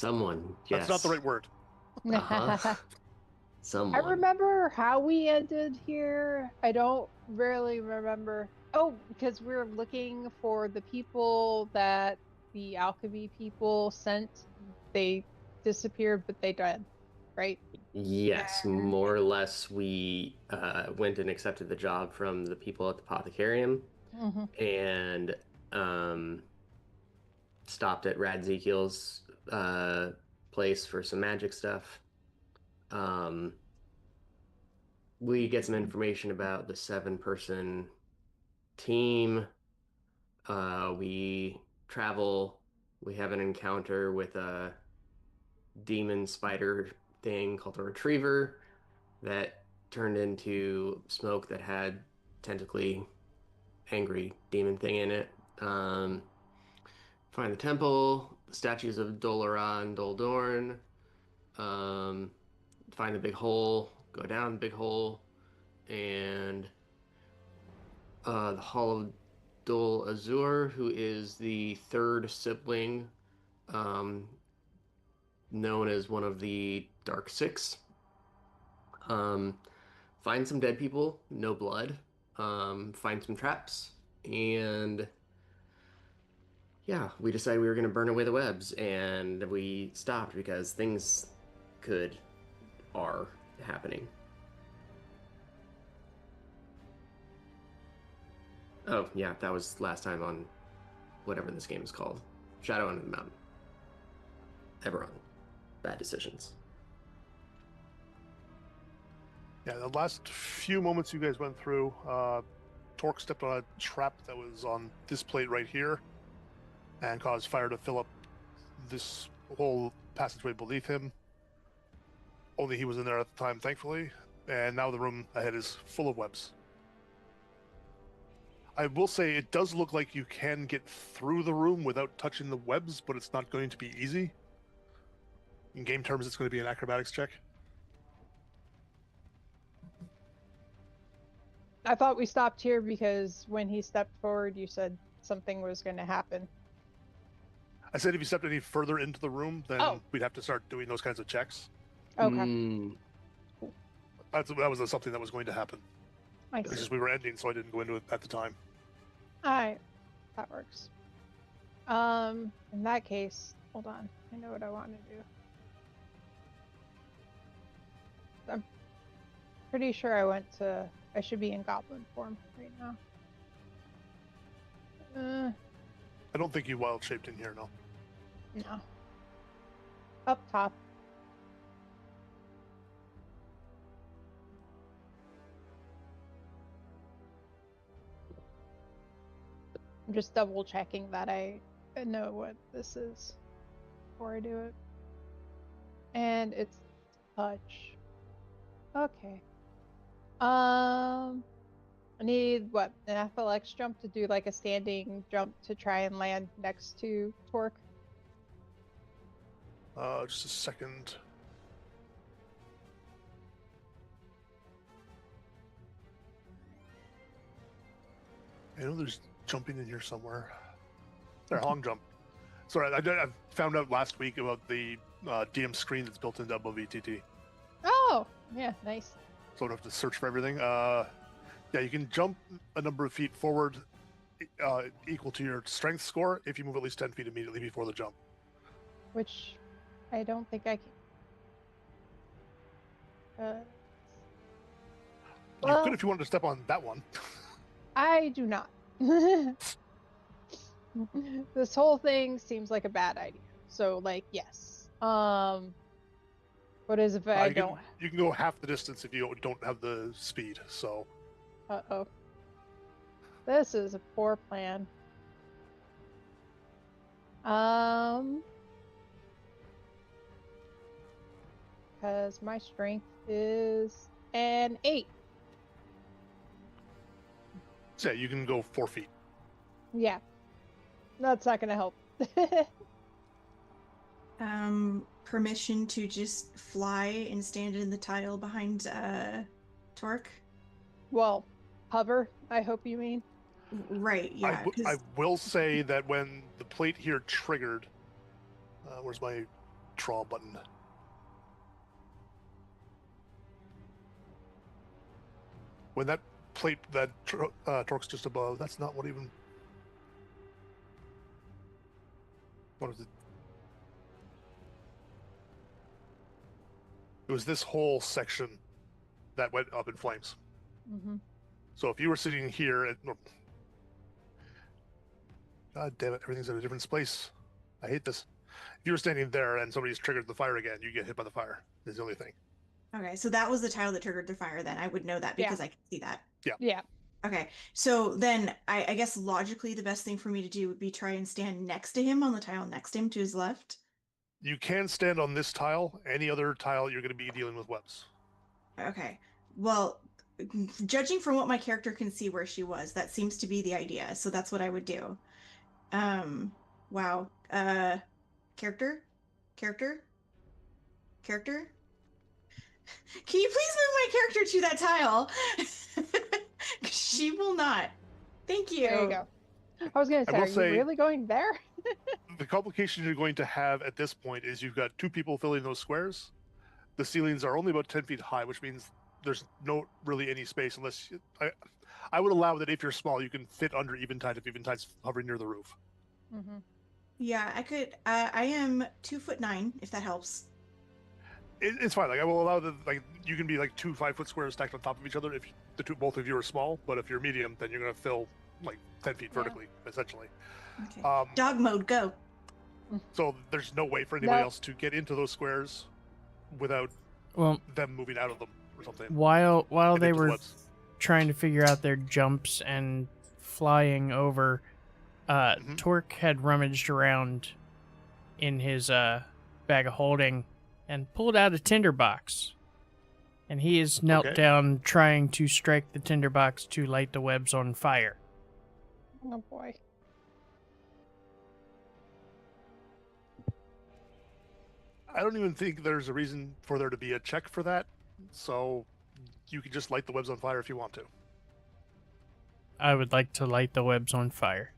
Someone, That's not the yes. right word. Uh-huh. I Someone. remember how we ended here. I don't really remember. Oh, because we're looking for the people that the alchemy people sent. They disappeared, but they died, right? Yes, And more or less we went and accepted the job from the people at the Apothecarium mhm. and stopped at Radzekiel's place for some magic stuff. Um, we get some information about the seven-person team. We travel. We have an encounter with a demon spider thing called a retriever that turned into smoke that had tentacly angry demon thing in it. Find the temple, the statues of Dolaran, Doldorn. Um, find the big hole, go down the big hole, and the Hall of Dol Azur, who is the third sibling, um, known as one of the Dark Six. Um, find some dead people, no blood. Find some traps, and yeah, we decided we were going to burn away the webs, and we stopped because things could are happening. Oh, yeah, that was last time on whatever this game is called. Shadow under the Mountain. Eberron. Bad decisions. Yeah, the last few moments you guys went through, Torque stepped on a trap that was on this plate right here and caused fire to fill up this whole passageway beneath him. Only he was in there at the time, thankfully, and now the room ahead is full of webs. I will say it does look like you can get through the room without touching the webs, but it's not going to be easy. In game terms, it's going to be an acrobatics check. I thought we stopped here because when he stepped forward, you said something was going to happen. I said if you stepped any further into the room, then Oh, we'd have to start doing those kinds of checks. okay. Mm, That was something that was going to happen. I It's see. just we were ending, so I didn't go into it at the time. All right, that works. In that case, hold on. I know what I want to do. I'm pretty sure I should be in goblin form right now. I don't think you wild shaped in here, no. No. Up top. I'm just double checking that I know what this is before I do it. And it's touch. Okay. I need what? An FLX jump to do like a standing jump to try and land next to Torque. Just a second. I know there's jumping in here somewhere. There, long jump. Sorry, I found out last week about the DM screen that's built into above ETT. Oh, yeah, nice. So I don't have to search for everything. Yeah, you can jump a number of feet forward equal to your strength score if you move at least 10 feet immediately before the jump. Which I don't think I can. You could Well, if you wanted to step on that one. I do not. This whole thing seems like a bad idea. So, like, yes. What is if I don't? You can go half the distance if you don't have the speed. So Uh-oh. This is a poor plan. Because my strength is an 8. yeah, you can go 4 feet. Yeah. That's not gonna help. Permission to just fly and stand in the tile behind Torque? Well, hover, I hope you mean. Right, yeah. I will say that when the plate here triggered, where's my draw button. When that plate that Torque's just above, that's not what even. What is it? It was this whole section that went up in flames. Mm-hmm. So if you were sitting here at. God damn it, everything's in a different space. I hate this. If you were standing there and somebody's triggered the fire again, you get hit by the fire. That's the only thing. Okay, so that was the tile that triggered the fire then. I would know that because I can see that. Yeah. Okay, so then I guess logically the best thing for me to do would be try and stand next to him on the tile next to him to his left. You can stand on this tile. Any other tile, you're going to be dealing with webs. Okay, well, judging from what my character can see where she was, that seems to be the idea. So that's what I would do. Wow. Character? Character? Character? Can you please move my character to that tile? She will not. Thank you. There you go. I was going to say, are you really going there? The complication you're going to have at this point is you've got two people filling those squares. The ceilings are only about 10 feet high, which means there's no really any space unless I would allow that if you're small, you can fit under Eventide if Eventide's hovering near the roof. Mm-hmm. Yeah, I could. I am 2'9", if that helps. It's fine. Like I will allow that. Like you can be like 2 5-foot squares stacked on top of each other if both of you are small. But if you're medium, then you're going to fill like 10 feet vertically, essentially. Okay. Dog mode, go. So there's no way for anybody else to get into those squares without them moving out of them or something. While they were trying to figure out their jumps and flying over, Torque had rummaged around in his bag of holding and pulled out a tinderbox. And he is knelt down trying to strike the tinderbox to light the webs on fire. Oh boy. I don't even think there's a reason for there to be a check for that, so you can just light the webs on fire if you want to. I would like to light the webs on fire.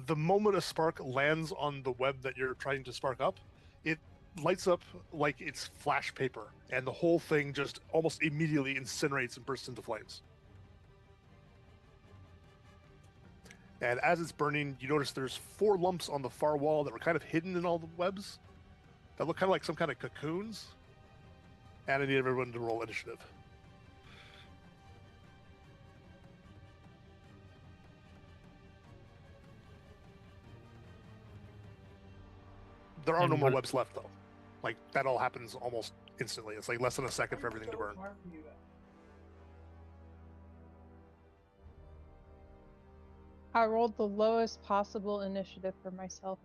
The moment a spark lands on the web that you're trying to spark up, it lights up like it's flash paper, and the whole thing just almost immediately incinerates and bursts into flames. And as it's burning, you notice there's 4 lumps on the far wall that were kind of hidden in all the webs that look kind of like some kind of cocoons. And I need everyone to roll initiative. There are no more webs left, though. Like, that all happens almost instantly. It's like less than a second for everything to burn. I rolled the lowest possible initiative for myself.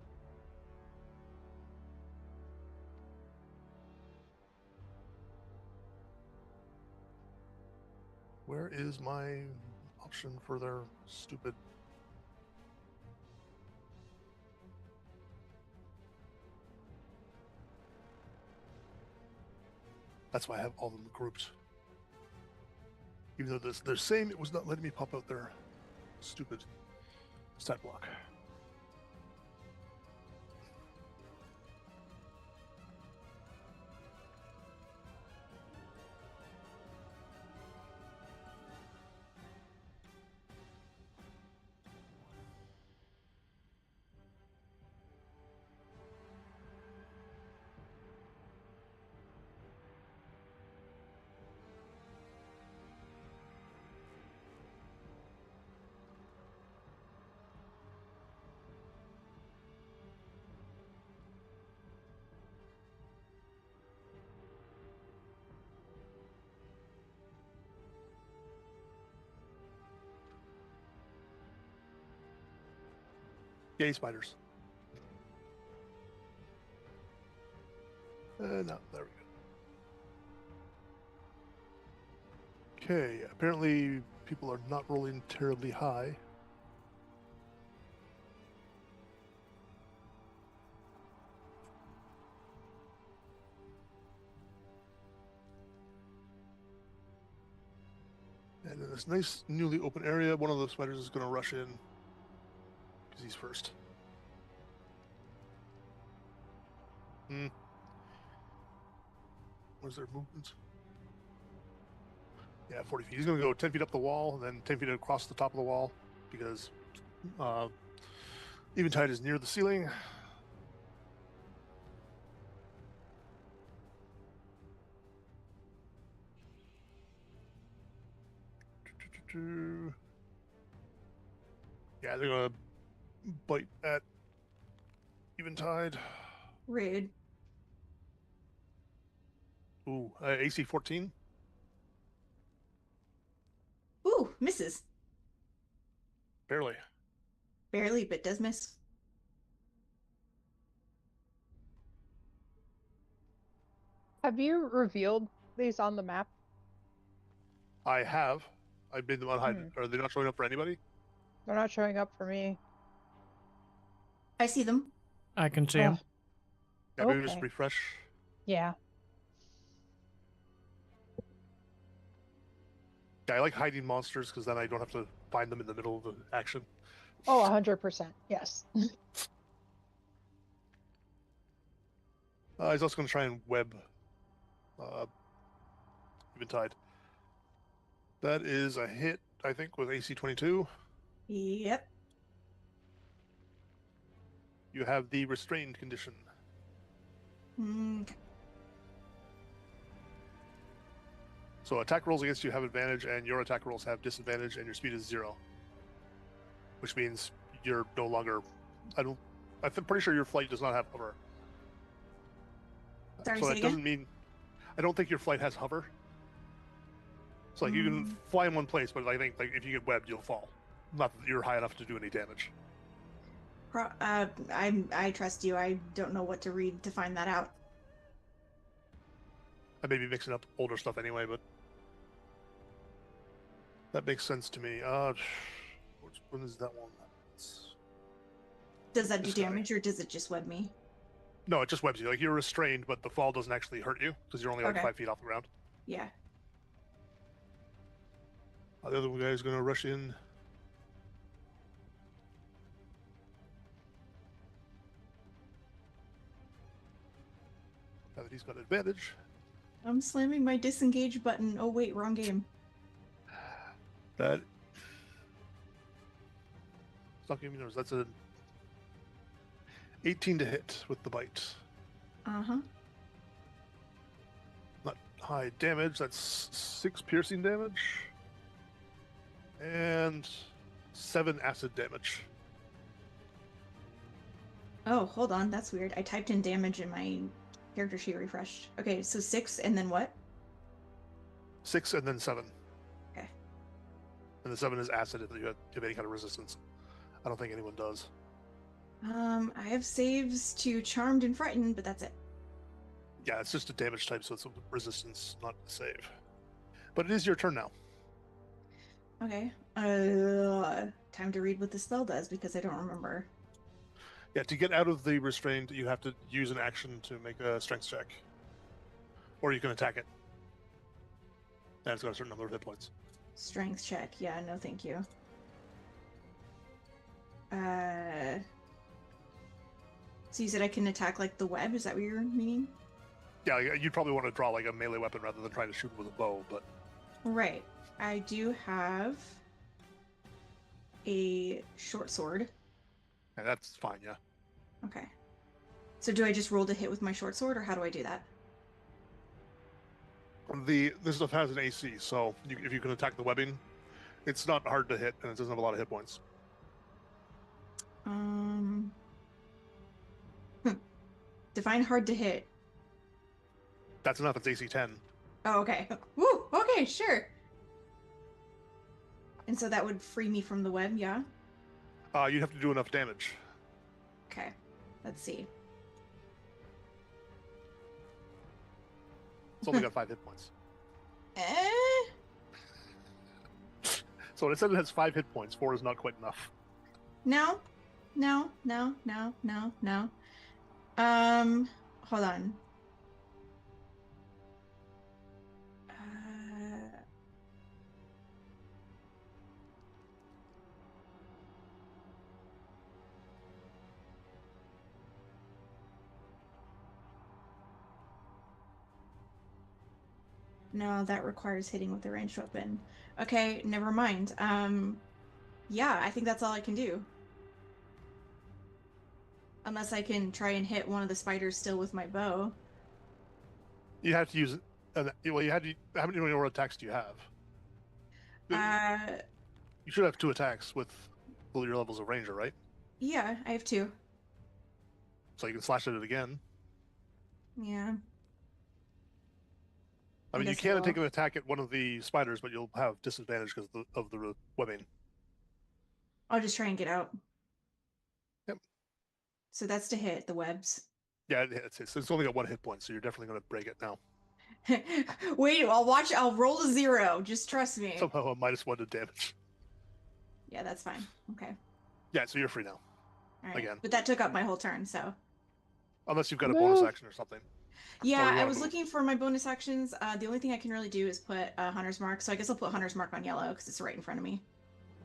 Where is my option for their stupid... That's why I have all of them grouped. Even though they're same, it was not letting me pop out their stupid stat block. Yay, spiders. No, there we go. Okay, apparently people are not rolling terribly high. And in this nice newly open area, one of the spiders is going to rush in. Because he's first. Where's their movement? Yeah, 40 feet. He's going to go 10 feet up the wall, and then 10 feet across the top of the wall, because Eventide is near the ceiling. Yeah, they're going to bite at Eventide. Rude. Ooh, AC 14. Ooh, misses. Barely. Barely, but does miss. Have you revealed these on the map? I have. I've made them unhidden. Are they not showing up for anybody? They're not showing up for me. I see them. I can see him. Yeah, maybe just Okay. refresh. Yeah. Yeah, I like hiding monsters because then I don't have to find them in the middle of the action. Oh, 100%. Yes. He's also going to try and web Eventide. That is a hit, I think, with AC 22. Yep. You have the restrained condition. So attack rolls against you have advantage, and your attack rolls have disadvantage, and your speed is 0. Which means you're no longer... I'm pretty sure your flight does not have hover. Sorry, so say that again? doesn't mean... I don't think your flight has hover. So like you can fly in one place, but I think like if you get webbed, you'll fall. Not that you're high enough to do any damage. I trust you. I don't know what to read to find that out. I may be mixing up older stuff anyway, but that makes sense to me. Which one is that one? Does that do This guy. damage, or does it just web me? No, it just webs you. Like you're restrained, but the fall doesn't actually hurt you because you're only like Okay. 5 feet off the ground. Yeah. The other guy is going to rush in. Now that he's got advantage. I'm slamming my disengage button. Oh wait, wrong game. That... Stop giving me numbers. That's a 18 to hit with the bite. Uh-huh. Not high damage. That's 6 piercing damage. And 7 acid damage. Oh, hold on. That's weird. I typed in damage and my character sheet refreshed. Okay, so 6 and then what? 6 and then 7. Okay. And the 7 is acid if you have any kind of resistance. I don't think anyone does. I have saves to Charmed and Frightened, but that's it. Yeah, it's just a damage type, so it's a resistance, not a save. But it is your turn now. Okay. Time to read what the spell does because I don't remember. Yeah, to get out of the restraint, you have to use an action to make a strength check. Or you can attack it. And it's got a certain number of hit points. Strength check. Yeah, no thank you. So you said I can attack like the web? Is that what you're meaning? Yeah, you'd probably want to draw like a melee weapon rather than trying to shoot with a bow, but... Right. I do have a short sword. And that's fine, yeah. Okay. So do I just roll to hit with my short sword, or how do I do that? This stuff has an AC, so if you can attack the webbing, it's not hard to hit, and it doesn't have a lot of hit points. Define hard to hit. That's enough, it's AC 10. Oh, okay. Woo! Okay, sure. And so that would free me from the web, yeah? You'd have to do enough damage. Okay. Let's see. It's only got 5 hit points. Eh? So when it says it has 5 hit points, 4 is not quite enough. No. No, no, no, no, no. Hold on. No, that requires hitting with a ranged weapon. Okay, never mind. Yeah, I think that's all I can do. Unless I can try and hit one of the spiders still with my bow. You have to use. Well, you had to. How many more attacks do you have? You should have 2 attacks with your levels of ranger, right? Yeah, I have 2. So you can slash at it again. Yeah. I mean, you guess I can will. take an attack at one of the spiders, but you'll have disadvantage because of the webbing. I'll just try and get out. Yep. So that's to hit the webs. Yeah, it's only got 1 hit point, so you're definitely going to break it now. Wait, I'll roll a 0. Just trust me. Somehow a -1 to damage. Yeah, that's fine. Okay. Yeah, so you're free now. All right. Again. But that took up my whole turn, so. Unless you've got a bonus action or something. Yeah, Or you I wanna was move. looking for my bonus actions. The only thing I can really do is put Hunter's Mark, so I guess I'll put Hunter's Mark on yellow because it's right in front of me.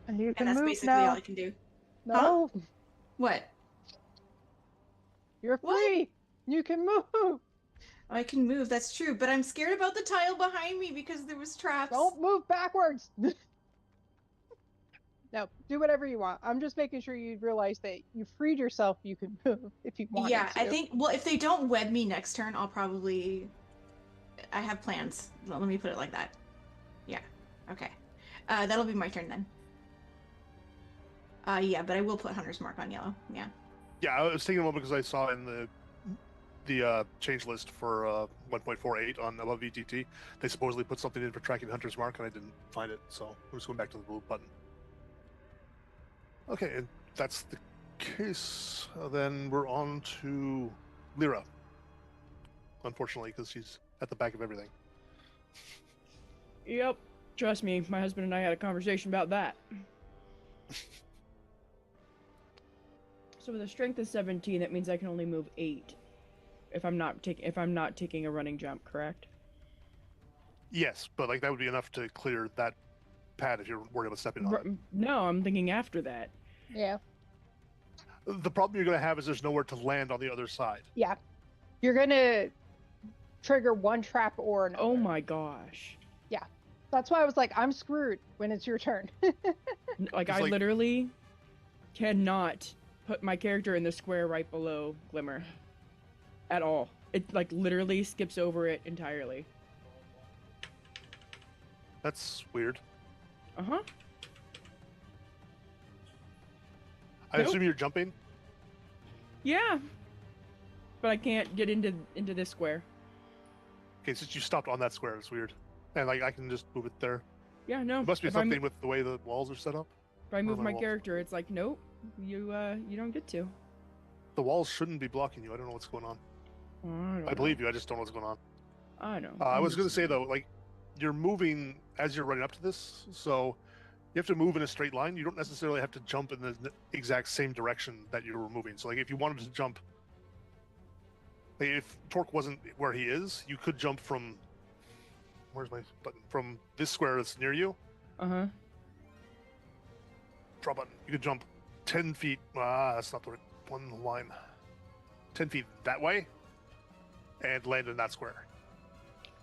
And you can And that's move basically now. all I can do. No, What? you're What? free. You can move. I can move, that's true, but I'm scared about the tile behind me because there was traps. Don't move backwards. No, do whatever you want. I'm just making sure you realize that you freed yourself. You can move if you want. Yeah, I think, well, if they don't web me next turn, I'll probably... I have plans. Let me put it like that. Yeah, okay. That'll be my turn then. Yeah, but I will put Hunter's Mark on yellow, yeah. Yeah, I was taking a moment because I saw in the change list for 1.48 on above VTT, they supposedly put something in for tracking Hunter's Mark, and I didn't find it, so I'm just going back to the blue button. Okay, and that's the case. Then we're on to Lyra. Unfortunately, because she's at the back of everything. Yep. Trust me, my husband and I had a conversation about that. So with a strength of 17, that means I can only move 8. If I'm not taking a running jump, correct? Yes, but like that would be enough to clear that pad if you're worried about stepping on it. No, I'm thinking after that. Yeah. The problem you're going to have is there's nowhere to land on the other side. Yeah. You're gonna trigger one trap or another. Oh my gosh. That's why I was like, I'm screwed when it's your turn. Like, It's I like- literally cannot put my character in the square right below Glimmer. At all. It, like, literally skips over it entirely. That's weird. Uh-huh. I Nope. assume you're jumping? Yeah. But I can't get into this square. Okay, since you stopped on that square, it's weird. And like I can just move it there. Yeah, no. It must be if I'm- something with the way the walls are set up. If I move my my walls? character, it's like, nope, you don't get to. The walls shouldn't be blocking you. I don't know what's going on. I believe you. I just don't know what's going on. I know. I was going to say though, like you're moving as you're running up to this, so you have to move in a straight line. You don't necessarily have to jump in the exact same direction that you were moving. So like if you wanted to jump, like, if Torque wasn't where he is, you could jump from. Where's my button? From this square that's near you. Uh-huh. Draw button. You could jump 10 feet. That's not the right one line. 10 feet that way, and land in that square.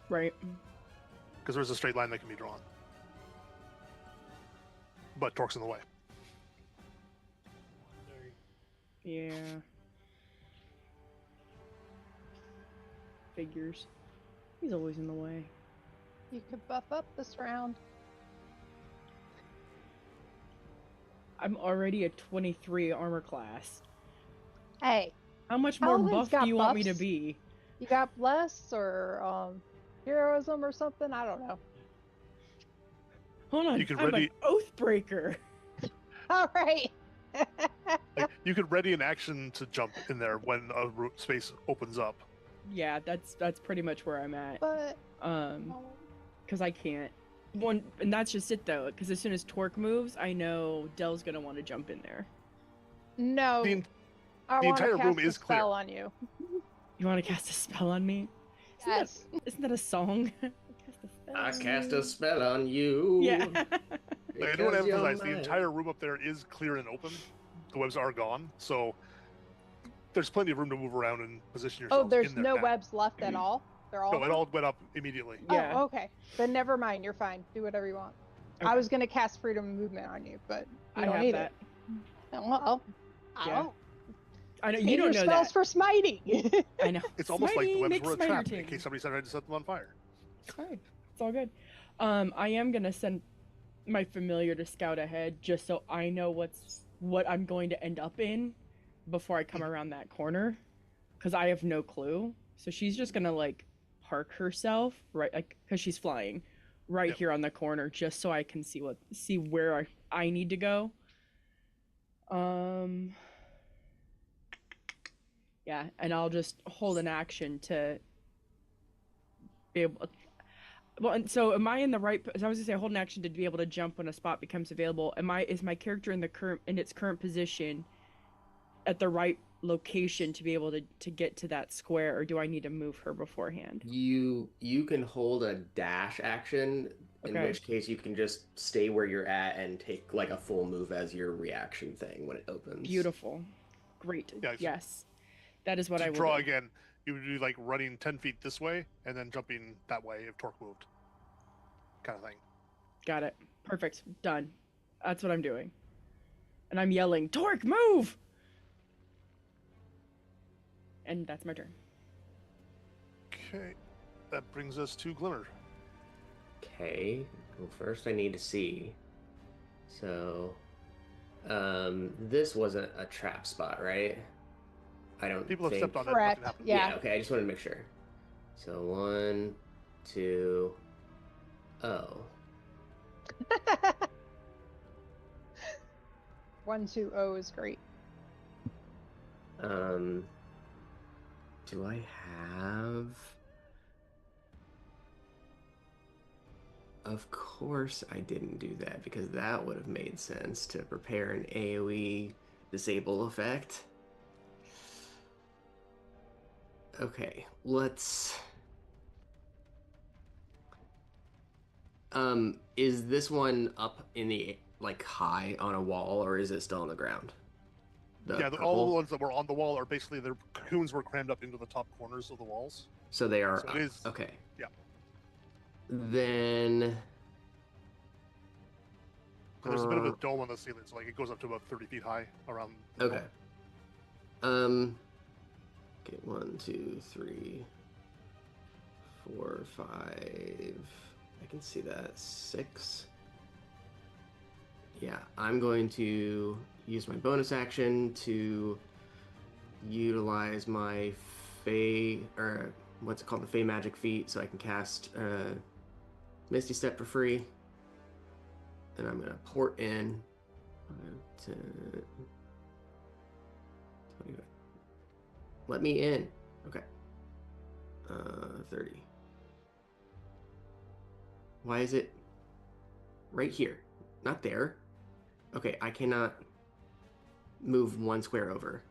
Right. Because there's a straight line that can be drawn. But Torque's in the way. Yeah. Figures. He's always in the way. You could buff up this round. I'm already a 23 armor class. Hey, How much more Paladin's buff got do you want me to buffs. be? you got bless or heroism or something? I don't know. Hold on, You can I'm ready- an Oathbreaker. All right. Like, you could ready an action to jump in there when a space opens up. Yeah, that's pretty much where I'm at. But Because I can't. And that's just it though. Because as soon as Torque moves, I know Dell's gonna want to jump in there. no, The, I the want to entire cast room a is clear. spell on you. You want to cast a spell on me? Yes. Isn't that a song? Cast a spell I on cast you. a spell on you. Yeah. Like, I do want to because you're emphasize the mine. entire room up there is clear and open. The webs are gone, so there's plenty of room to move around and position yourself. Oh, there's in there no now. webs left at all. They're all No, it done? all went up immediately. Yeah. Oh, okay. Then never mind. You're fine. Do whatever you want. I Okay. was gonna cast freedom of movement on you, but you I don't have need that. it. Well, I Yeah. don't. I know Save you don't your know spells that. for smiting. I know. It's almost like the Smiting webs makes were a smite trap in routine. case somebody tried to set them on fire. It's fine. It's all good. I am gonna send my familiar to scout ahead just so I know what I'm going to end up in before I come around that corner, because I have no clue. So she's just gonna like park herself right, like, because she's flying right Yep. here on the corner, just so I can see where I need to go. Yeah, and I'll just hold an action to be able. Well, and so am I in the right? So I was gonna say hold an action to be able to jump when a spot becomes available. Is my character in its current position at the right location to be able to get to that square, or do I need to move her beforehand? You can hold a dash action, in Okay. which case you can just stay where you're at and take like a full move as your reaction thing when it opens. Beautiful, great. Yeah, Yes, that is what to I will draw do. again, you would do like running 10 feet this way and then jumping that way if Torque moved. Kind of thing. Got it. Perfect. Done. That's what I'm doing. And I'm yelling, Torque, move! And that's my turn. Okay. That brings us to Glimmer. Okay. Well, first I need to see. So, this wasn't a trap spot, right? I don't People have think... stepped on it. Correct, Nothing happened. yeah. Okay, I just wanted to make sure. So 1, 2, oh. 1-2-0 is great. Do I have... Of course I didn't do that, because that would have made sense to prepare an AoE disable effect. Okay, let's... Is this one up in the, like, high on a wall, or is it still on the ground? Yeah, all the ones that were on the wall are basically their cocoons were crammed up into the top corners of the walls. So they are So up. it is. Okay. Yeah. Then... There's a bit of a dome on the ceiling, so like it goes up to about 30 feet high around. The Okay. dome. Okay, 1, 2, 3, 4, 5. I can see that. 6. Yeah, I'm going to use my bonus action to utilize my Fey, or what's it called, the Fey Magic Feat, so I can cast Misty Step for free. And I'm gonna port in 5, 10, 20. Let me in. Okay. 30. Why is it right here? Not there. Okay, I cannot move 1 square over.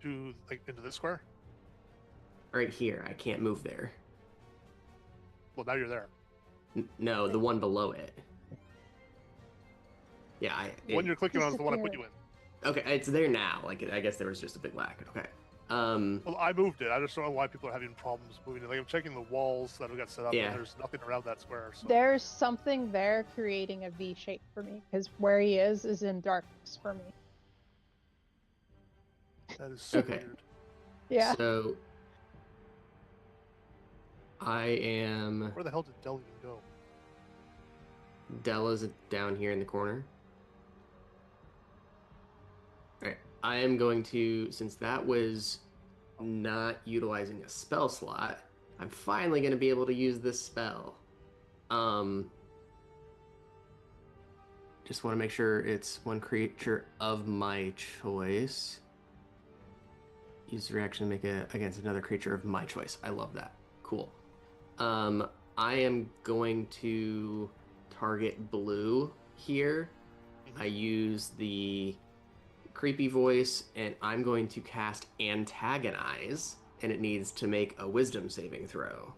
To like into this square. Right here, I can't move there. Well, now you're there. No, the one below it. Yeah, One you're clicking on is the one I put you in. Okay, it's there now. Like, I guess there was just a big lack. Okay. Well, I moved it. I just don't know why people are having problems moving it. Like I'm checking the walls that we got set up, Yeah. and there's nothing around that square. So. There's something there creating a V shape for me, because where he is in darkness for me. That is so Okay. weird. Yeah. So I am... Where the hell did Dell even go? Della's down here in the corner. Alright, I am going to, since that was not utilizing a spell slot, I'm finally going to be able to use this spell. Just want to make sure it's one creature of my choice. Use the reaction to make it against another creature of my choice. I love that. Cool. I am going to target blue here. I use the creepy voice, and I'm going to cast Antagonize, and it needs to make a wisdom saving throw.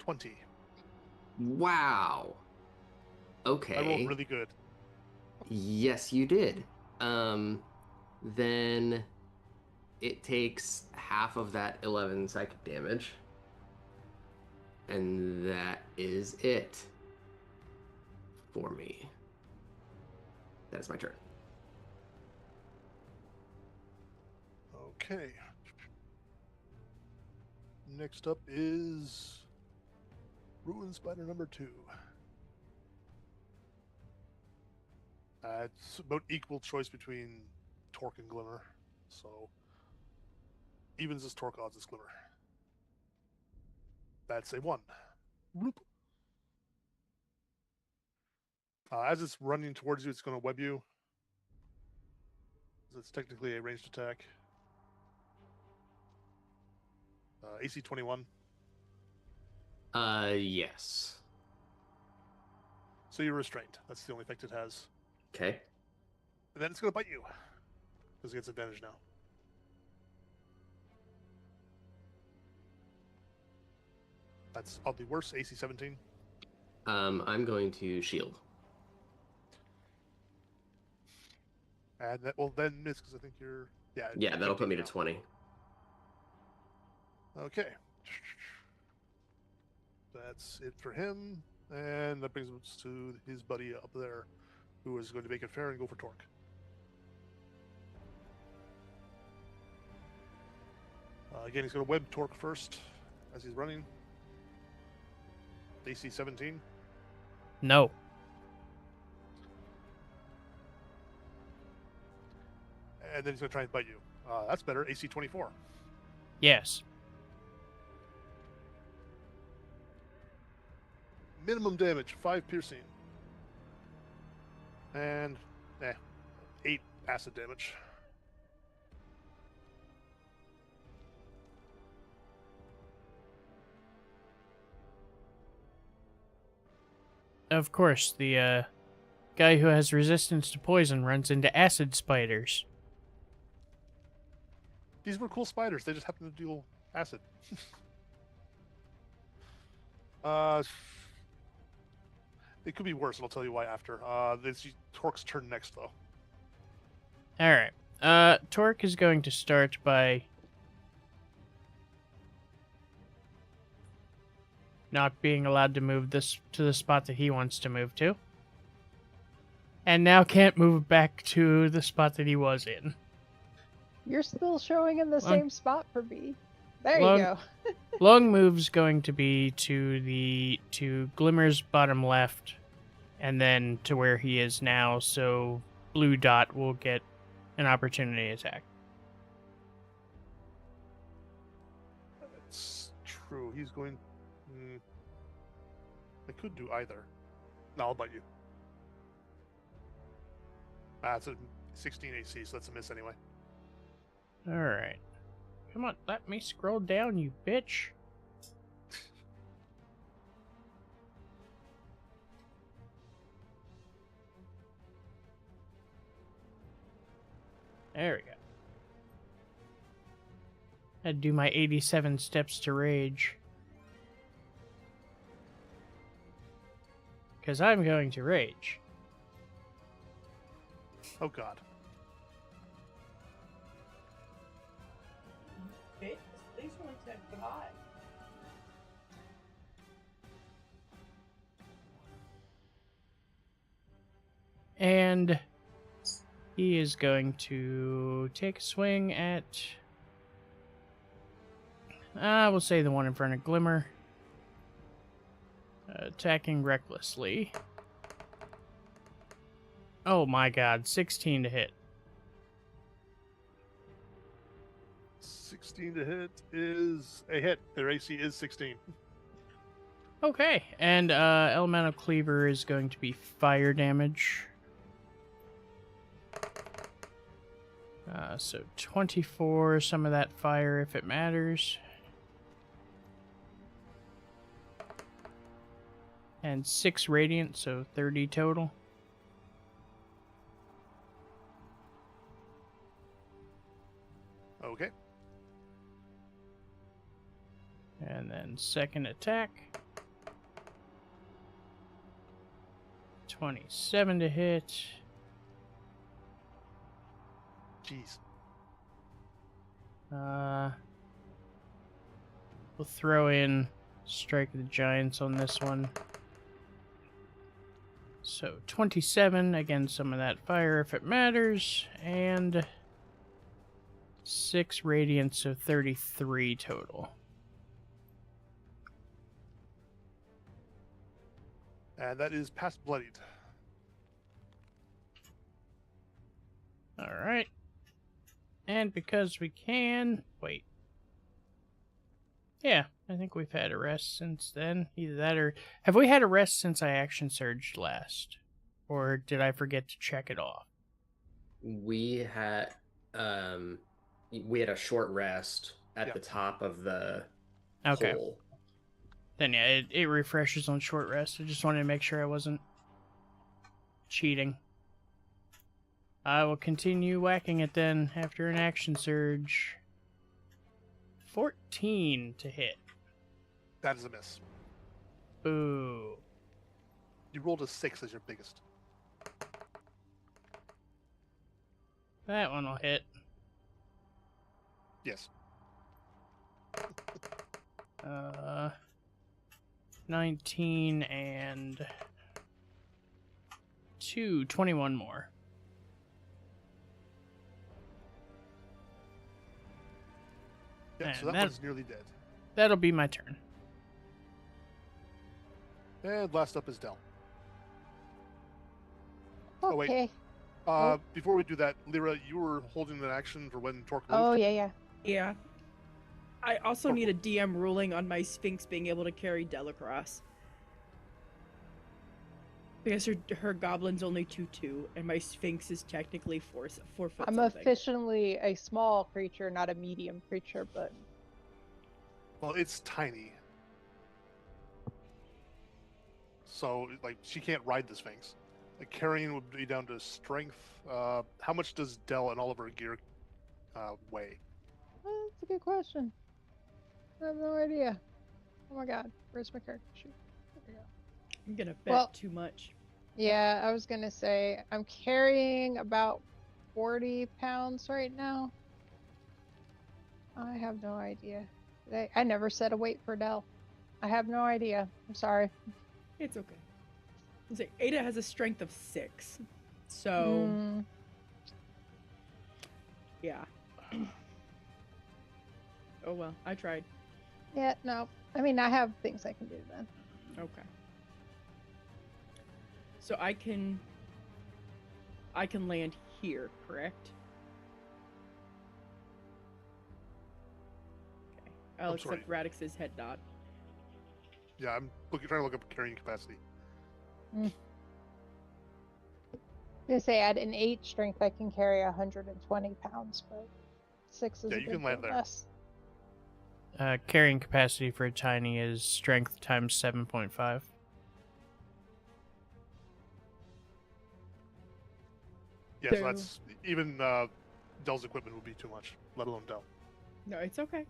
$20. Wow. Okay. I rolled really good. Yes, you did. then it takes half of that 11 psychic damage. And that is it for me. That's my turn. Okay. Next up is Ruin Spider number 2. It's about equal choice between Torque and Glimmer. So, evens his Torque, odds his Glimmer. That's a 1. Bloop. As it's running towards you, it's going to web you. It's technically a ranged attack. AC 21. Yes. So you're restrained. That's the only effect it has. Okay. And then it's going to bite you. Because it gets advantage now. That's oddly worse. AC 17. I'm going to shield. And that will then miss because I think you're... Yeah, that'll put me to now. 20. Okay. That's it for him. And that brings us to his buddy up there, who is going to make it fair and go for Torque. Again, he's going to web Torque first as he's running. AC 17. No. And then he's going to try and bite you. That's better. AC 24. Yes. Minimum damage, 5 piercing. And 8 acid damage. Of course, the guy who has resistance to poison runs into acid spiders. These were cool spiders. They just happen to deal acid. It could be worse, and I'll tell you why after. It's Torque's turn next, though. Alright. Torque is going to start by not being allowed to move this to the spot that he wants to move to. And now can't move back to the spot that he was in. You're still showing in the Long- same spot for me. There Long- you go. Long move's going to be to Glimmer's bottom left, and then to where he is now, so Blue Dot will get an opportunity attack. That's true. He's going... I could do either. No, I'll bite you. It's a 16 AC, so that's a miss anyway. Alright. Come on, let me scroll down, you bitch. There we go. I'd do my 87 steps to rage. Because I'm going to rage. Oh, God. And he is going to take a swing at... we'll say the one in front of Glimmer. Attacking recklessly. Oh my god, 16 to hit. 16 to hit is a hit. Their AC is 16. Okay, and Elemental Cleaver is going to be fire damage. So 24, some of that fire if it matters. And 6 radiant, so 30 total. Okay. And then second attack. 27 to hit. Jeez. We'll throw in Strike of the Giants on this one. So 27, again, some of that fire if it matters, and 6 radiant, so 33 total. And that is past bloodied. Alright. And because we can... Wait. Yeah, I think we've had a rest since then. Either that or... Have we had a rest since I action surged last? Or did I forget to check it off? We had a short rest at the top of the hole. Then yeah, it refreshes on short rest. I just wanted to make sure I wasn't cheating. I will continue whacking it then after an action surge. 14 to hit. That is a miss. Boo. You rolled a 6 as your biggest. That one will hit. Yes. 19 and 2, 21 more. Yeah, so And that one's nearly dead. That'll be my turn. And last up is Del. Okay. Oh, wait. Before we do that, Lyra, you were holding an action for when Torque moved. Oh, yeah. Yeah. I also need a DM ruling on my Sphinx being able to carry Del across. Because her goblin's only 2/2, and my Sphinx is technically 4 foot I'm something. officially a small creature, not a medium creature, but... Well, it's tiny. So, like, she can't ride the Sphinx. Like, carrying would be down to strength. How much does Del and all of her gear weigh? That's a good question. I have no idea. Oh my god, where's my character sheet? There we go. I'm gonna bet too much. Yeah, I was gonna say, I'm carrying about 40 pounds right now. I have no idea. I never set a weight for Del. I have no idea. I'm sorry. It's okay. Let's say Ada has a strength of 6. So... Yeah. Oh well, I tried. Yeah, no. I mean, I have things I can do then. Okay. So I can land here, correct? Okay. I'll accept Radix's head nod. Yeah, I'm trying to look up carrying capacity. I was gonna say at an 8 strength I can carry 120 pounds, but 6 is Yeah, a you good can land bit there. less. Carrying capacity for a tiny is strength times 7.5. Yeah, so that's even Del's equipment would be too much, let alone Del. No, it's okay.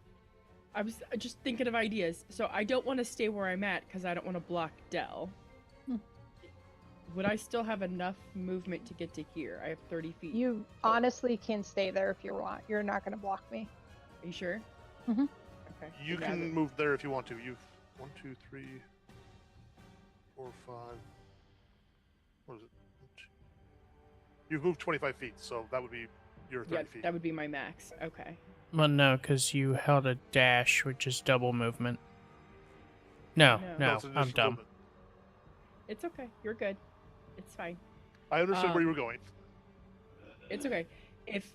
I was just thinking of ideas. So I don't want to stay where I'm at because I don't want to block Del. Would I still have enough movement to get to here? I have 30 feet. You honestly can stay there if you want. You're not going to block me. Are you sure? Mm-hmm. Okay. You can move there if you want to. You've 1, 2, 3, 4, 5. What is it? You've moved 25 feet, so that would be your 30 feet. That would be my max. Okay. Well, no, because you held a dash, which is double movement. No, it's an I'm initial dumb. movement. It's okay. You're good. It's fine. I understood where you were going. It's okay. If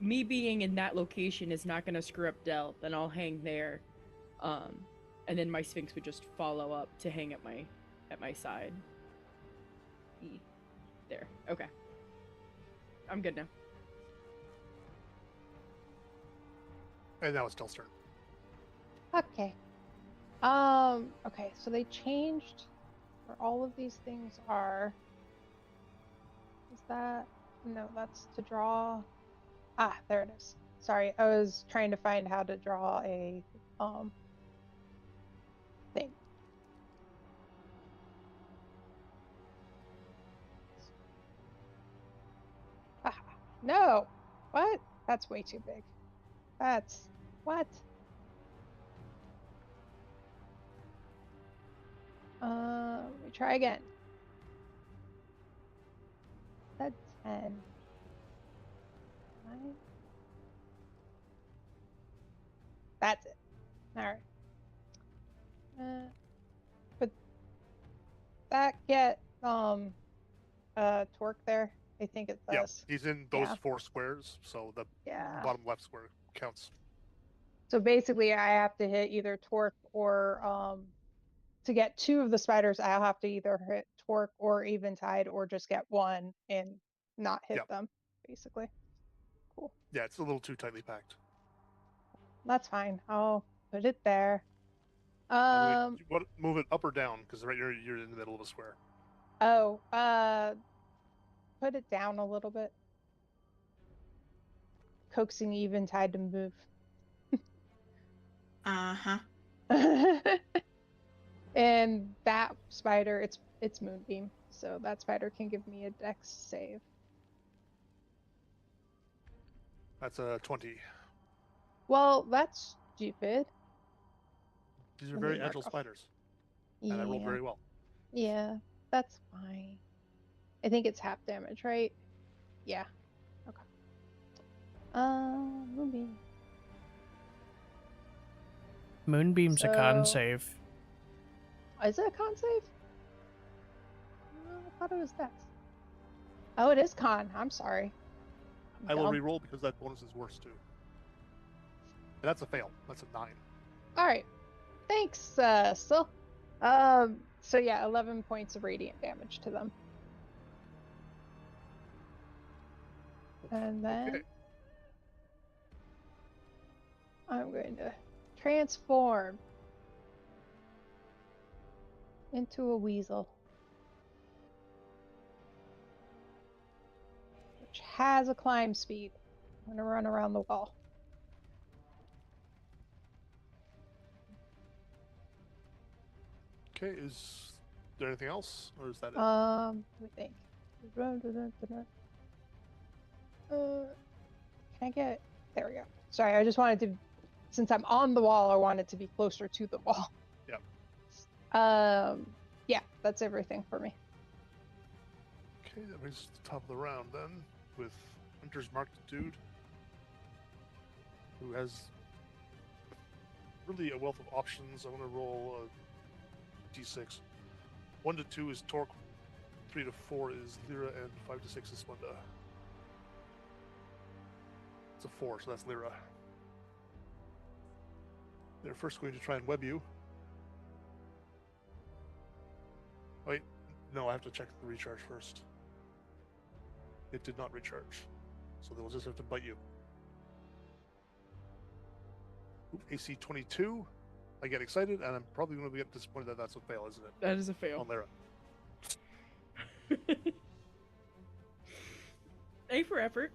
me being in that location is not gonna screw up Del, then I'll hang there, and then my Sphinx would just follow up to hang at my side. There. Okay. I'm good now. And now it's Del's turn. Okay. Okay, so they changed where all of these things are. Is that... No, that's to draw... Ah, there it is. Sorry, I was trying to find how to draw a, thing. Ah, no! What? That's way too big. That's... What? Let me try again. That's 10. 9. That's it. Alright. But that get Torque there? I think it Yeah, does. he's in those Yeah. 4 squares, so the Yeah. bottom left square counts. So basically I have to hit either Torque or to get 2 of the spiders, I'll have to either hit Torque or Eventide or just get 1 and not hit Yep. them, basically. Cool. Yeah, it's a little too tightly packed. That's fine. I'll put it there. Move it up or down, because right here you're in the middle of a square. Oh, put it down a little bit. Coaxing Eventide to move. Uh-huh. And that spider, it's Moonbeam, so that spider can give me a dex save. That's a 20. Well, that's stupid. These are Let me very mark agile off. spiders, Yeah. and I rolled very well. Yeah, that's fine. I think it's half damage, right? Yeah. Okay. Moonbeam. Moonbeam's a con So- save. Is it a con save? I thought it was dex. Oh, it is con. I'm sorry. I will Dumb. re-roll because that bonus is worse too. And that's a fail. That's a 9. All right. Thanks, Still. So yeah, 11 points of radiant damage to them. And then Okay. I'm going to transform into a weasel, which has a climb speed. I'm going to run around the wall. Okay, is there anything else, or is that it? Let me think. Can I get... There we go. Sorry, I just wanted to... Since I'm on the wall, I wanted to be closer to the wall. Yep. Yeah, that's everything for me. Okay, that brings us to the top of the round then, with Hunter's Marked Dude, who has really a wealth of options. I'm going to roll a d6. 1 to 2 is Torque, 3 to 4 is Lyra, and 5 to 6 is Splenda. It's a 4, so that's Lyra. They're first going to try and web you. Wait, no, I have to check the recharge first. It did not recharge, so they'll just have to bite you. Oop, AC 22. I get excited, and I'm probably going to get disappointed that that's a fail, isn't it? That is a fail. On Lyra. A for effort.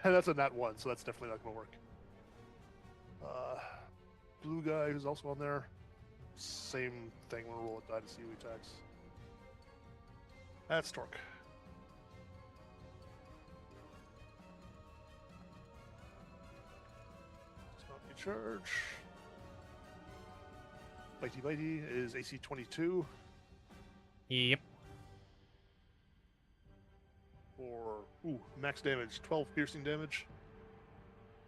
And that's a nat 1, so that's definitely not going to work. Blue guy who's also on there. Same thing. We'll roll a die to see who he attacks. That's Torque. Does not recharge. Bitey Bitey is AC 22 Yep. for max damage, 12 piercing damage,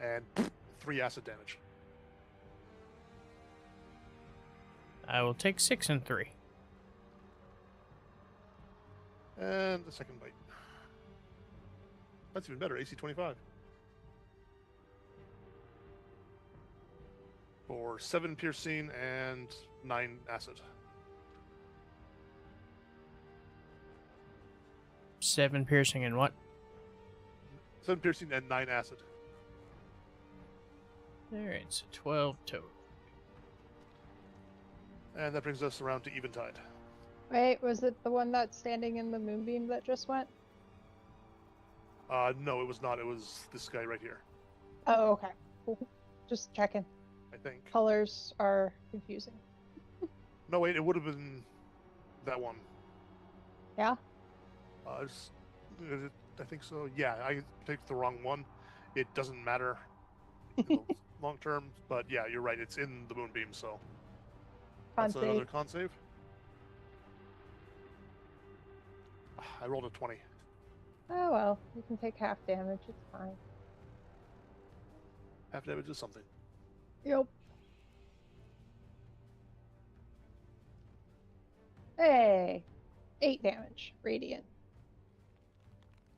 and 3 acid damage. I will take 6 and 3. And the second bite. That's even better, AC 25. For 7 piercing and 9 acid. 7 piercing and what? 7 piercing and 9 acid. Alright, so 12 total. And that brings us around to Eventide. Wait, was it the one that's standing in the moonbeam that just went? No, it was not. It was this guy right here, Oh, okay. Cool. Just checking. I think. Colors are confusing. No, wait, it would have been that one. Yeah? I think so. Yeah, I picked the wrong one. it doesn't matter long term. But yeah, you're right. It's in the moonbeam, so that's Con another save. con save. I rolled a 20. Oh well, you can take half damage. It's fine. Half damage is something. Yep. Hey, 8 damage, radiant.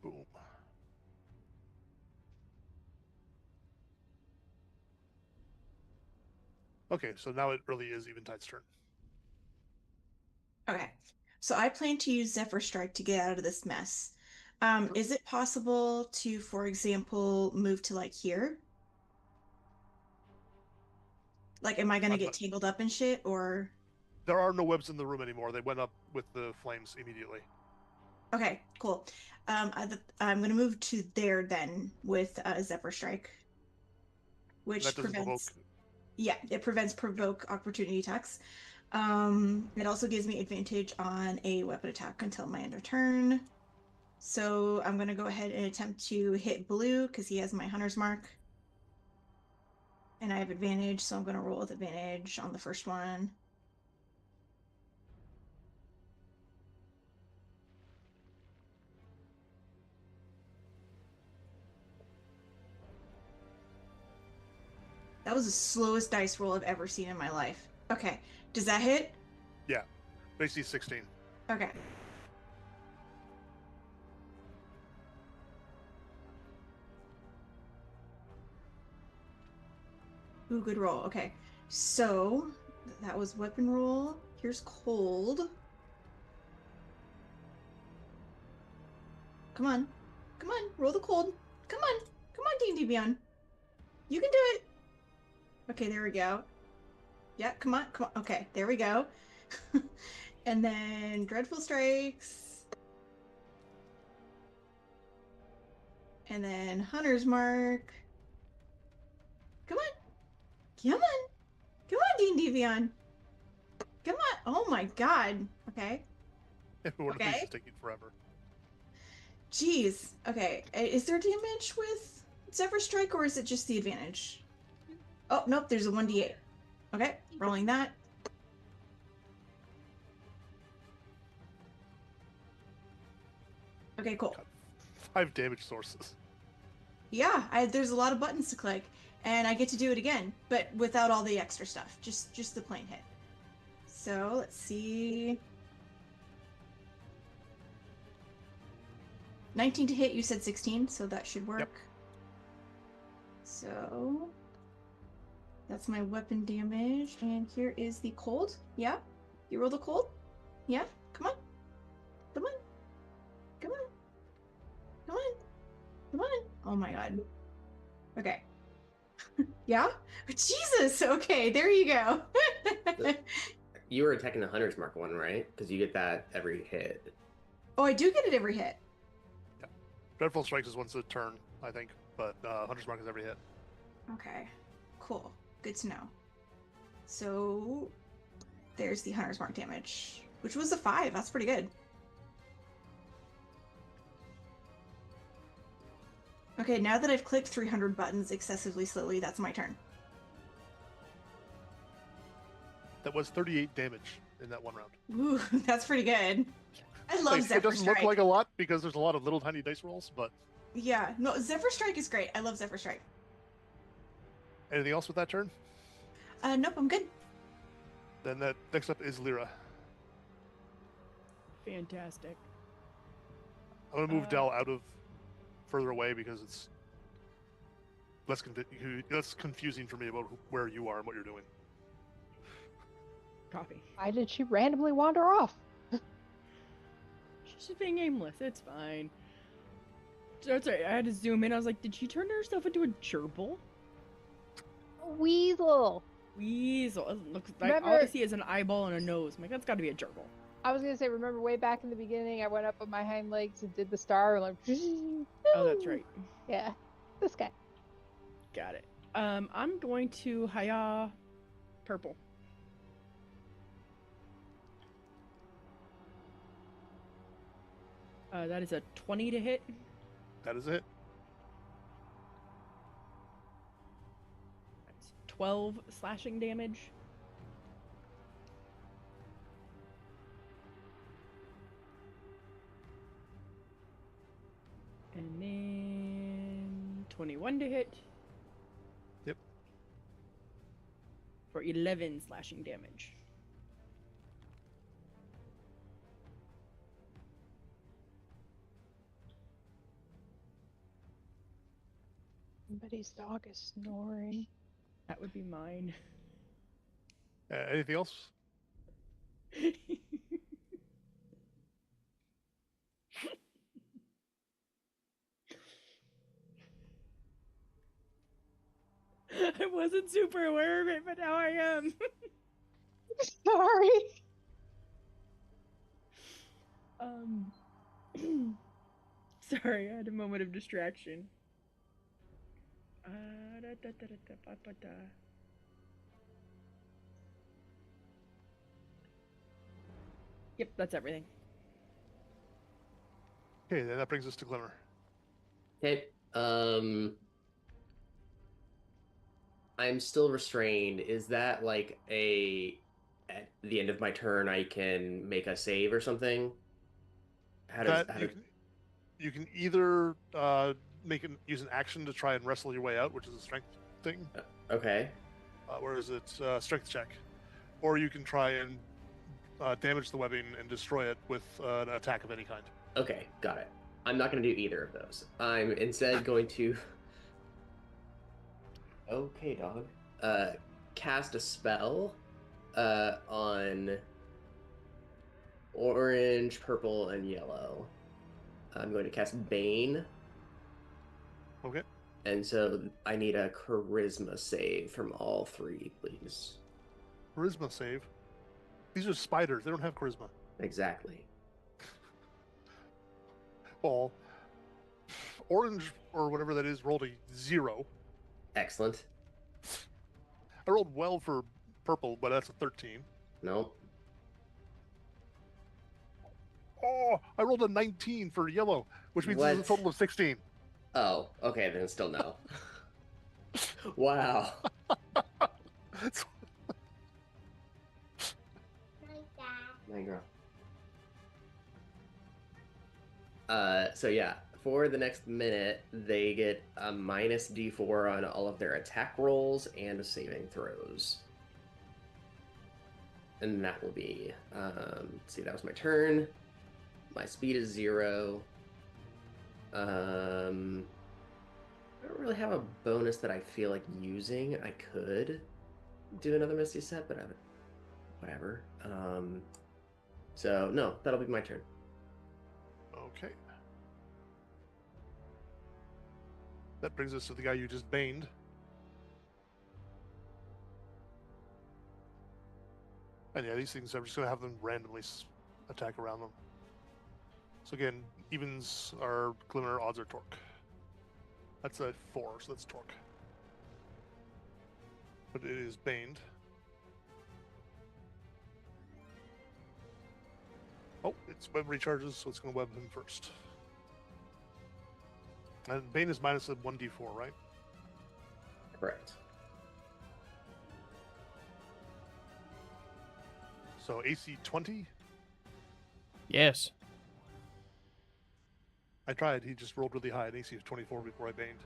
Boom. Okay, so now it really is Eventide's turn. Okay. So I plan to use Zephyr Strike to get out of this mess. Is it possible to, for example, move to like here? Like, am I gonna get tangled up and shit, or? There are no webs in the room anymore. They went up with the flames immediately. Okay, cool. I'm gonna move to there then with Zephyr Strike, which That doesn't prevents. provoke. Yeah, it prevents provoke opportunity attacks. It also gives me advantage on a weapon attack until my end of turn. So I'm gonna go ahead and attempt to hit blue because he has my hunter's mark. And I have advantage, so I'm gonna roll with advantage on the first one. That was the slowest dice roll I've ever seen in my life. Okay, does that hit? Yeah, basically 16. Okay. Ooh, good roll. Okay, so that was weapon roll. Here's cold. Come on. Come on, roll the cold. Come on. Come on, D&D Beyond. You can do it. Okay, there we go. Yeah, come on, come on. Okay, there we go. And then Dreadful Strikes. And then Hunter's Mark. Come on. Come on. Come on, D&D Beyond. Come on. Oh my god. Okay. One of these Okay. is taking forever. Jeez. Okay. Is there damage with Zephyr Strike, or is it just the advantage? Oh, nope. There's a 1d8. Okay. Rolling that. Okay, cool. 5 damage sources. Yeah, there's a lot of buttons to click, and I get to do it again, but without all the extra stuff. Just the plain hit. So let's see. 19 to hit. You said 16, so that should work. Yep. So that's my weapon damage, and here is the cold. Yeah, you roll the cold. Yeah, come on, come on, come on, come on, come on. Oh my god. Okay. Yeah? Jesus! Okay, there you go. You were attacking the Hunter's Mark one, right? Because you get that every hit. Oh, I do get it every hit. Yeah. Dreadful Strikes is once a turn, I think, but Hunter's Mark is every hit. Okay, cool. Good to know. So there's the Hunter's Mark damage, which was a 5. That's pretty good. Okay, now that I've clicked 300 buttons excessively slowly, that's my turn. That was 38 damage in that one round. Ooh, that's pretty good. I love Like, Zephyr it doesn't Strike. look like a lot because there's a lot of little tiny dice rolls, but Yeah, no, Zephyr Strike is great. I love Zephyr Strike. anything else with that turn? Nope, I'm good. Then that next up is Lyra. Fantastic. I'm gonna move Dell out of further away because it's less confusing for me about where you are and what you're doing. Copy. Why did she randomly wander off? She's just being aimless. It's fine. So it's alright. I had to zoom in. I was like, did she turn herself into a gerbil? Weasel. Weasel. It looks like all I Remember- see is an eyeball and a nose. I'm like, that's got to be a gerbil. I was gonna say, remember way back in the beginning, I went up on my hind legs and did the star, and like, Oh, that's right. yeah, this guy. Got it. I'm going to Haya purple. That is a 20 to hit. That is it. 12 slashing damage. And then 21 to hit. Yep. For 11 slashing damage. Somebody's dog is snoring. That would be mine. Anything else? I wasn't super aware of it, but now I am. Sorry. Sorry, I had a moment of distraction. Yep, that's everything. Okay, then that brings us to Glimmer. Okay. I'm still restrained. Is that like at the end of my turn I can make a save or something? You can either use an action to try and wrestle your way out, which is a strength thing. Okay. Whereas it's a strength check, or you can try and damage the webbing and destroy it with an attack of any kind. Okay, got it. I'm not going to do either of those. I'm instead going to. Okay, dog. Cast a spell on orange, purple, and yellow. I'm going to cast Bane. Okay. And so I need a charisma save from all three, please. Charisma save. These are spiders. They don't have charisma. Exactly. Well, orange or whatever that is rolled a 0. Excellent. I rolled well for purple, but that's a 13. Nope. Oh, I rolled a 19 for yellow, which means it's a total of 16. Oh, okay, then still no. Wow. My girl. So yeah, for the next minute, they get a minus D4 on all of their attack rolls and saving throws. And that will be, let's see, that was my turn. My speed is 0. I don't really have a bonus that I feel like using. I could do another Misty Step, but whatever. So no, that'll be my turn. Okay. That brings us to the guy you just baned. And yeah, these things, I'm just going to have them randomly attack around them. So again, evens are Glimmer, odds are Torque. That's a 4, so that's Torque. But it is baned. Oh, its web recharges, so it's going to web him first. And Bane is minus a 1d4, right? Correct. So AC 20? Yes. I tried, he just rolled really high, an AC of 24 before I baned.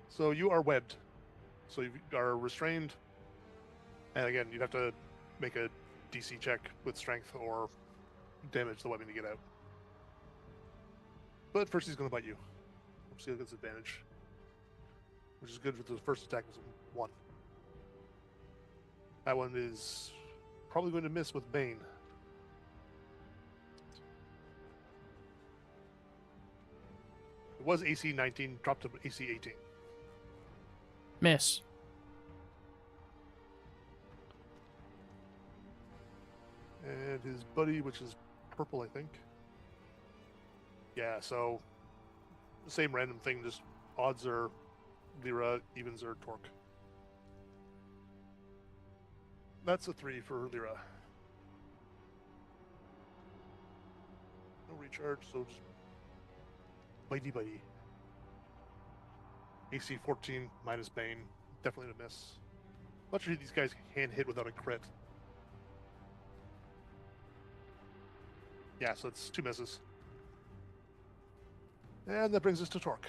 So you are webbed. So you are restrained. And again, you'd have to make a DC check with strength or damage the webbing to get out. But first he's going to bite you. See if he gets advantage. Which is good for the first attack was 1. That one is probably going to miss with Bane. It was AC 19, dropped to AC 18. Miss. And his buddy, which is purple, I think. Yeah, so the same random thing, just odds are Lyra, evens are Torque. That's a 3 for Lyra. No recharge, so just bitey. AC 14 minus Bane, Definitely a miss. Not sure these guys can hit without a crit. Yeah, so it's 2 misses. And that brings us to Torque.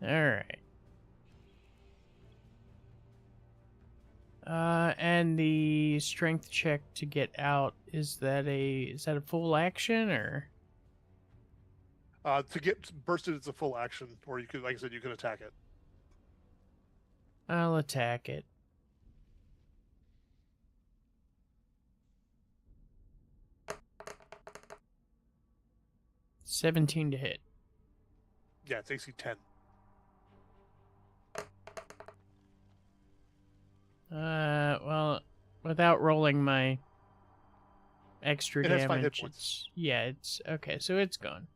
All right. And the strength check to get out, is that a full action or? To get bursted, it's a full action, or you could, like I said, you can attack it. I'll attack it. $17 to hit. Yeah, it's AC 10. Well, without rolling my extra It has 5 hit damage, points. it's okay. So it's gone.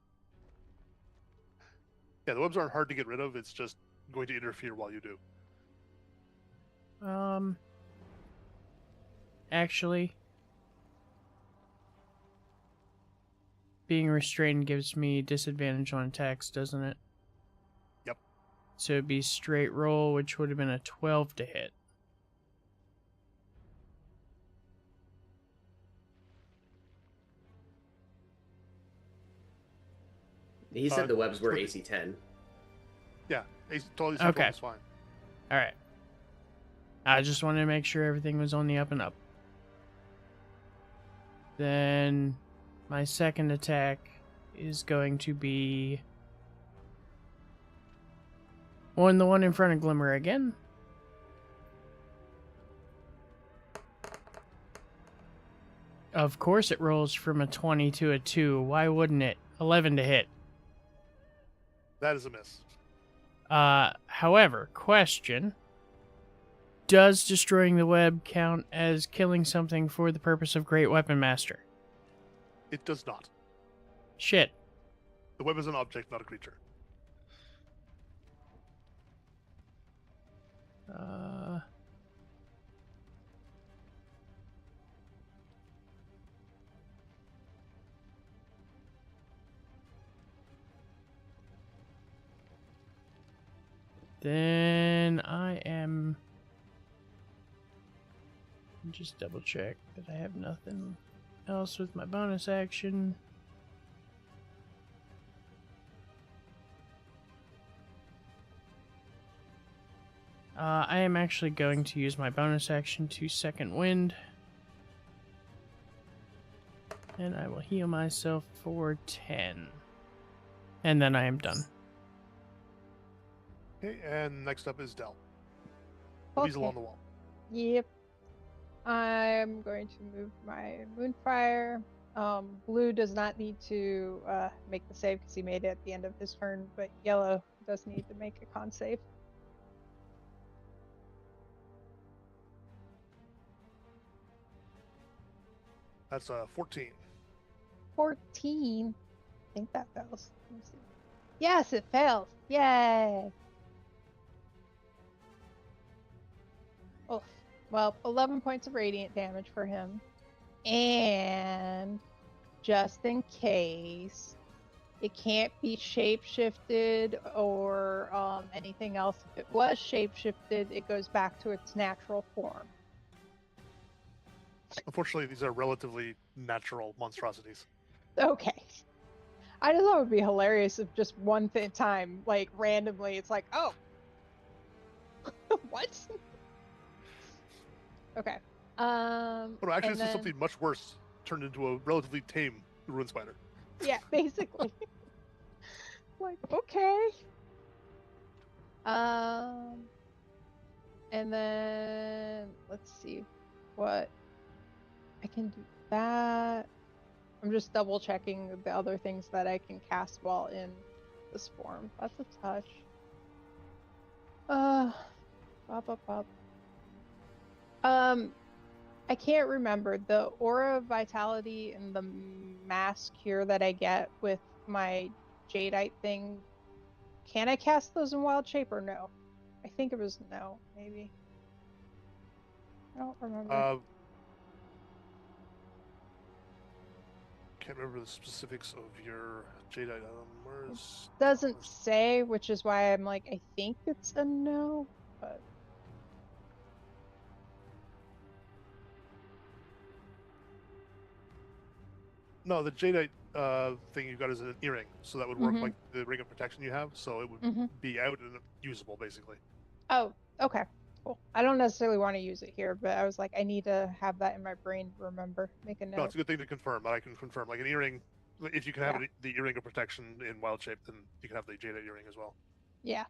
Yeah, the webs aren't hard to get rid of. It's just going to interfere while you do. Actually, being restrained gives me disadvantage on attacks, doesn't it? Yep. So it'd be straight roll, which would have been a 12 to hit. He said the webs were AC 10. Yeah, totally Okay. is fine. All right. I just wanted to make sure everything was on the up and up. Then my second attack is going to be on the one in front of Glimmer again. Of course it rolls from a 20 to a 2. Why wouldn't it? 11 to hit. That is a miss. However, question. Does destroying the web count as killing something for the purpose of Great Weapon Master? It does not. Shit. The web is an object, not a creature. Then I am... Just double check that I have nothing else with my bonus action. I am actually going to use my bonus action to second wind. And I will heal myself for 10. And then I am done. Okay, and next up is Del. Okay. Weasel on the wall. Yep. I'm going to move my Moonfire. Blue does not need to make the save because he made it at the end of his turn, but Yellow does need to make a con save. That's 14. 14. I think that fails. Let me see. Yes, it fails. Yay. Oh, well, 11 points of radiant damage for him. And just in case, it can't be shapeshifted or anything else. If it was shapeshifted, it goes back to its natural form. Unfortunately, these are relatively natural monstrosities. Okay. I just thought it would be hilarious if just one time, like randomly, it's like, oh, what? Okay. Oh, no, actually, this is something much worse. Turned into a relatively tame ruin spider. Yeah, basically. Like, okay. And then let's see what I can do. That I'm just double checking the other things that I can cast while in this form. That's a touch. I can't remember the aura of vitality and the mass cure that I get with my jadeite thing. Can I cast those in wild shape or no? I think it was no, maybe. I don't remember. can't remember the specifics of your jadeite item. Where's Doesn't say, which is why I'm like, I think it's a no, but No, the jadeite thing you got is an earring, so that would work like the ring of protection you have. So it would be out and usable, basically. Oh, okay. Cool. I don't necessarily want to use it here, but I was like, I need to have that in my brain to remember. Make a note. No, it's a good thing to confirm. That I can confirm. Like an earring, if you can have the earring of protection in wild shape, then you can have the jadeite earring as well. Yeah.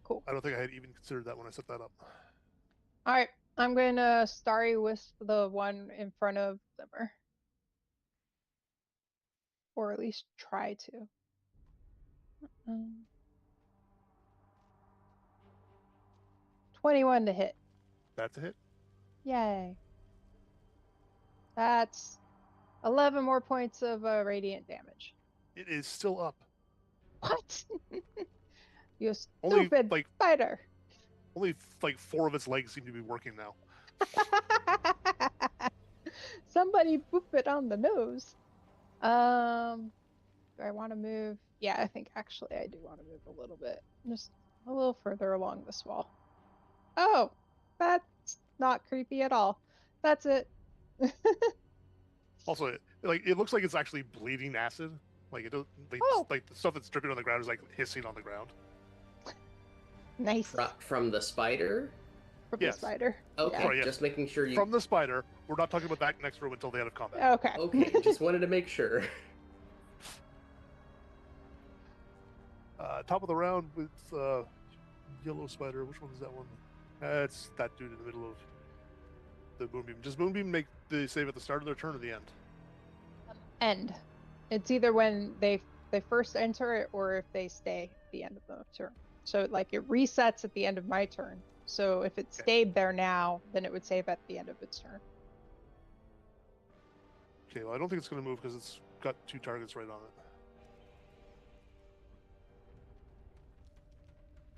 Cool. I don't think I had even considered that when I set that up. All right. I'm going to Starry Wisp the one in front of Glimmer. Or at least try to. 21 to hit. That's a hit. Yay. That's 11 more points of radiant damage. It is still up. What? You Only, stupid like, spider. Only like 4 of its legs seem to be working now. Somebody boop it on the nose. Do I want to move? Yeah, I think actually I do want to move a little bit. Just a little further along this wall. Oh, that's not creepy at all. That's it. Also, like it looks like it's actually bleeding acid. Like it, like the stuff that's dripping on the ground is like hissing on the ground. Nice. From the spider? From the spider. Okay, Yeah. Sorry, yeah. just making sure you... From the spider. We're not talking about that next room until the end of combat. Okay. Okay, just wanted to make sure. Top of the round with yellow spider. Which one is that one? It's that dude in the middle of the moonbeam. Does moonbeam make the save at the start of their turn or the end? End. It's either when they first enter it or if they stay at the end of the turn. So like it resets at the end of my turn. So if it stayed there now, then it would save at the end of its turn. Okay, well I don't think it's going to move because it's got 2 targets right on it.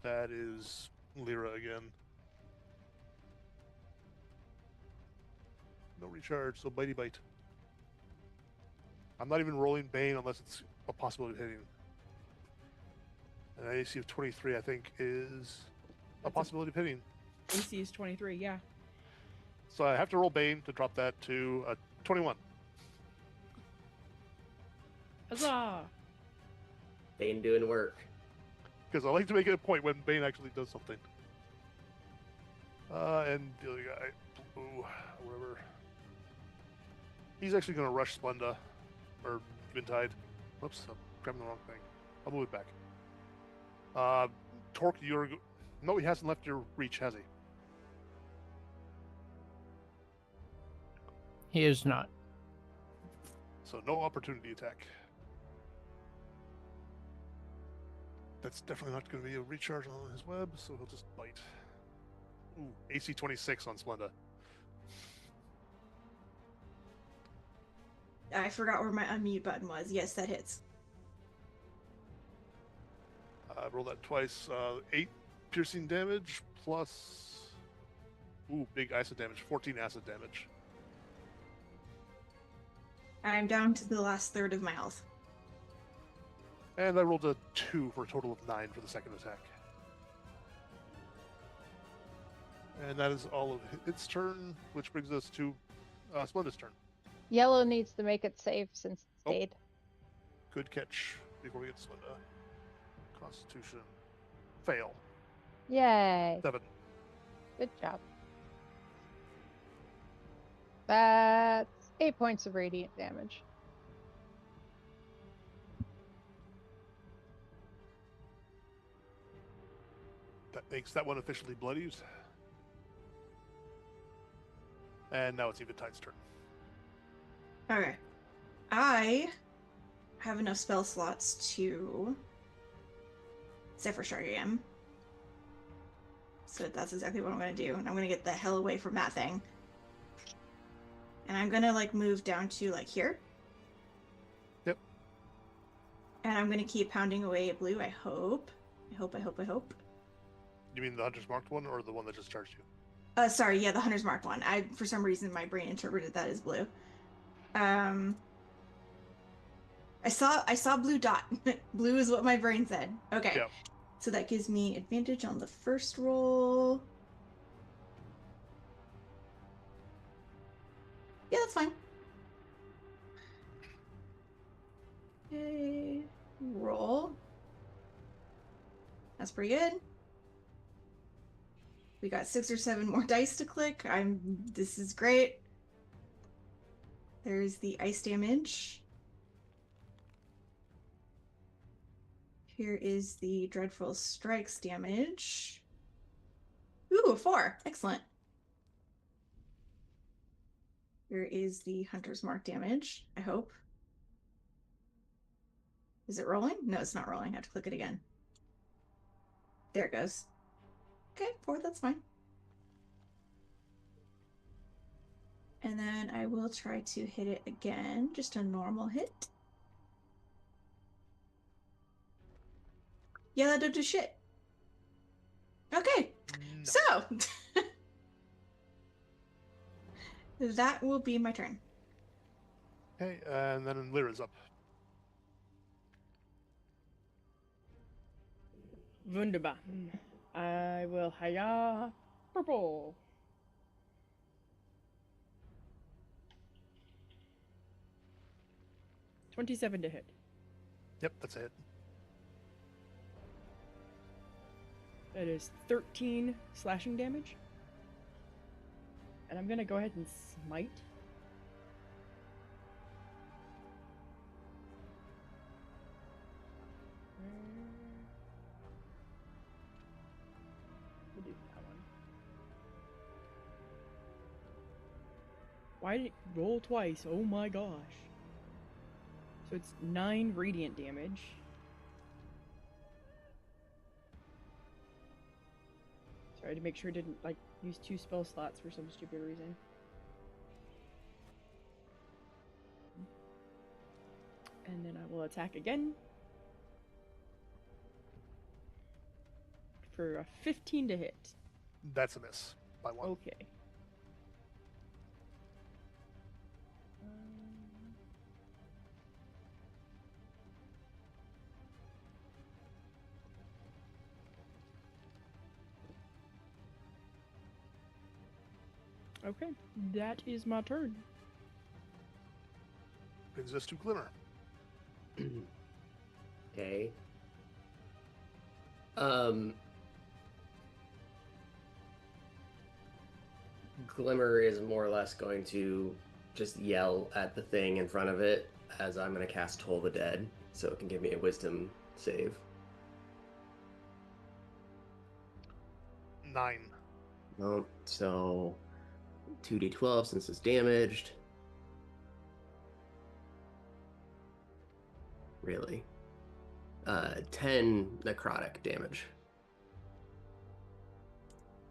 That is Lyra again. No recharge, so bitey bite. I'm not even rolling Bane unless it's a possibility of hitting. An AC of 23, I think, is a possibility of hitting. AC is 23, yeah. So I have to roll Bane to drop that to 21. Huzzah! Bane doing work. Because I like to make it a point when Bane actually does something. And the other guy, Blue, whatever. He's actually going to rush Splenda, or Eventide. Whoops, I'm grabbing the wrong thing. I'll move it back. Torque, you're... No, he hasn't left your reach, has he? He is not. So no opportunity attack. That's definitely not going to be a recharge on his web, so he'll just bite. Ooh, AC 26 on Splenda. I forgot where my unmute button was. Yes, that hits. Roll that twice. 8 piercing damage plus... Ooh, big acid damage. 14 acid damage. I'm down to the last third of my health. And I rolled a 2 for a total of 9 for the second attack. And that is all of its turn, which brings us to Splenda's turn. Yellow needs to make it save since it stayed. Good catch before we get to Splenda. Constitution. Fail. Yay. 7. Good job. That's 8 points of radiant damage. That makes that one officially bloodied. And now it's Eventide's turn. Okay. I have enough spell slots to Zephyr Shard. So that's exactly what I'm going to do. And I'm going to get the hell away from that thing. And I'm going to like move down to like here. Yep. And I'm going to keep pounding away at blue, I hope. I hope. You mean the Hunter's Marked one or the one that just charged you? Sorry, yeah, the Hunter's Marked one. For some reason, my brain interpreted that as blue. And I saw blue dot. Blue is what my brain said. Okay. Yep. So that gives me advantage on the first roll. Yeah, that's fine. Okay. Roll. That's pretty good. We got 6 or 7 more dice to click. This is great. There's the ice damage. Here is the Dreadful Strikes damage. Ooh, a 4. Excellent. Here is the Hunter's Mark damage, I hope. Is it rolling? No, it's not rolling. I have to click it again. There it goes. Okay, 4, that's fine. And then I will try to hit it again. Just a normal hit. Yeah, that don't do shit. Okay, No. so that will be my turn. Okay, and then Lyra's up. Wunderbar. I will hire purple. $27 to hit. Yep, that's a hit. That is 13 slashing damage. And I'm gonna go ahead and smite. We'll do that one. Why did it roll twice? Oh my gosh. So it's 9 radiant damage. Sorry to make sure I didn't like use 2 spell slots for some stupid reason. And then I will attack again. For a 15 to hit. That's a miss by 1. Okay. Okay, that is my turn. Brings us to Glimmer. Okay. Glimmer is more or less going to just yell at the thing in front of it as I'm going to cast Toll the Dead, so it can give me a wisdom save. 9. No, so 2d12 since it's damaged. Really? 10 necrotic damage.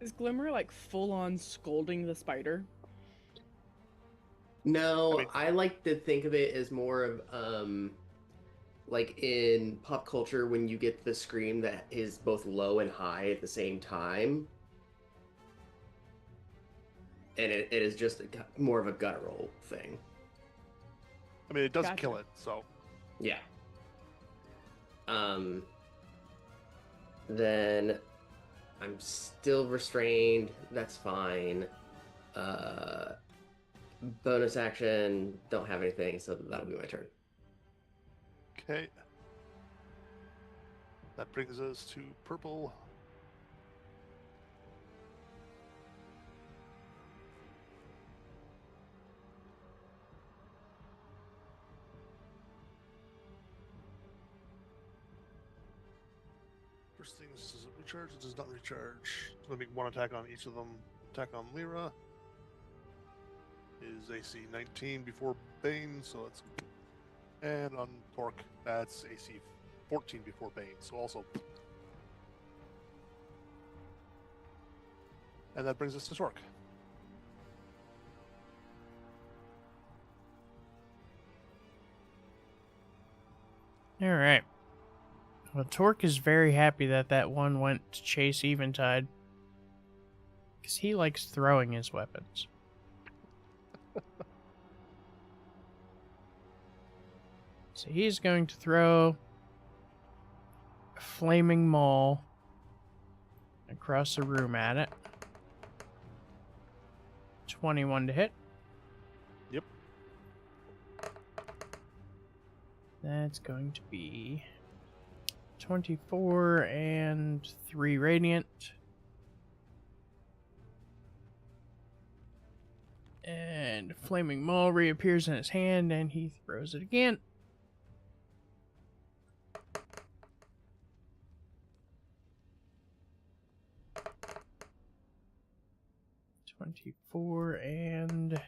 Is Glimmer like full on scolding the spider? No, I mean- I like to think of it as more of like in pop culture when you get the scream that is both low and high at the same time. And it is just more of a guttural thing. I mean, it does Gotcha. kill it, so. Yeah. Then I'm still restrained. That's fine. Bonus action, don't have anything, so that'll be my turn. Okay. That brings us to purple. First thing, this doesn't recharge. It does not recharge. It's going to make 1 attack on each of them. Attack on Lyra is AC 19 before Bane, so that's. And on Torque, that's AC 14 before Bane, so also. And that brings us to Torque. All right. Well, Torque is very happy that that one went to chase Eventide. Because he likes throwing his weapons. So he's going to throw a flaming maul across the room at it. 21 to hit. Yep. That's going to be 24 and 3 radiant. And flaming maul reappears in his hand and he throws it again. $24 and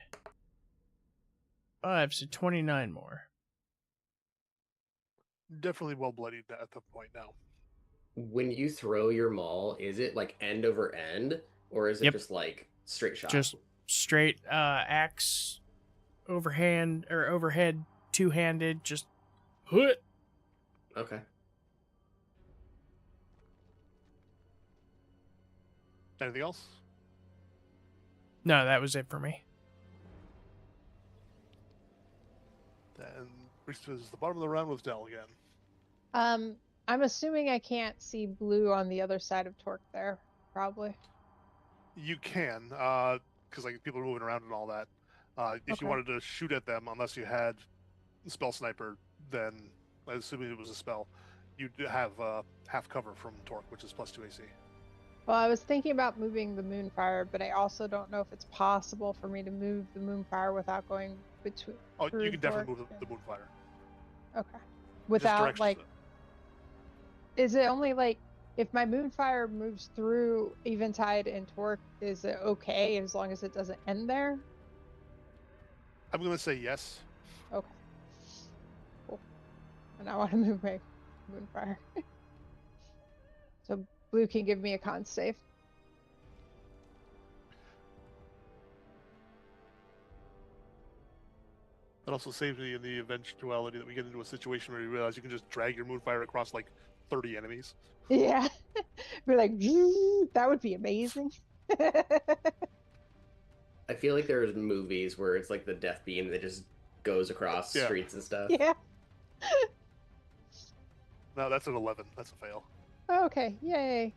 5, so 29 more. Definitely well bloodied at the point now. When you throw your maul, is it like end over end, or is it Yep. just like straight shot? Just straight axe overhand or overhead, two-handed, just hoot. Okay. Anything else? No, that was it for me. Then reaches the bottom of the round with Dell again. I'm assuming I can't see blue on the other side of Torque there, probably. You can, because like people are moving around and all that. If you Okay. wanted to shoot at them, unless you had spell sniper, then assuming it was a spell, you'd have half cover from Torque, which is +2 AC. Well, I was thinking about moving the Moonfire, but I also don't know if it's possible for me to move the Moonfire without going between. Oh, you can definitely Torque move the Moonfire. Okay. Just Without direction- like, is it only like if my Moonfire moves through Eventide and Torque, is it okay as long as it doesn't end there? I'm going to say yes. Okay. Cool. And I want to move my Moonfire. So blue can give me a con save. That also saves me in the eventuality that we get into a situation where you realize you can just drag your Moonfire across like 30 enemies. Yeah. We're like, that would be amazing. I feel like there's movies where it's like the death beam that just goes across Yeah. streets and stuff. Yeah. No, that's an 11. That's a fail. Okay. Yay.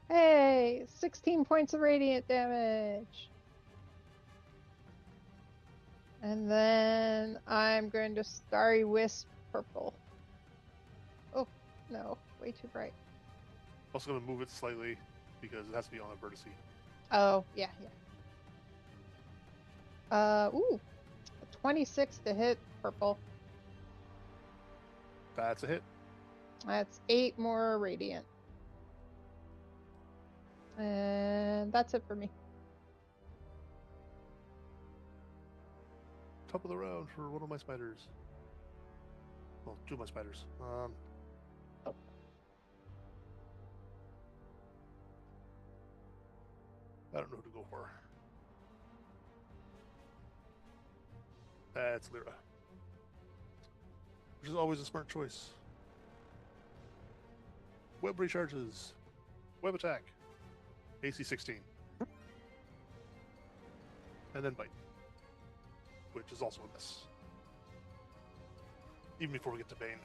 Hey, 16 points of radiant damage. And then I'm going to Starry Wisp purple. Oh, no. Way too bright. Also going to move it slightly because it has to be on a vertice. Oh, yeah, yeah. Ooh. A 26 to hit purple. That's a hit. That's 8 more radiant. And that's it for me. Top of the round for one of my spiders. Well, two of my spiders. I don't know who to go for. That's Lyra. Which is always a smart choice. Web recharges. Web attack. AC 16. And then bite. Which is also a miss. Even before we get to Bane.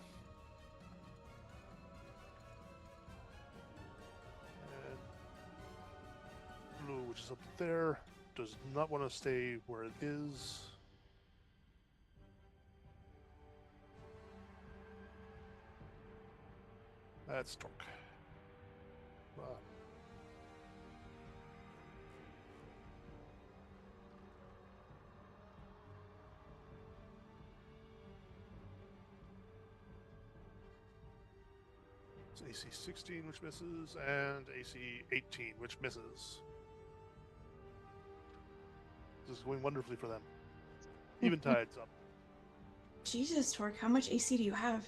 And blue, which is up there, does not want to stay where it is. That's Torque. It's AC 16, which misses, and AC 18, which misses. This is going wonderfully for them. Eventide's up. Jesus, Torque, how much AC do you have?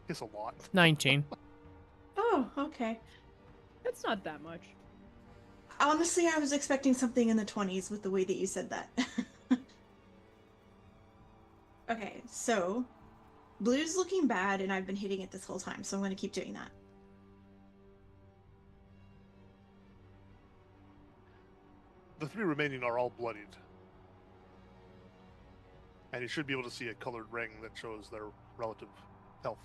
It's a lot. 19. Oh, okay. That's not that much. Honestly, I was expecting something in the 20s with the way that you said that. Okay, so blue's looking bad, and I've been hitting it this whole time, so I'm going to keep doing that. The three remaining are all bloodied. And you should be able to see a colored ring that shows their relative health.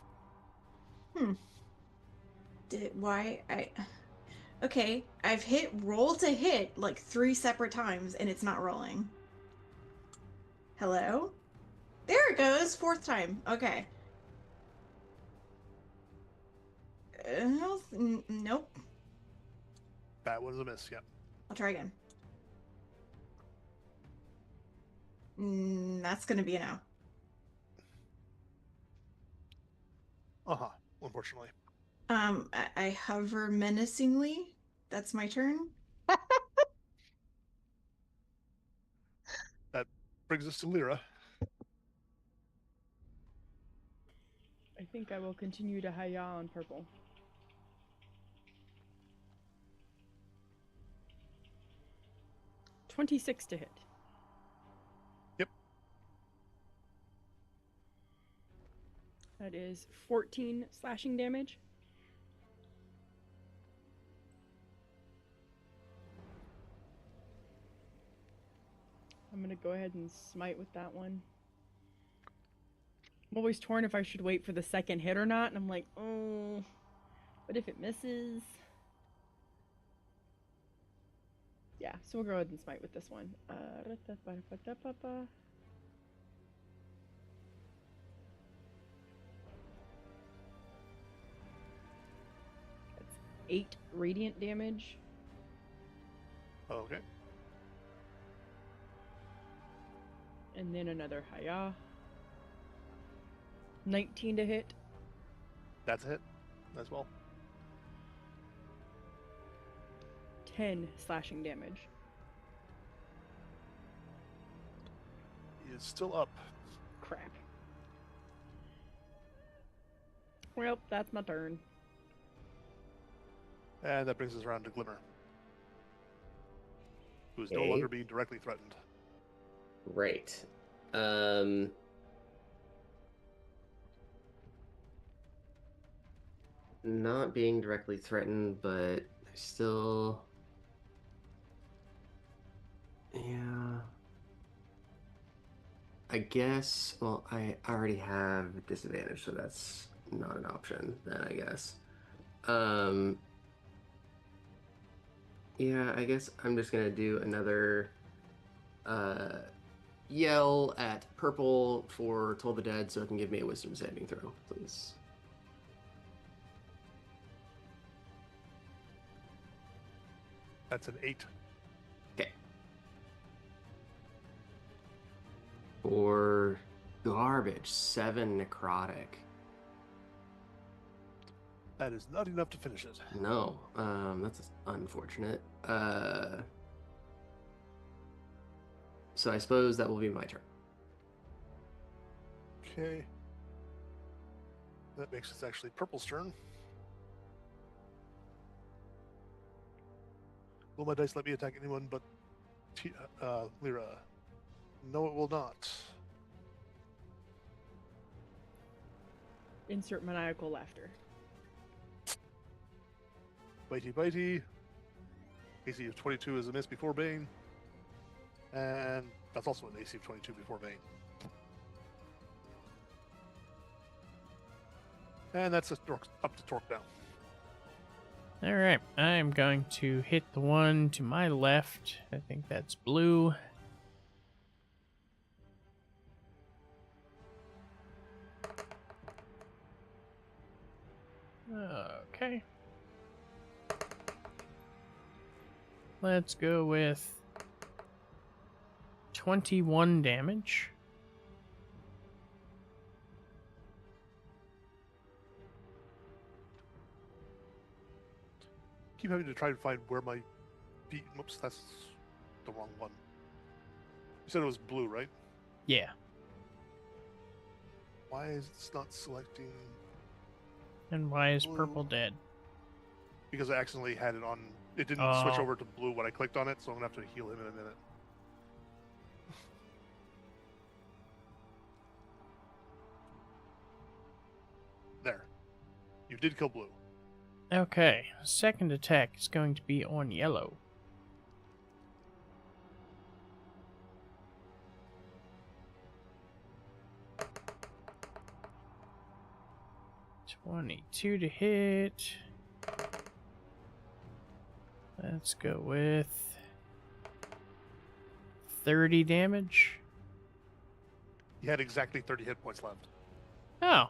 Okay, I've hit roll to hit like 3 separate times and it's not rolling. Hello? There it goes, 4th time. Okay. Nope. That was a miss, yeah. I'll try again. That's gonna be a no. Uh-huh, unfortunately. I hover menacingly. That's my turn. That brings us to Lyra. I think I will continue to hi-ya on purple. $26 to hit. Yep. That is 14 slashing damage. I'm gonna go ahead and smite with that one. I'm always torn if I should wait for the second hit or not, and I'm like, oh, but if it misses... Yeah, so we'll go ahead and smite with this one. That's 8 radiant damage. Okay. And then another hi-ya. 19 to hit. That's a hit as well. 10 slashing damage. He is still up. Crap. Well, that's my turn. And that brings us around to Glimmer, who is no Okay. longer being directly threatened. Right. Not being directly threatened, but I still... Yeah. I guess, well, I already have disadvantage, so that's not an option then, I guess. Yeah, I guess I'm just gonna do another yell at purple for Toll the Dead so it can give me a wisdom saving throw, please. That's an 8. Okay. For garbage, 7 necrotic. That is not enough to finish it. No, that's unfortunate. So I suppose that will be my turn. Okay. That makes it actually Purple's turn. Will my dice let me attack anyone but Lyra? No, it will not. Insert maniacal laughter. Bitey bitey. AC of 22 is a miss before Bane. And that's also an AC of 22 before Bane. And that's up to Torque now. Alright, I'm going to hit the one to my left. I think that's blue. Okay. Let's go with 21 damage. Keep having to try and find where my feet. Whoops, that's the wrong one. You said it was blue, right? Yeah. Why is it not selecting? And why is Blue. purple dead? Because I accidentally had it on. It didn't switch over to blue when I clicked on it, so I'm gonna have to heal him in a minute. There. You did kill blue. Okay, second attack is going to be on yellow. 22 to hit. Let's go with 30 damage. You had exactly 30 hit points left. Oh.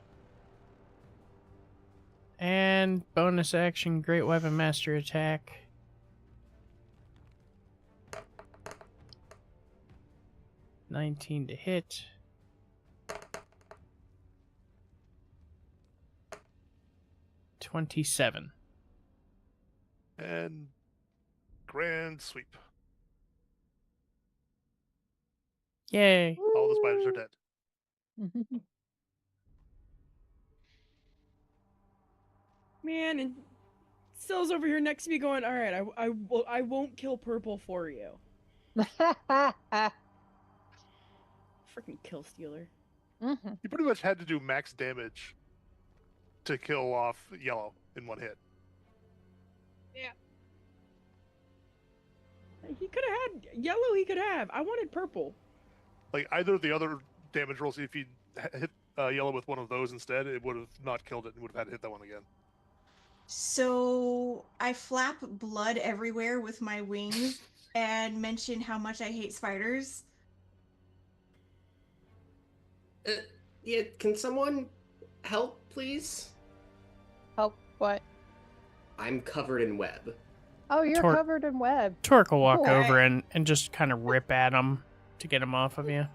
And bonus action, Great Weapon Master Attack. $19 to hit. $27. And grand sweep. Yay. All the spiders are dead. Man, and Sill's over here next to me going, all right, I won't kill purple for you. Freaking kill stealer. You pretty much had to do max damage to kill off yellow in one hit. Yeah. He could have had yellow. He could have. I wanted purple. Like either of the other damage rolls, if he hit yellow with one of those instead, it would have not killed it and would have had to hit that one again. So I flap blood everywhere with my wings and mention how much I hate spiders. Yeah, can someone help, please? Help what? I'm covered in web. Oh, you're Tor- covered in web. Torque will walk Cool. over and just kind of rip at him to get him off of you.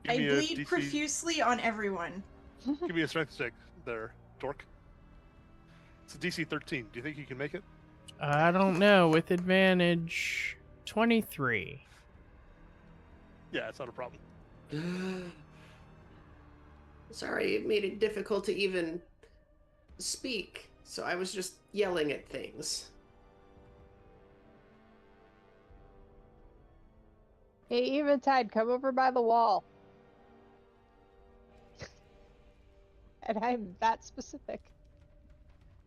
Give I me a bleed DC profusely on everyone. Give me a strength check there, Torque. It's a DC 13. Do you think you can make it? I don't know. With advantage, 23. Yeah, it's not a problem. Sorry, it made it difficult to even speak, so I was just yelling at things. Hey, Eventide, come over by the wall. And I'm that specific.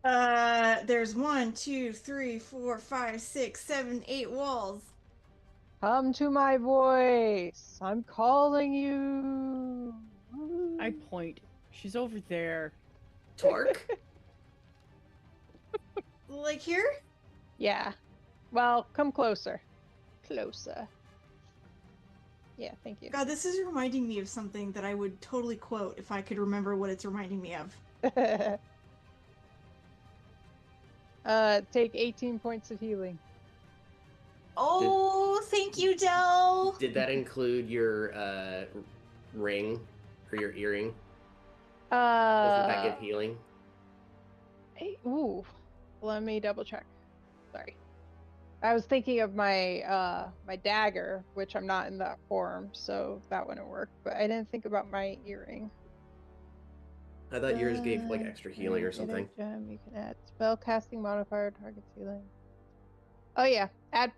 There's 1, 2, 3, 4, 5, 6, 7, 8 walls. Come to my voice. I'm calling you. I point. She's over there. Torque? Like here? Yeah. Well, come closer. Closer. Yeah, thank you. God, this is reminding me of something that I would totally quote if I could remember what it's reminding me of. Take 18 points of healing. Oh, thank you, Del. Did that include your ring or your earring? Doesn't that give healing? Ooh, let me double check. Sorry, I was thinking of my my dagger, which I'm not in that form, so that wouldn't work. But I didn't think about my earring. I thought yours gave like extra healing or something. Gem, you can add spell casting modifier, target healing. Oh yeah, add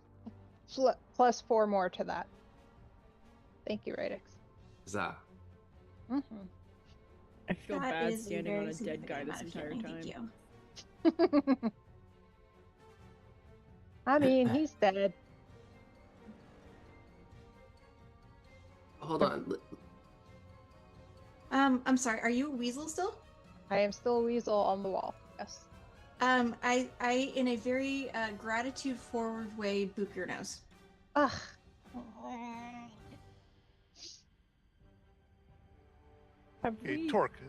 plus 4 more to that. Thank you, Radix. Za. Mm-hmm. I feel That bad is a standing very on a dead guy significant this amount of entire healing, time. thank you. I mean, he's dead. Hold on. I'm sorry, are you a weasel still? I am still a weasel on the wall. Yes. I in a very gratitude forward way boop your nose. Ugh. Okay, Torque,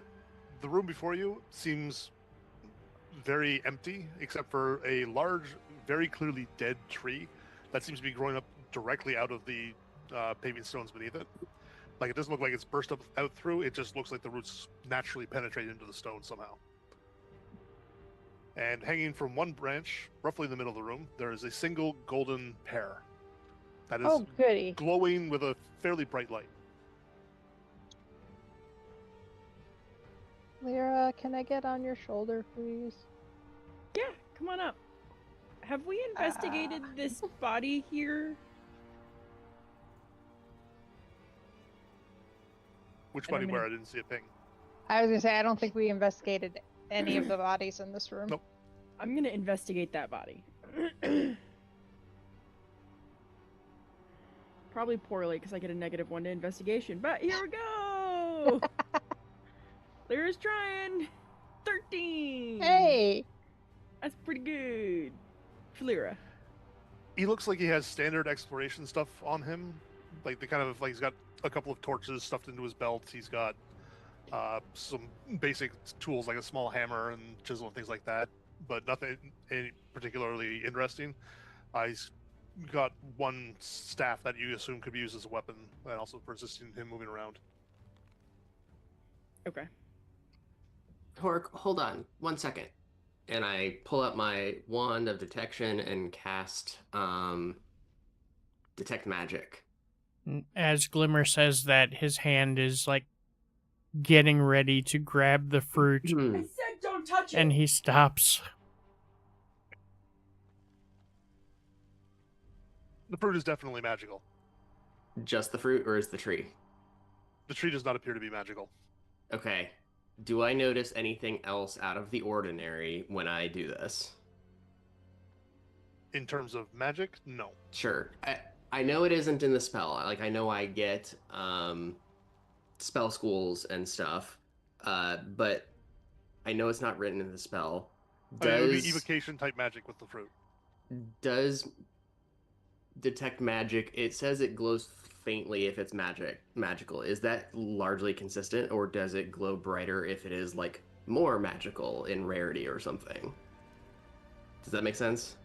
the room before you seems very empty, except for a large, very clearly dead tree that seems to be growing up directly out of the paving stones beneath it. Like, it doesn't look like it's burst up out through, it just looks like the roots naturally penetrate into the stone somehow. And hanging from one branch, roughly in the middle of the room, there is a single golden pear that is Oh, goody. glowing with a fairly bright light. Lyra, can I get on your shoulder, please? Yeah, come on up. Have we investigated this body here? Which And I'm body gonna- where? I didn't see a ping. I was gonna say, I don't think we investigated any of the bodies in this room. Nope. I'm gonna investigate that body. Probably poorly because I get a -1 to investigation, but here we go! Lyra's trying! 13! Hey! That's pretty good. Flira. He looks like he has standard exploration stuff on him. Like the kind of like he's got a couple of torches stuffed into his belt. He's got some basic tools like a small hammer and chisel and things like that, but nothing particularly interesting. He's got one staff that you assume could be used as a weapon, and also for assisting him moving around. Okay. Torque, hold on 1 second. And I pull out my wand of detection and cast detect magic. As Glimmer says that, his hand is like getting ready to grab the fruit, Hmm. I said don't touch it! and he stops. The fruit is definitely magical. Just the fruit, or is the tree? The tree does not appear to be magical. Okay. Do I notice anything else out of the ordinary when I do this? In terms of magic, no. Sure. I know it isn't in the spell. Like, I know I get spell schools and stuff, but I know it's not written in the spell. I mean, it would be evocation type magic with the fruit. Does detect magic? It says it glows faintly if it's magical. Is that largely consistent, or does it glow brighter if it is like more magical in rarity or something? Does that make sense?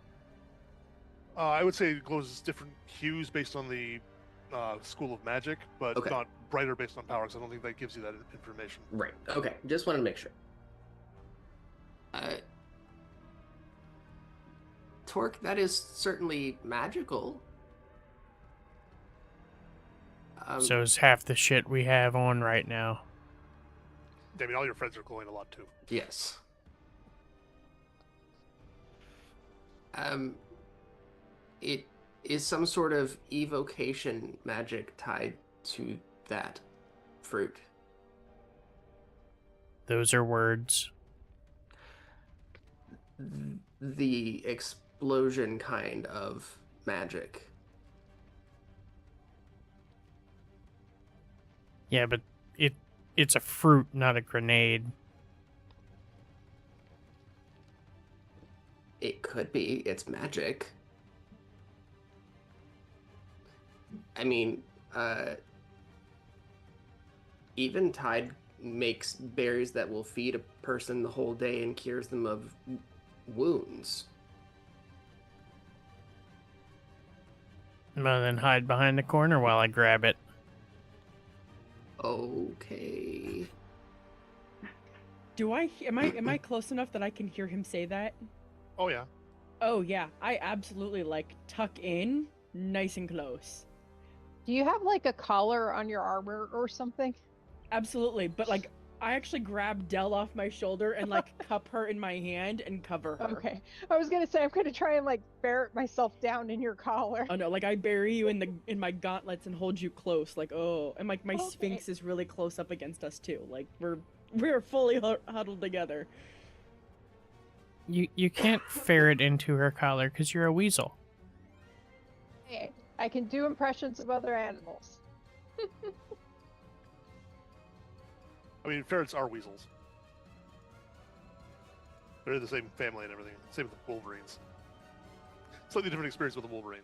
I would say it glows different hues based on the school of magic, but Okay. not brighter based on power, because I don't think that gives you that information. Right. Okay. Just wanted to make sure. Torque, that is certainly magical. So is half the shit we have on right now. I mean, all your friends are glowing a lot too. Yes. It is some sort of evocation magic tied to that fruit. Those are words. The explosion kind of magic. Yeah, but it's a fruit, not a grenade. It could be. It's magic. I mean, Eventide makes berries that will feed a person the whole day and cures them of wounds. Well, then hide behind the corner while I grab it. Okay. Am I close enough that I can hear him say that? Oh yeah. Oh yeah, I absolutely like tuck in nice and close. Do you have like a collar on your armor or something? Absolutely, but like I actually grab Dell off my shoulder and like cup her in my hand and cover her. Okay. I was gonna say I'm gonna try and like ferret myself down in your collar. Oh no, like I bury you in my gauntlets and hold you close, like oh, and like my Okay. Sphinx is really close up against us too. Like we're fully huddled together. You can't ferret into her collar because you're a weasel. Hey, I can do impressions of other animals. I mean, ferrets are weasels. They're the same family and everything. Same with the wolverines. Slightly different experience with the wolverine.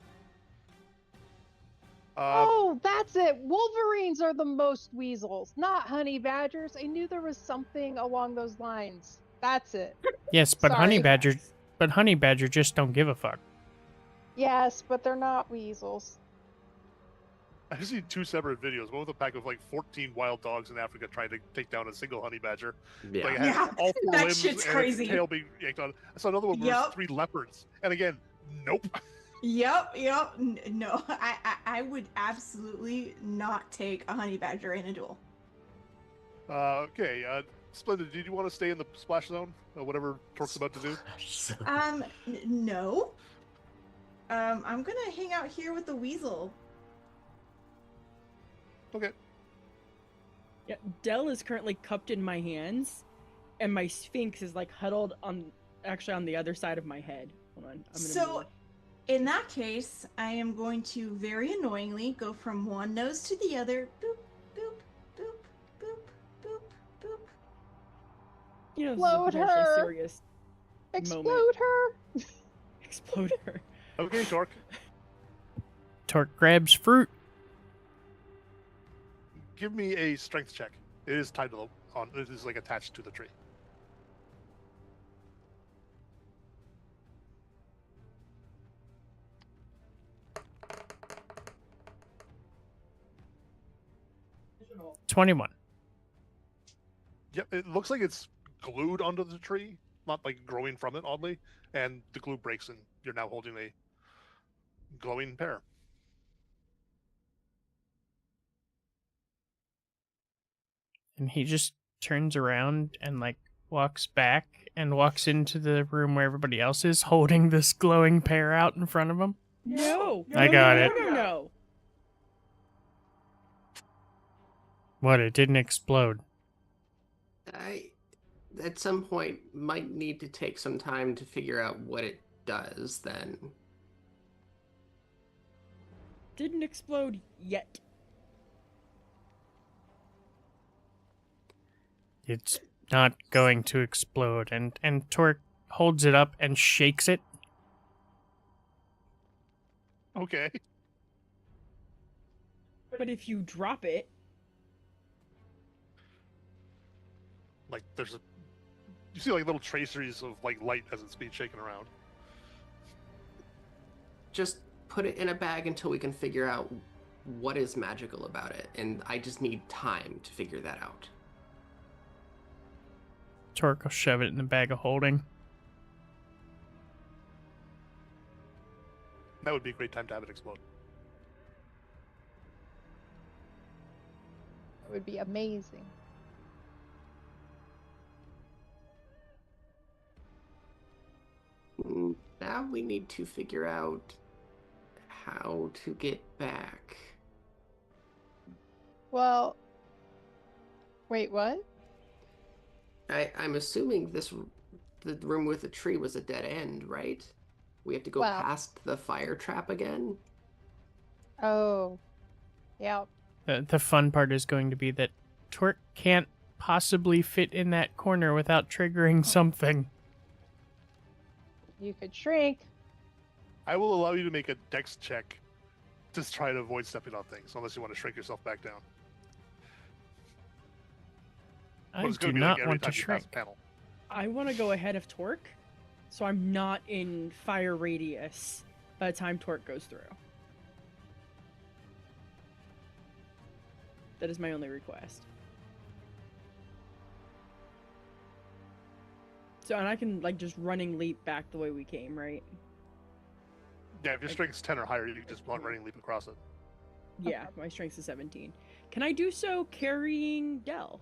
Oh, that's it. Wolverines are the most weasels, not honey badgers. I knew there was something along those lines. That's it. Yes, but Sorry. honey badger just don't give a fuck. Yes, but they're not weasels. I've seen two separate videos. One with a pack of like 14 wild dogs in Africa trying to take down a single honey badger. Yeah. Like, it had Yeah, all four that limbs shit's and crazy. its tail being yanked on. I saw another one where Yep. there's 3 leopards. And again, nope. Yep. No, I would absolutely not take a honey badger in a duel. Okay, Splendid, did you want to stay in the splash zone? Whatever Torque's about to do? No. I'm gonna hang out here with the weasel. Okay. Yeah, Dell is currently cupped in my hands, and my Sphinx is like huddled on the other side of my head. Hold on. I'm gonna So, move. in that case, I am going to very annoyingly go from one nose to the other. Boop, boop, boop, boop, boop, boop. You know, this is a Explode potentially her! serious Explode moment. her! Explode her. Okay, Torque. Torque grabs fruit. Give me a strength check. It is tied to the it is like attached to the tree. Additional. 21. Yep, it looks like it's glued onto the tree, not like growing from it, oddly. And the glue breaks, and you're now holding a glowing pear. And he just turns around and like walks back and walks into the room where everybody else is holding this glowing pear out in front of him. No. I got it. No. What? It didn't explode. I, at some point, might need to take some time to figure out what it does then. Didn't explode yet. It's not going to explode. And Torque holds it up and shakes it. Okay. But if you drop it, Like you see like little traceries of like light as it's being shaken around. Just put it in a bag until we can figure out what is magical about it, and I just need time to figure that out. Torque will shove it in the bag of holding. That would be a great time to have it explode. That would be amazing. Now we need to figure out how to get back. Well, wait, what? I'm assuming the room with the tree was a dead end, right? We have to go Well- past the fire trap again? Oh, yeah. The fun part is going to be that Torque can't possibly fit in that corner without triggering something. You could shrink. I will allow you to make a dex check to try to avoid stepping on things, unless you want to shrink yourself back down. I But it's do gonna be not like every want to time you pass shrink. a panel. I want to go ahead of Torque, so I'm not in fire radius by the time Torque goes through. That is my only request. So, and I can, like, just running leap back the way we came, right? Yeah, if your strength's 10 or higher, you can just running leap across it. Yeah, my strength's is 17. Can I do so carrying Dell?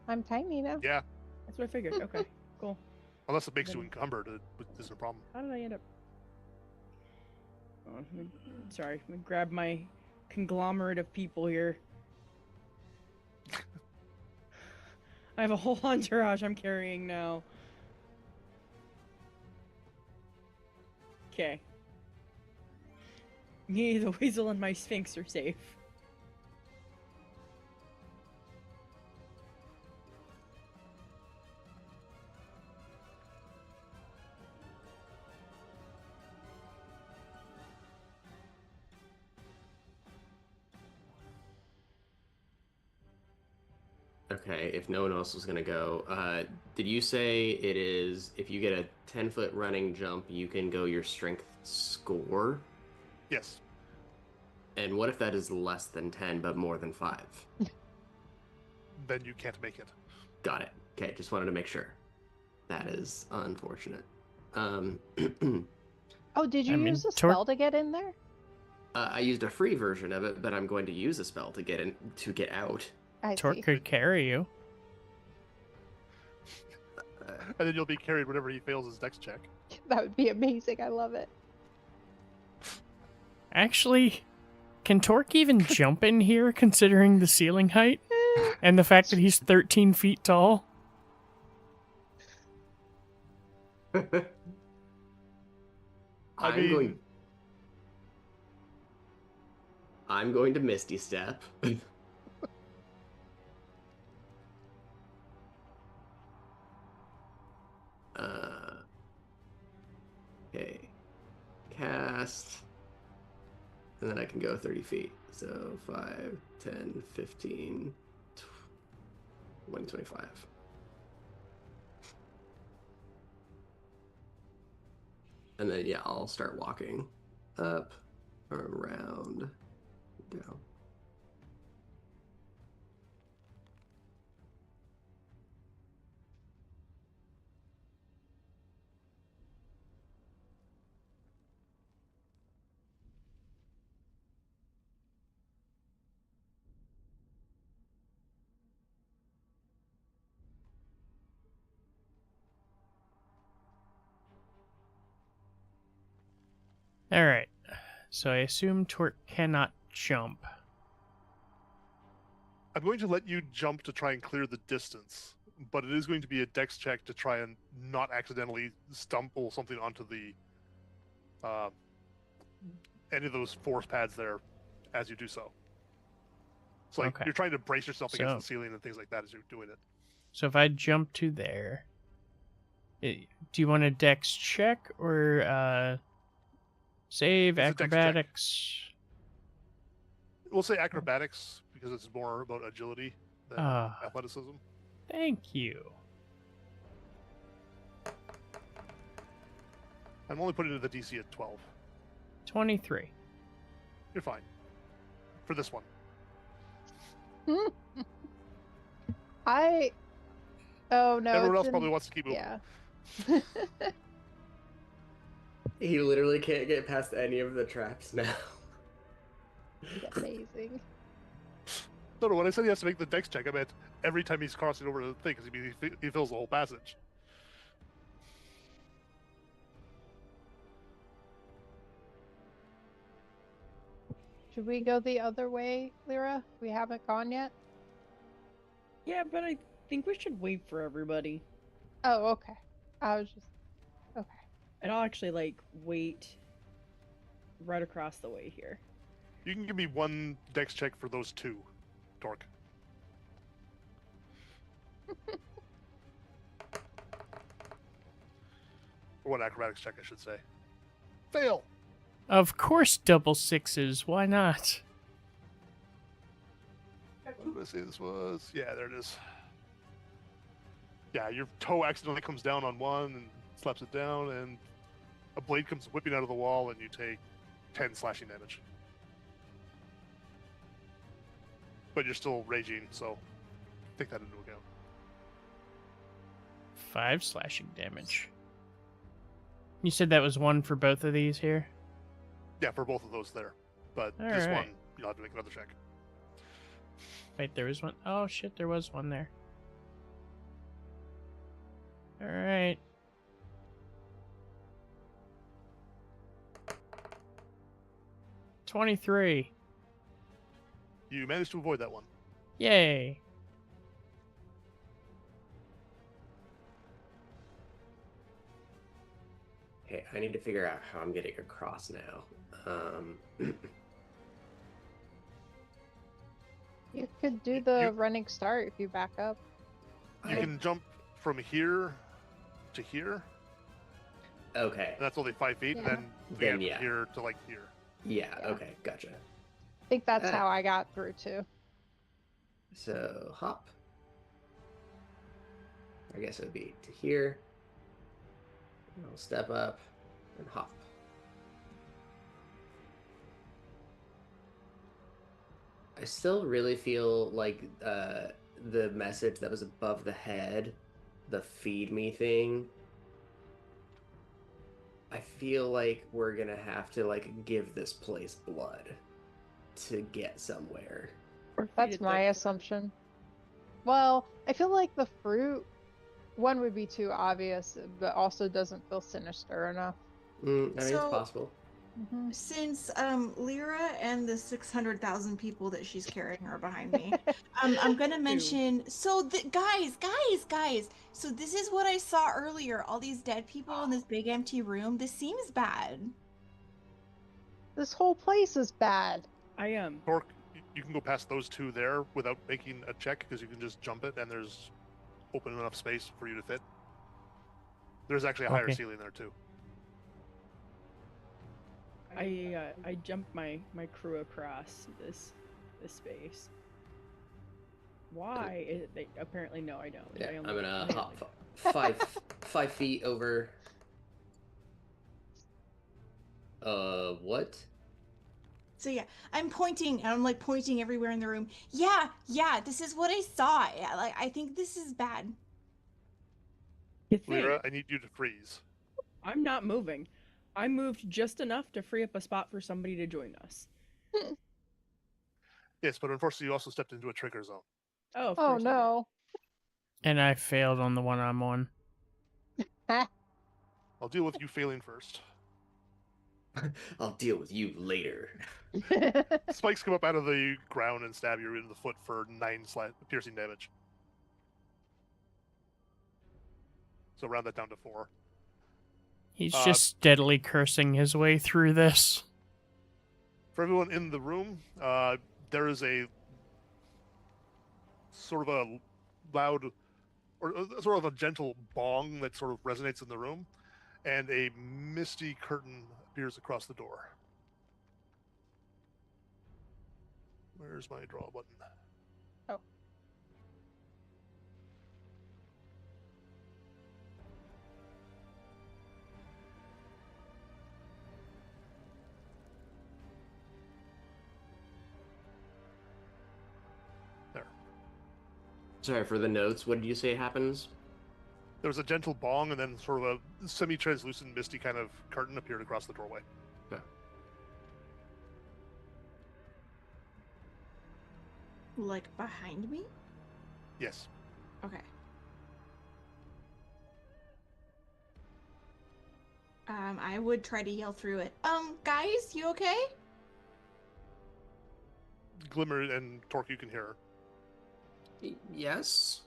I'm tiny now. Yeah, That's what I figured. Okay, cool. unless it makes you encumbered, it isn't a problem. How did I end up? Oh, sorry, let me grab my conglomerate of people here. I have a whole entourage I'm carrying now. Okay. Me, the weasel, and my sphinx are safe. Okay, if no one else was gonna go, did you say it is, if you get a 10-foot running jump, you can go your strength score? Yes. And what if that is less than 10 but more than 5? Then you can't make it. Got it. Okay, just wanted to make sure. That is unfortunate. Oh, did you I mean, use a Torque- spell to get in there? I used a free version of it, but I'm going to use a spell to get in to get out. I Torque see. could carry you. And then you'll be carried whenever he fails his dex check. That would be amazing. I love it. Actually, can Torque even jump in here considering the ceiling height and the fact that he's 13 feet tall? I'm going to Misty Step. Okay. Cast. And then I can go 30 feet. So 5, 10, 15, 20, 25. And then, yeah, I'll start walking up, around, down. All right. So I assume Torque cannot jump. I'm going to let you jump to try and clear the distance, but it is going to be a dex check to try and not accidentally stumble something onto the any of those force pads there as you do so. So like Okay. you're trying to brace yourself against So- the ceiling and things like that as you're doing it. So if I jump to there, do you want a dex check or save, It's a dex check. acrobatics? We'll say acrobatics because it's more about agility than athleticism. Thank you. I'm only putting the DC at 12. 23. You're fine. For this one. Oh no. Everyone it's else in- probably wants to keep moving. Yeah. He literally can't get past any of the traps now. Amazing. No, when I said he has to make the dex check, I meant every time he's crossing over the thing, because he fills the whole passage. Should we go the other way, Lyra? We haven't gone yet. Yeah, but I think we should wait for everybody. Oh, okay. I was just okay. And I'll actually like wait right across the way here. You can give me one dex check for those two, Torque. Or one acrobatics check, I should say. Fail! Of course, double sixes. Why not? What did I say this was? Yeah, there it is. Yeah, your toe accidentally comes down on one and slaps it down, and a blade comes whipping out of the wall, and you take 10 slashing damage. But you're still raging, so take that into account. 5 slashing damage. You said that was one for both of these here? Yeah, for both of those there. But All this right. one, you'll have to make another check. Wait, there was one. Oh shit, there was one there. All right. $23. You managed to avoid that one. Yay. Okay, I need to figure out how I'm getting across now. You could do the running start if you back up. You can jump from here to here. Okay. And that's only 5 feet, Yeah. and then Then, from yeah. here to like here. Yeah, Yeah. okay, gotcha. I think that's how I got through too. So, hop. I guess it would be to here. And I'll step up and hop. I still really feel like the message that was above the head, the feed me thing, I feel like we're gonna have to like give this place blood to get somewhere. Or feed That's it my the- assumption. Well, I feel like the fruit one would be too obvious, but also doesn't feel sinister enough. I mean, So- it's possible. Since Lyra and the 600,000 people that she's carrying are behind me, I'm gonna mention. So, guys. So this is what I saw earlier. All these dead people in this big empty room. This seems bad. This whole place is bad. I am. Torque, you can go past those two there without making a check, because you can just jump it, and there's open enough space for you to fit. There's actually a higher Okay. ceiling there, too. I jumped my crew across this space. Why? They apparently no, I don't. Yeah, I I'm only gonna had, hop like- 5 feet over. What? So yeah, I'm pointing and I'm like pointing everywhere in the room. Yeah, this is what I saw. Yeah, like I think this is bad. You think? Lyra, I need you to freeze. I'm not moving. I moved just enough to free up a spot for somebody to join us. Yes, but unfortunately, you also stepped into a trigger zone. Oh, of Oh course I did. no. And I failed on the one I'm on. I'll deal with you failing first. I'll deal with you later. Spikes come up out of the ground and stab you in the foot for 9 piercing damage. So round that down to 4. He's just steadily cursing his way through this. For everyone in the room, there is a sort of a loud, or sort of a gentle bong that sort of resonates in the room, and a misty curtain appears across the door. Where's my draw button? Oh. There. Sorry for the notes. What did you say happens? There was a gentle bong, and then sort of a semi-translucent, misty kind of curtain appeared across the doorway. Okay. Like behind me? Yes. Okay. I would try to yell through it. Guys, you okay? Glimmer and Torque, you can hear her. Yes.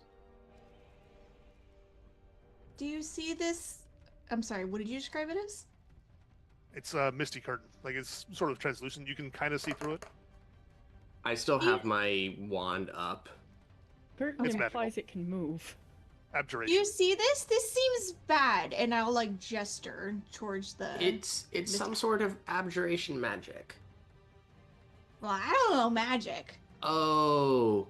Do you see this? I'm sorry, what did you describe it as? It's a misty curtain. Like, it's sort of translucent. You can kind of see through it. I still have my wand up. Curtain It's implies magical. it can move. Abjuration. You see this? This seems bad. And I'll like gesture towards the. It's some sort of abjuration magic. Well, I don't know magic. Oh,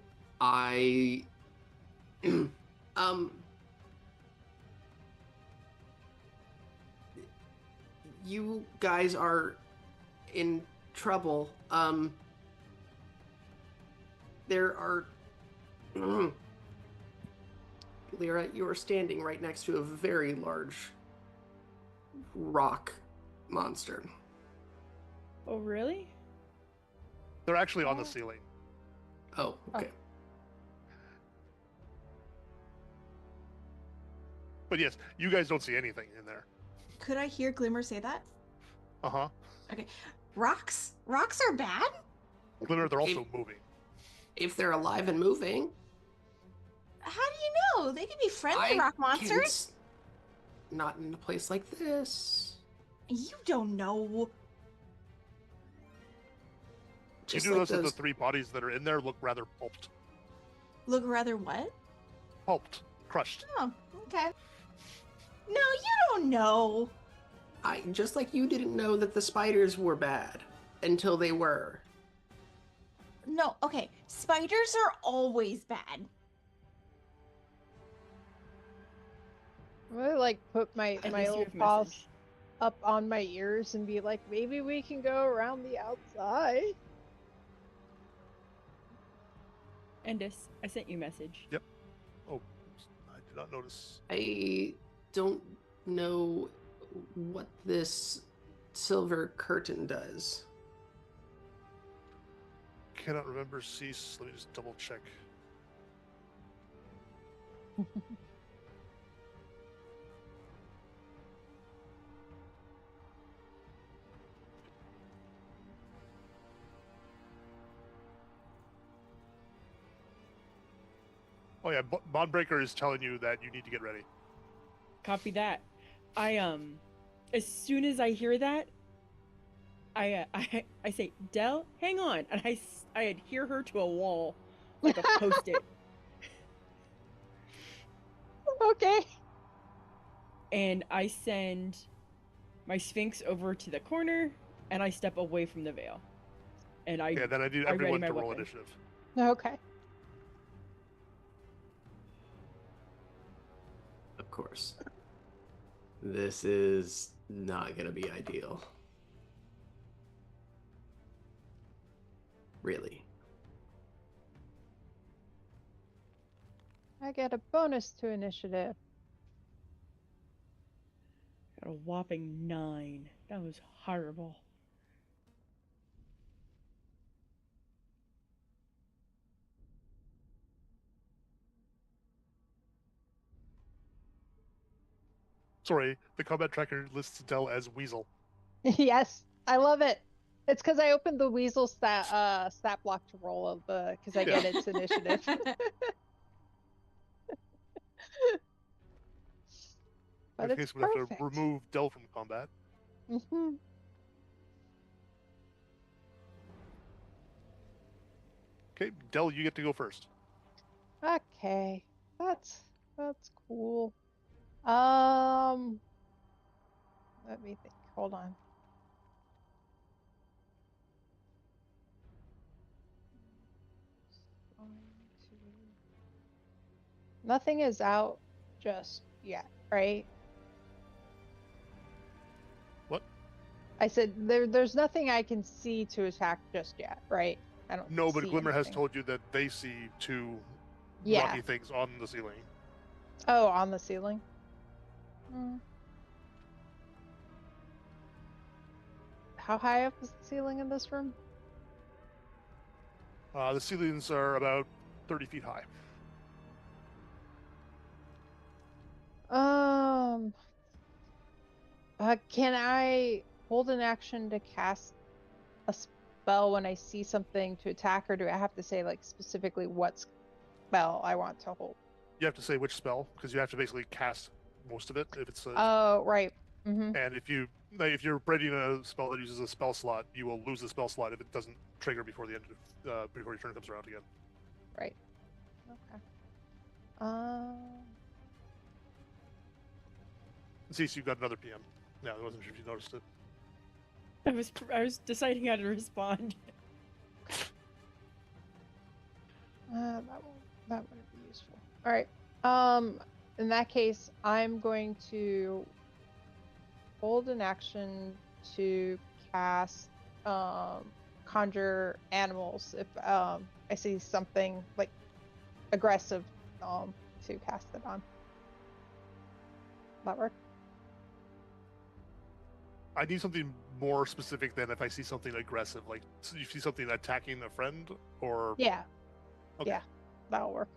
you guys are in trouble. There are Lyra, you are standing right next to a very large rock monster. Oh, really? They're actually on the ceiling. Oh, okay. But yes, you guys don't see anything in there. Could I hear Glimmer say that? Uh-huh. Rocks? Rocks are bad? Glimmer, they're also moving. If they're alive and moving, How do you know? They could be friendly rock monsters. Not in a place like this. You don't know. You Just do like notice that the those. 3 bodies that are in there look rather pulped. Look rather what? Pulped. Crushed. Oh, okay. No, you don't know. I just like you didn't know that the spiders were bad until they were. No, okay. Spiders are always bad. I'm gonna like put my At my least you little have paws message. up on my ears and be like, maybe we can go around the outside. Endis, I sent you a message. Oh, I did not notice. I don't know what this silver curtain does. Cannot remember cease. Let me just double check. Oh yeah, Bondbreaker is telling you that you need to get ready. Copy that. I as soon as I hear that, I say, Del, hang on, and I adhere her to a wall like a post-it, Okay. and I send my Sphinx over to the corner and I step away from the veil. And Yeah, then I need I ready everyone my to roll weapon. initiative. Okay. Of course. This is not going to be ideal. Really. I get a bonus to initiative. Got a whopping 9. That was horrible. Sorry, the combat tracker lists Dell as Weasel. Yes, I love it. It's because I opened the weasel stat block to roll of the because I get its initiative. But In it's case we have to perfect. remove Dell from combat. Mm-hmm. Okay, Dell, you get to go first. Okay, that's cool. Let me think. Hold on. Nothing is out just yet, right? What? I said there's nothing I can see to attack just yet, right? I don't No, but see Glimmer has anything. told you that they see two Yeah. rocky things on the ceiling. Oh, on the ceiling. How high up is the ceiling in this room? The ceilings are about 30 feet high. Can I hold an action to cast a spell when I see something to attack, or do I have to say like specifically what spell I want to hold? You have to say which spell, because you have to basically cast most of it if it's a, Oh, right. Mm-hmm. and if you're readying a spell that uses a spell slot, you will lose the spell slot if it doesn't trigger before the end of before your turn comes around again. Right. Okay. See, so you've got another PM. Yeah, I wasn't sure if you noticed it. I was deciding how to respond. That wouldn't be useful. All right. In that case, I'm going to hold an action to cast conjure animals if I see something like aggressive to cast it on. That work? I need something more specific than if I see something aggressive, like so you see something attacking a friend, or Yeah. Okay. Yeah, that'll work.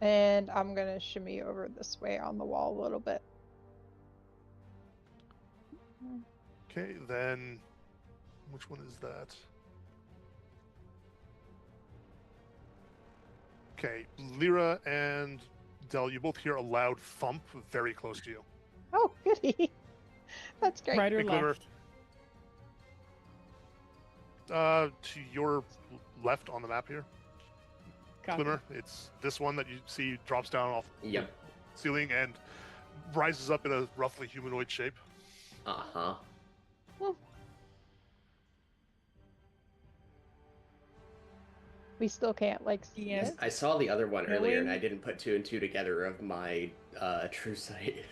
And I'm gonna shimmy over this way on the wall a little bit. Okay, then which one is that? Okay, Lyra and Dell, you both hear a loud thump very close to you. Oh, goody. That's great. Right or Hey, Glimmer. left? To your left on the map here. Copy. Glimmer, it's this one that you see drops down off Yep. the ceiling and rises up in a roughly humanoid shape. Uh-huh. We still can't like see Yes. it. I saw the other one earlier, and I Knowing- didn't put 2 and 2 together of my true sight.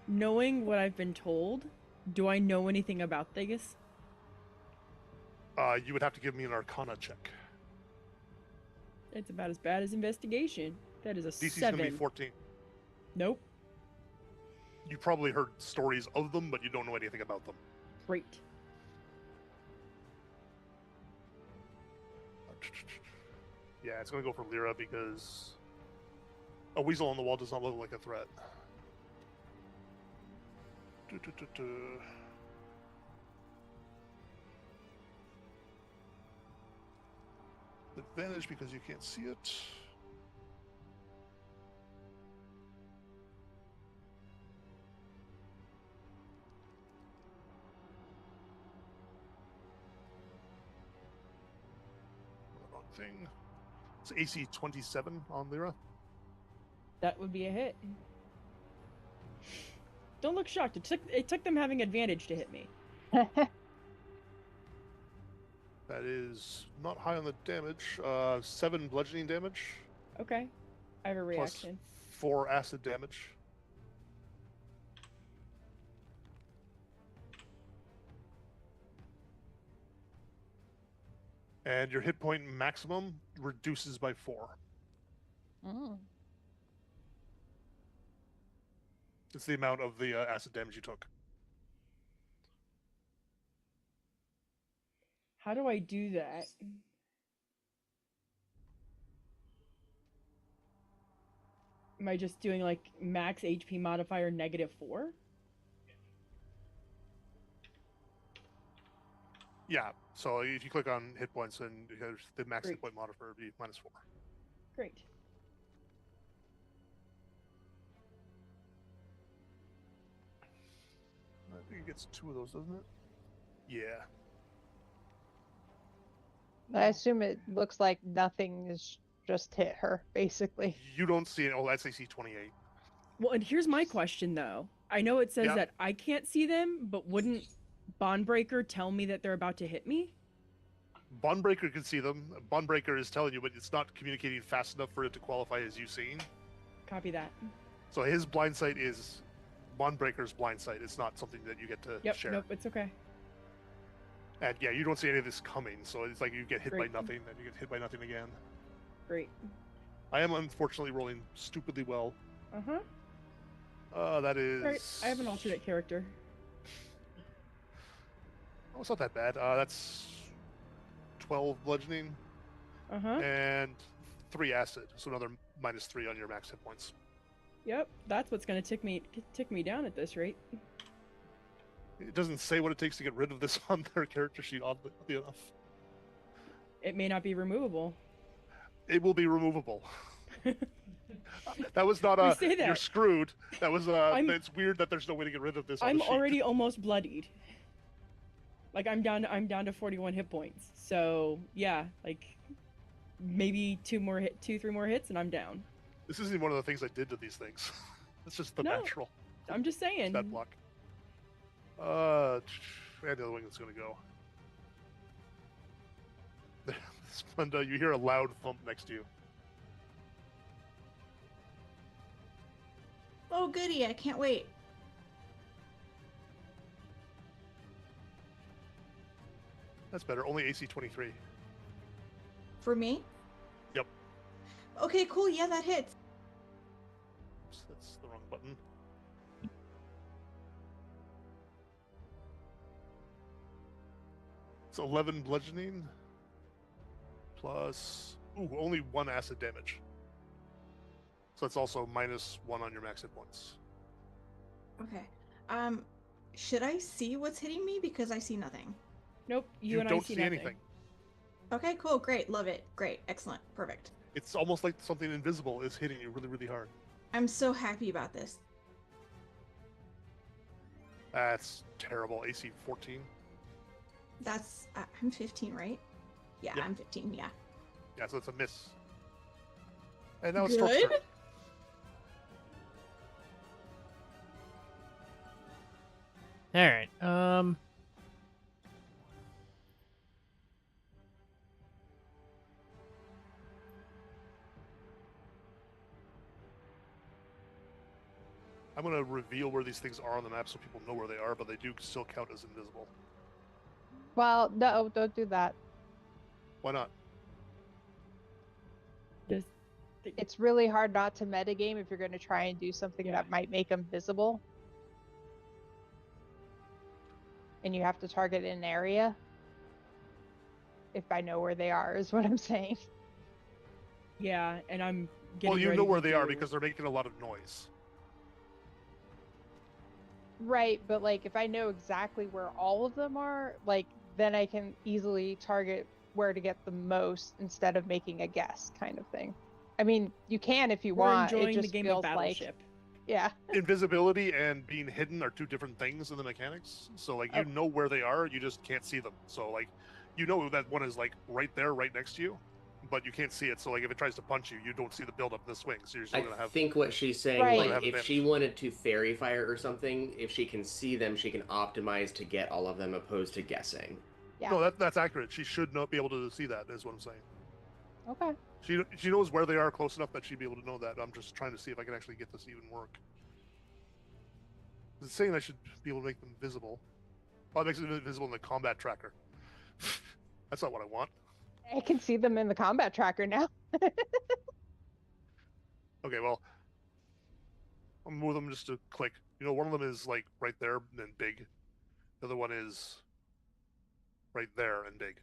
Knowing what I've been told, do I know anything about this? You would have to give me an Arcana check. It's about as bad as investigation. That is a DC's 7. gonna be 14. Nope. You probably heard stories of them, but you don't know anything about them. Great. Yeah, it's gonna go for Lyra because a weasel on the wall does not look like a threat. Advantage because you can't see it. Wrong thing. It's AC 27 on Lyra. That would be a hit. Don't look shocked. It took them having advantage to hit me. That is not high on the damage. 7 bludgeoning damage. Okay. I have a Plus reaction. 4 acid damage. And your hit point maximum reduces by 4. Mm. It's the amount of the acid damage you took. How do I do that? Am I just doing like max HP modifier -4? Yeah, so if you click on hit points, and the max hit Great. point modifier would be -4. Great. I think it gets 2 of those, doesn't it? Yeah. I assume it looks like nothing is just hit her, basically. You don't see it. Oh, that's AC 28. Well, and here's my question though. I know it says Yeah. that I can't see them, but wouldn't Bondbreaker tell me that they're about to hit me? Bondbreaker can see them. Bondbreaker is telling you, but it's not communicating fast enough for it to qualify as you seeing. Copy that. So his blind sight is Bondbreaker's blind sight. It's not something that you get to Yep. share. Nope. It's okay. And yeah, you don't see any of this coming, so it's like you get hit Great. by nothing, and you get hit by nothing again. Great. I am unfortunately rolling stupidly well. Uh-huh. That is... Right. I have an alternate character. Oh, it's not that bad. That's 12 bludgeoning Uh-huh. and 3 acid, so another -3 on your max hit points. Yep. That's what's gonna tick me down at this rate. It doesn't say what it takes to get rid of this on their character sheet, oddly enough. It may not be removable. It will be removable. That was not a say that. you're screwed. That was it's weird that there's no way to get rid of this on I'm the sheet. already almost bloodied. Like I'm down to 41 hit points. So yeah, like maybe 3 more hits and I'm down. This isn't one of the things I did to these things. It's just the No. natural. I'm just saying. That block. And the other wing is gonna go. Splenda, you hear a loud thump next to you. Oh, goody! I can't wait. That's better. Only AC 23. For me? Yep. Okay, cool. Yeah, that hits. Oops, that's the wrong button. It's 11 bludgeoning plus only 1 acid damage. So that's also -1 on your max hit points. Okay. Should I see what's hitting me? Because I see nothing. Nope. You and don't I see see nothing. anything. Okay, cool. Great. Love it. Great. Excellent. Perfect. It's almost like something invisible is hitting you really, really hard. I'm so happy about this. That's terrible. AC 14. That's I'm 15, right? Yeah, Yep. I'm 15. Yeah. Yeah, so it's a miss. And now it's Torque's Good. turn. All right. I'm going to reveal where these things are on the map so people know where they are, but they do still count as invisible. Well, no, don't do that. Why not? Just It's really hard not to metagame if you're going to try and do something Yeah. that might make them visible. And you have to target an area. If I know where they are, is what I'm saying. yeah, and I'm getting Well, you ready know where to they are do- because they're making a lot of noise. Right, but like if I know exactly where all of them are, like then I can easily target where to get the most instead of making a guess kind of thing. I mean, you can if you We're want. enjoying It the just game of feels like Battleship. yeah. Invisibility and being hidden are 2 different things in the mechanics. So, like, you Oh. know where they are, you just can't see them. So, like, you know that one is, like, right there, right next to you, but you can't see it. So like if it tries to punch you, you don't see the build up in the swing. So you're still I gonna have. think what she's saying, Right. like, Have if she advantage. wanted to fairy fire or something, if she can see them, she can optimize to get all of them, opposed to guessing. Yeah. No, that's accurate. She should not be able to see that. Is what I'm saying. Okay. She knows where they are close enough that she'd be able to know that. I'm just trying to see if I can actually get this to even work. It's saying I should be able to make them visible. Oh, it makes it visible in the combat tracker. That's not what I want. I can see them in the combat tracker now. Okay, well, I'll move them just to click. You know, one of them is like right there and big. The other one is right there and big.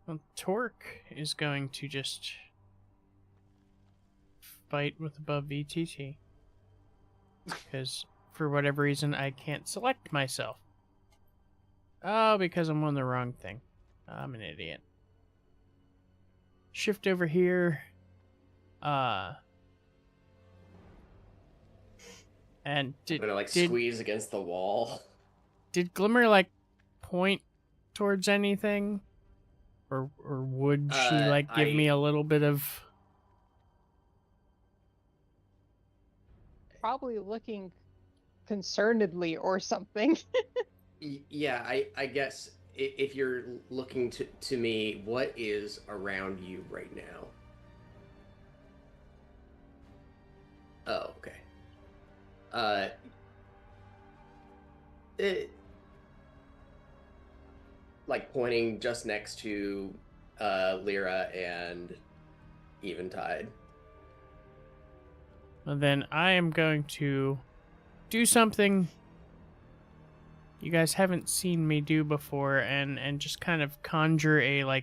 Well, Torque is going to just fight with above VTT. Because, for whatever reason, I can't select myself. Oh, because I'm on the wrong thing. I'm an idiot. Shift over here. And I'm gonna squeeze against the wall. Did Glimmer point towards anything? Or would she give me a little bit of... Probably looking concernedly or something. Yeah, I guess if you're looking to me, what is around you right now? Oh, okay. Pointing just next to Lyra and Eventide. Well, then I am going to do something you guys haven't seen me do before, and just kind of conjure a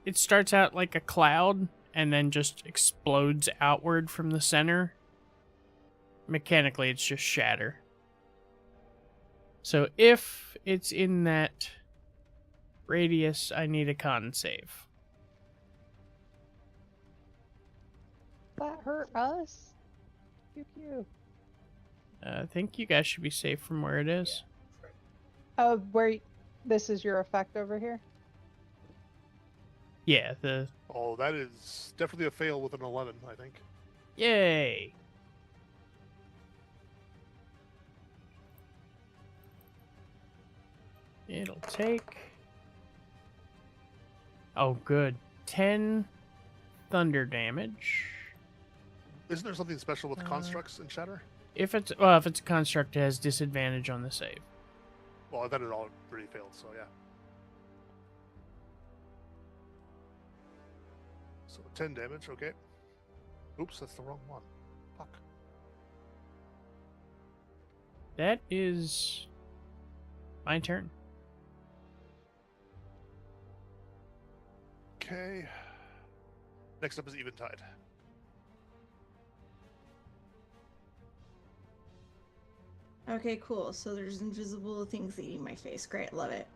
it starts out like a cloud and then just explodes outward from the center. Mechanically, it's just shatter. So if it's in that radius, I need a con save. That hurt us. Pew pew. I think you guys should be safe from where it is. Oh, this is your effect over here? Yeah, Oh, that is definitely a fail with an 11, I think. Yay! It'll take... Oh, good. 10 thunder damage. Isn't there something special with constructs in Shatter? If it's a construct, it has disadvantage on the save. Well, I thought it already failed, so yeah. So 10 damage, okay. Oops, that's the wrong one. Fuck. That is my turn. Okay. Next up is Eventide. Okay, cool. So there's invisible things eating my face. Great, love it.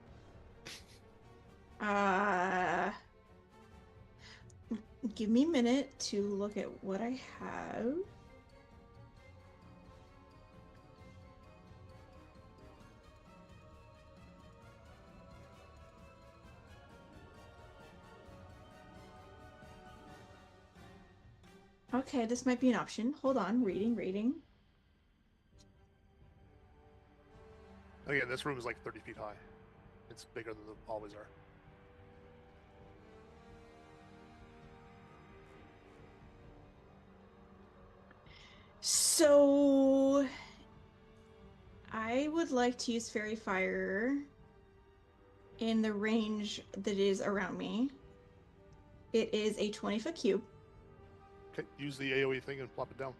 Give me a minute to look at what I have. Okay, this might be an option. Hold on, reading. Again, this room is like 30 feet high. It's bigger than they always are. So I would like to use Fairy Fire in the range that is around me. It is a 20-foot cube. Okay, use the AoE thing and plop it down.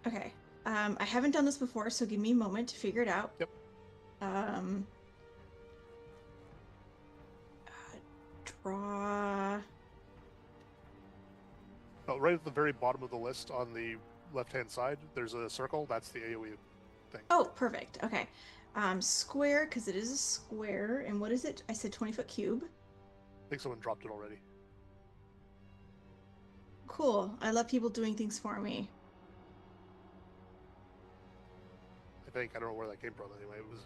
Okay. I haven't done this before, so give me a moment to figure it out. Yep. Draw. Oh, right at the very bottom of the list on the left-hand side, there's a circle. That's the AoE thing. Oh, perfect. Okay. Square, because it is a square. And what is it? I said 20-foot cube. I think someone dropped it already. Cool. I love people doing things for me. I don't know where that came from anyway. It was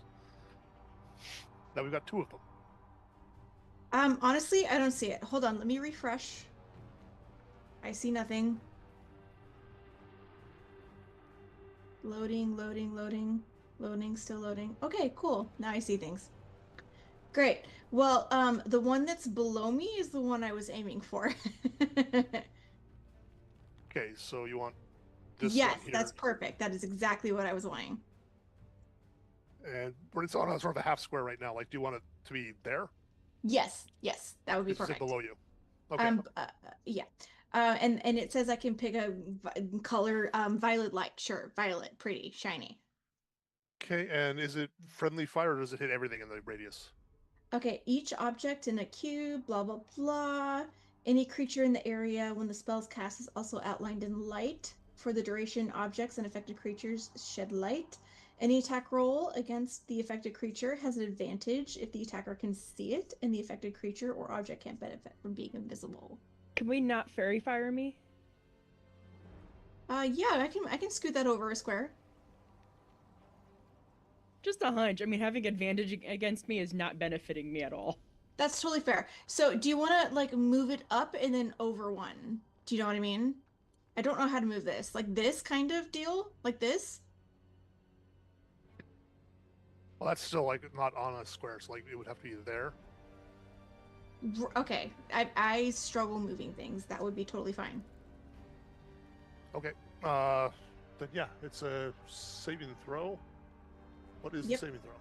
Now we've got 2 of them. Honestly, I don't see it. Hold on, let me refresh. I see nothing. Loading, loading, loading, loading, still loading. Okay, cool. Now I see things. Great. Well, the one that's below me is the one I was aiming for. Okay, so you want this Yes, one here. that's perfect. That is exactly what I was wanting. And it's on a sort of a half square right now. Like, do you want it to be there? Yes, yes, that would be This is perfect. it below you. Okay. Yeah. And it says I can pick a color, violet light. Sure, violet, pretty, shiny. Okay, and is it friendly fire or does it hit everything in the radius? Okay, each object in a cube, blah, blah, blah. Any creature in the area when the spell's cast is also outlined in light. For the duration, objects and affected creatures shed light. Any attack roll against the affected creature has an advantage if the attacker can see it and the affected creature or object can't benefit from being invisible. Can we not fairy fire me? Yeah, I can scoot that over a square. Just a hunch. I mean, having advantage against me is not benefiting me at all. That's totally fair. So, do you want to like move it up and then over one? Do you know what I mean? I don't know how to move this. Like this kind of deal? Like this? Well, that's still like not on a square, so like it would have to be there. Okay. I struggle moving things. That would be totally fine. Okay. Then yeah, it's a saving throw. What is the saving throw?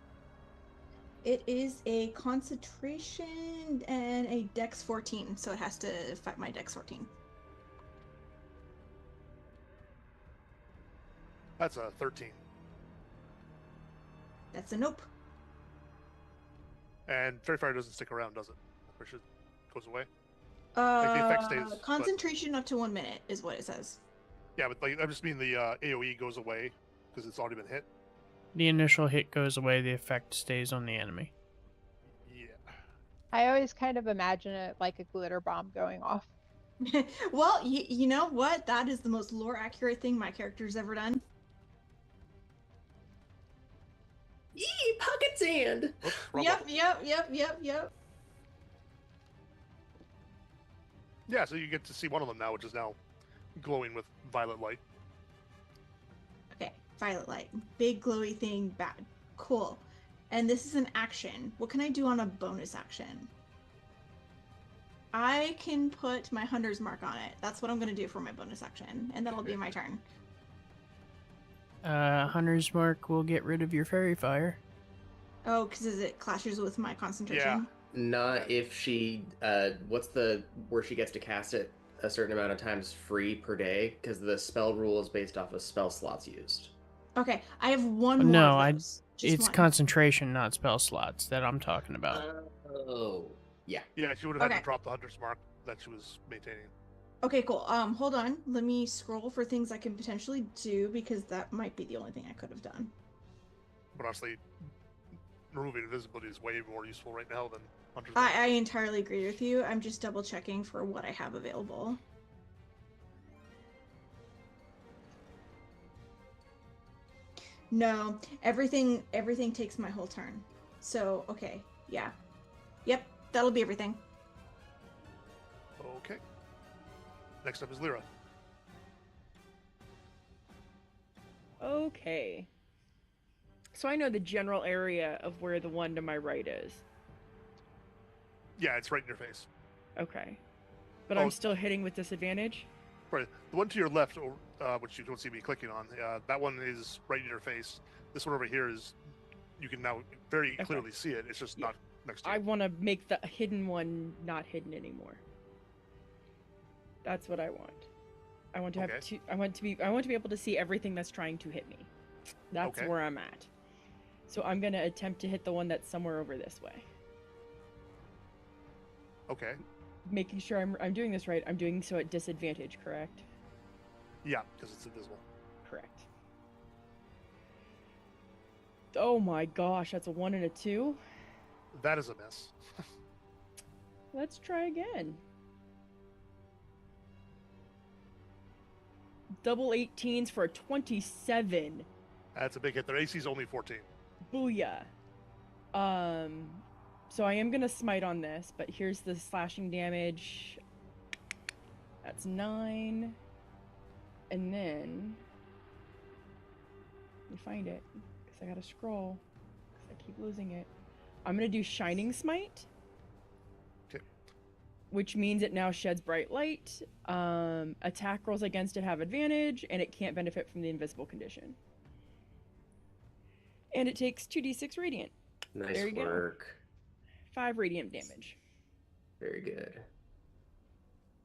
It is a concentration and a dex 14, so it has to fight my dex 14. That's a 13. That's a nope. And fairy fire doesn't stick around, does it? Or should goes away? Like the effect stays, concentration up to 1 minute is what it says. Yeah, but like I just mean the AOE goes away because it's already been hit. The initial hit goes away, the effect stays on the enemy. Yeah. I always kind of imagine it like a glitter bomb going off. Well, you know what? That is the most lore accurate thing my character's ever done. Yee, pocket sand. Oops, Yep. Yeah, so you get to see one of them now, which is now glowing with violet light. Okay, violet light. Big glowy thing, bad. Cool. And this is an action. What can I do on a bonus action? I can put my hunter's mark on it. That's what I'm going to do for my bonus action, and that'll be my turn. Hunter's Mark will get rid of your fairy fire. Oh, because it clashes with my concentration? Yeah. Not if she, what's the, where she gets to cast it a certain amount of times free per day, because the spell rule is based off of spell slots used. Okay, I have one more No, of those. it's one. concentration, not spell slots, that I'm talking about. Oh, yeah. Yeah, she would have had Okay. to drop the hunter's mark that she was maintaining. Okay, cool. Hold on. Let me scroll for things I can potentially do, because that might be the only thing I could have done. But honestly, removing invisibility is way more useful right now than hunter's mark. I entirely agree with you. I'm just double checking for what I have available. No, everything takes my whole turn. So, okay, yeah. Yep, that'll be everything. Okay. Next up is Lyra. Okay. So I know the general area of where the one to my right is. Yeah, it's right in your face. Okay. But Oh. I'm still hitting with disadvantage? Right. The one to your left, which you don't see me clicking on, that one is right in your face. This one over here is, you can now very clearly see it. It's just Yeah. not next to you. I want to make the hidden one not hidden anymore. That's what I want. I want to have Okay. I want to be able to see everything that's trying to hit me. That's Okay. where I'm at. So I'm going to attempt to hit the one that's somewhere over this way. Okay. Making sure I'm doing this right. I'm doing so at disadvantage, correct? Yeah, because it's invisible. Correct. Oh my gosh, that's a 1 and a 2. That is a miss. Let's try again. Double 18s for a 27. That's a big hit. Their AC is only 14. Booyah. So I am gonna smite on this, but here's the slashing damage. That's 9. And then let me find it, because I gotta scroll, because I keep losing it. I'm gonna do Shining Smite. Okay. Which means it now sheds bright light. Attack rolls against it have advantage, and it can't benefit from the invisible condition. And it takes 2d6 radiant. Nice There you work. go. 5 radiant damage. Very good.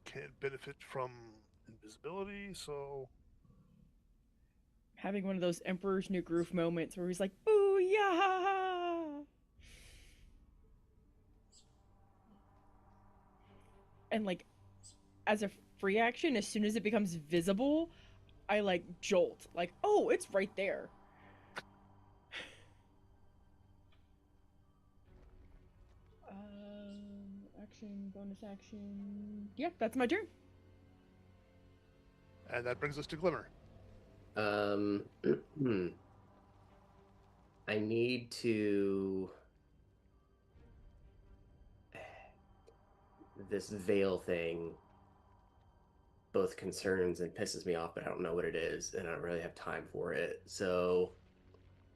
Can't benefit from invisibility, so Having one of those Emperor's New Groove moments where he's like, "Booyah!" And like, as a free action, as soon as it becomes visible, I like jolt. Like, oh, it's right there. Action, bonus action. Yep, that's my turn. and that brings us to Glimmer. I need to. This veil thing both concerns and pisses me off, but I don't know what it is, and I don't really have time for it. So,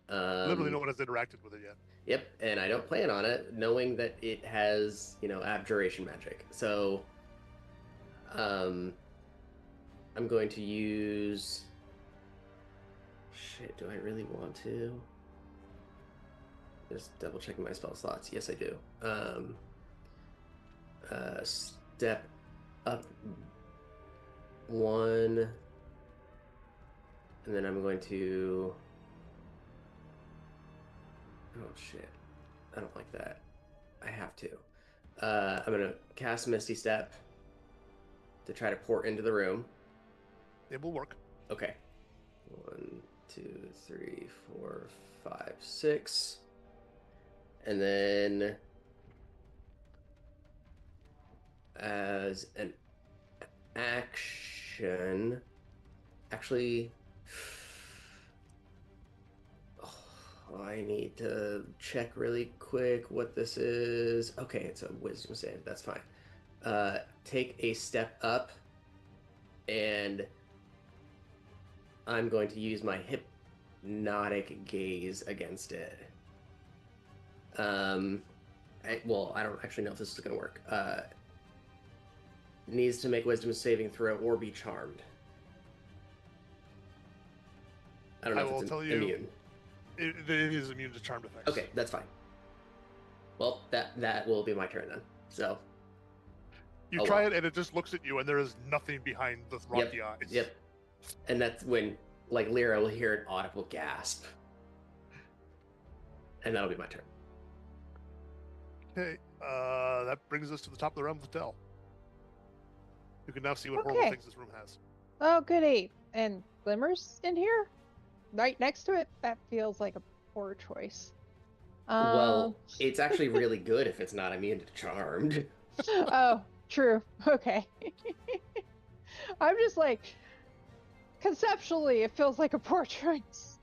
Literally, no one has interacted with it yet. Yep, and I don't plan on it, knowing that it has, abjuration magic. So, I'm going to use. Shit, do I really want to? Just double checking my spell slots. Yes, I do. Step up 1, and then I'm going to. Oh shit! I don't like that. I have to. I'm gonna cast Misty Step to try to port into the room. It will work. Okay. 1, 2, 3, 4, 5, 6, and then as an action, actually. I need to check really quick what this is. Okay, it's a wisdom save. That's fine. Take a step up, and I'm going to use my hypnotic gaze against it. I don't actually know if this is going to work. Needs to make wisdom saving throw or be charmed. I don't know if it's immune. It is immune to charmed effects. Okay, that's fine. Well, that will be my turn then. So you try it, and it just looks at you, and there is nothing behind the rocky eyes. Yep. And that's when, Lyra will hear an audible gasp, and that'll be my turn. Okay, that brings us to the top of the realm of the Dell. You can now see what horrible things this room has. Oh, goody. And Glimmer's in here? Right next to it? That feels like a poor choice. Well, it's actually really good if it's not immune to charmed. Oh, true. Okay. I'm just like, conceptually, it feels like a poor choice.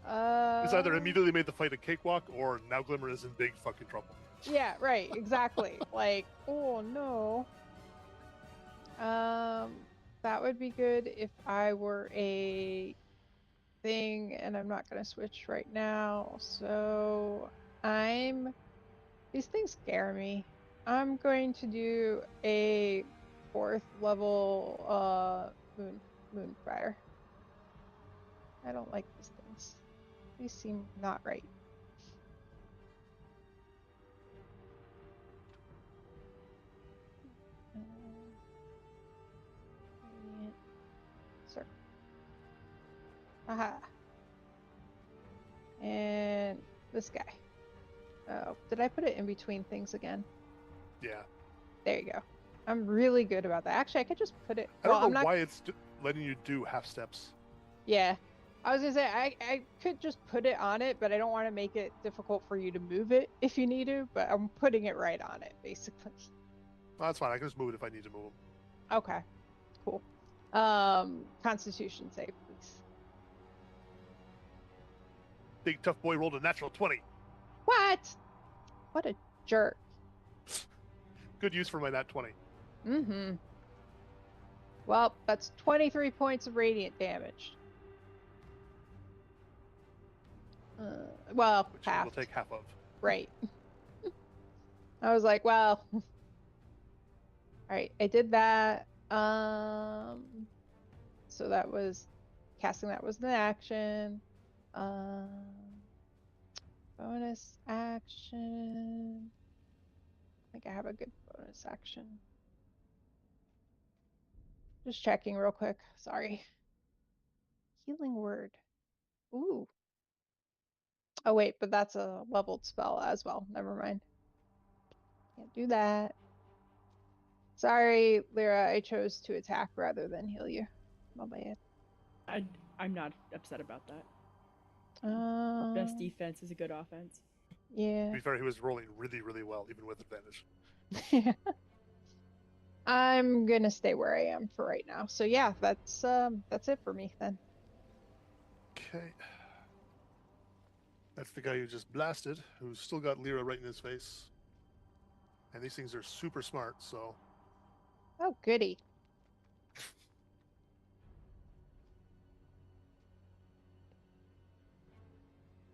It's either immediately made the fight a cakewalk, or now Glimmer is in big fucking trouble. Yeah, right, exactly. Like, oh no. That would be good if I were a thing, and I'm not going to switch right now. So these things scare me. I'm going to do a 4th level Moonfire. I don't like these things. These seem not right. Circle. Aha. And this guy. Oh, did I put it in between things again? Yeah. There you go. I'm really good about that. Actually, I could just put it. I don't know why it's letting you do half steps. Yeah. I was gonna say I could just put it on it, but I don't want to make it difficult for you to move it if you need to. But I'm putting it right on it, basically. Well, that's fine. I can just move it if I need to move them. Okay. Cool. Constitution save, please. Big tough boy rolled a natural 20. What? What a jerk. Good use for my nat 20. Mm-hmm. Well, that's 23 points of radiant damage. Well, Which half. we'll take half of. Right. I was like, well. All right, I did that. So that was casting. That was an action. Bonus action. I think I have a good bonus action. Just checking real quick. Sorry. Healing word. Ooh. Oh wait, but that's a leveled spell as well. Never mind. Can't do that. Sorry, Lyra. I chose to attack rather than heal you. My bad. I'm not upset about that. Best Um. defense is a good offense. To Yeah. be fair, he was rolling really, really well, even with advantage. I'm gonna stay where I am for right now. So yeah, that's it for me then. Okay. That's the guy who just blasted, who's still got Lyra right in his face. And these things are super smart, so Oh goody.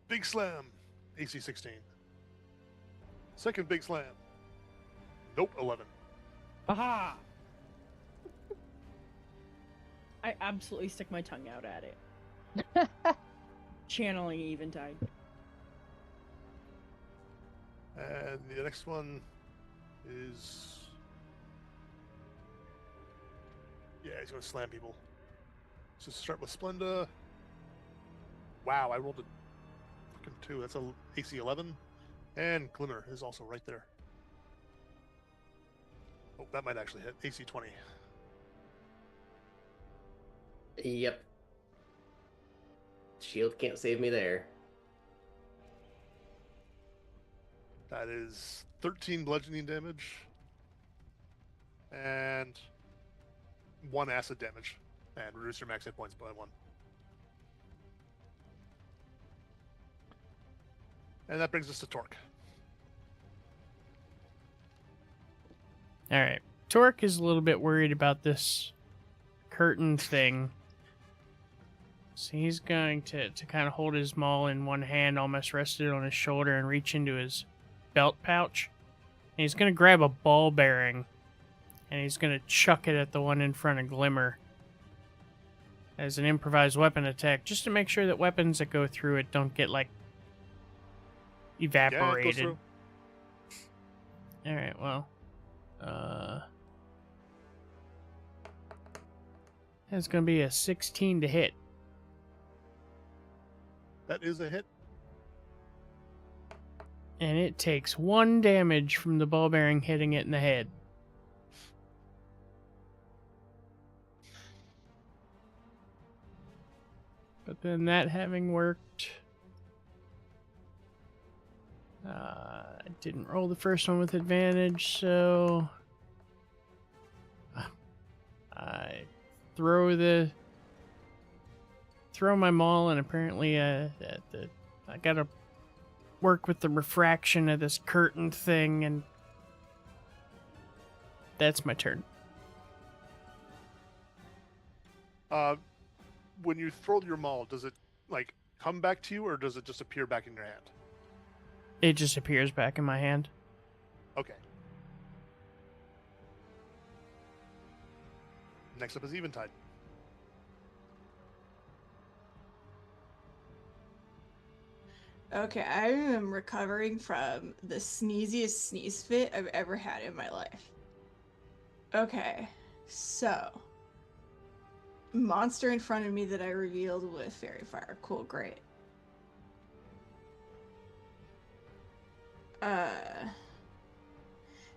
big slam, AC 16. Second big slam. Nope, 11. Aha! I absolutely stick my tongue out at it. Channeling Eventide. And the next one is... Yeah, he's going to slam people. So start with Splenda. Wow, I rolled a fucking 2. That's a AC 11. And Glimmer is also right there. Oh, that might actually hit. AC 20. Yep. Shield can't save me there. That is 13 bludgeoning damage. And 1 acid damage. And reduce your max hit points by 1. And that brings us to Torque. All right. Torque is a little bit worried about this curtain thing. So he's going to kind of hold his maul in one hand, almost rested on his shoulder, and reach into his belt pouch. And he's going to grab a ball bearing, and he's going to chuck it at the one in front of Glimmer as an improvised weapon attack, just to make sure that weapons that go through it don't get, like, evaporated. Yeah, it goes through. All right, well, that's going to be a 16 to hit. That is a hit. And it takes 1 damage from the ball bearing hitting it in the head. But then that having worked, I didn't roll the first one with advantage, so I throw my maul, and apparently I gotta work with the refraction of this curtain thing, and that's my turn. When you throw your maul, does it like come back to you, or does it just appear back in your hand? It just appears back in my hand. Okay. Next up is Eventide. Okay, I am recovering from the sneeziest sneeze fit I've ever had in my life. Okay, so monster in front of me that I revealed with fairy fire. Cool, great.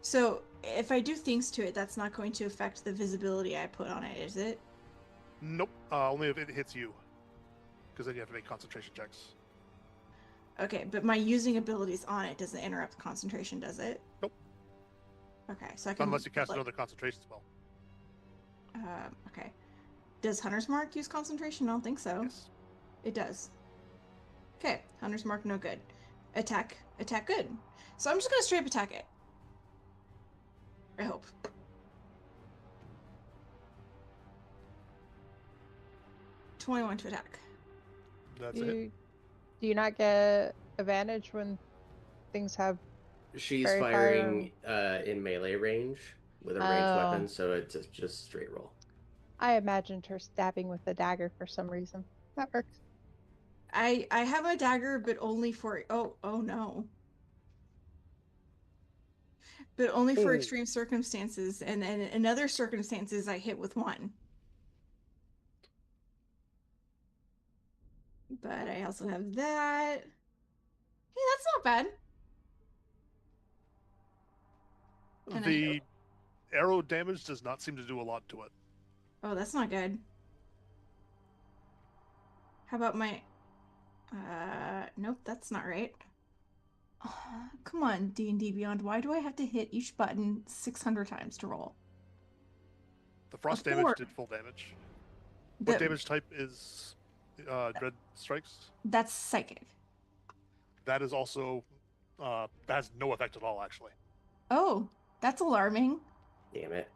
So if I do things to it, that's not going to affect the visibility I put on it, is it? Nope. Only if it hits you, because then you have to make concentration checks. Okay, but my using abilities on it doesn't interrupt concentration, does it? Nope. Okay, so I can... Unless you cast another concentration spell. Okay. Does Hunter's Mark use concentration? I don't think so. Yes. It does. Okay, Hunter's Mark, no good. Attack. Attack good. So I'm just gonna straight up attack it. I hope. $21 to attack. That's it. Do you not get advantage when things have She's Very firing in melee range with a ranged Oh. weapon, so it's just straight roll. I imagined her stabbing with a dagger for some reason. That works. I have a dagger, but only for oh no. But only for extreme circumstances, and in other circumstances I hit with one. But I also have that. Hey, that's not bad. And The arrow damage does not seem to do a lot to it. Oh, that's not good. How about my... nope, that's not right. Come on, D&D Beyond. Why do I have to hit each button 600 times to roll? The frost damage did full damage. What damage type is Dread Strikes? That's psychic. That is also... that has no effect at all, actually. Oh, that's alarming. Damn it.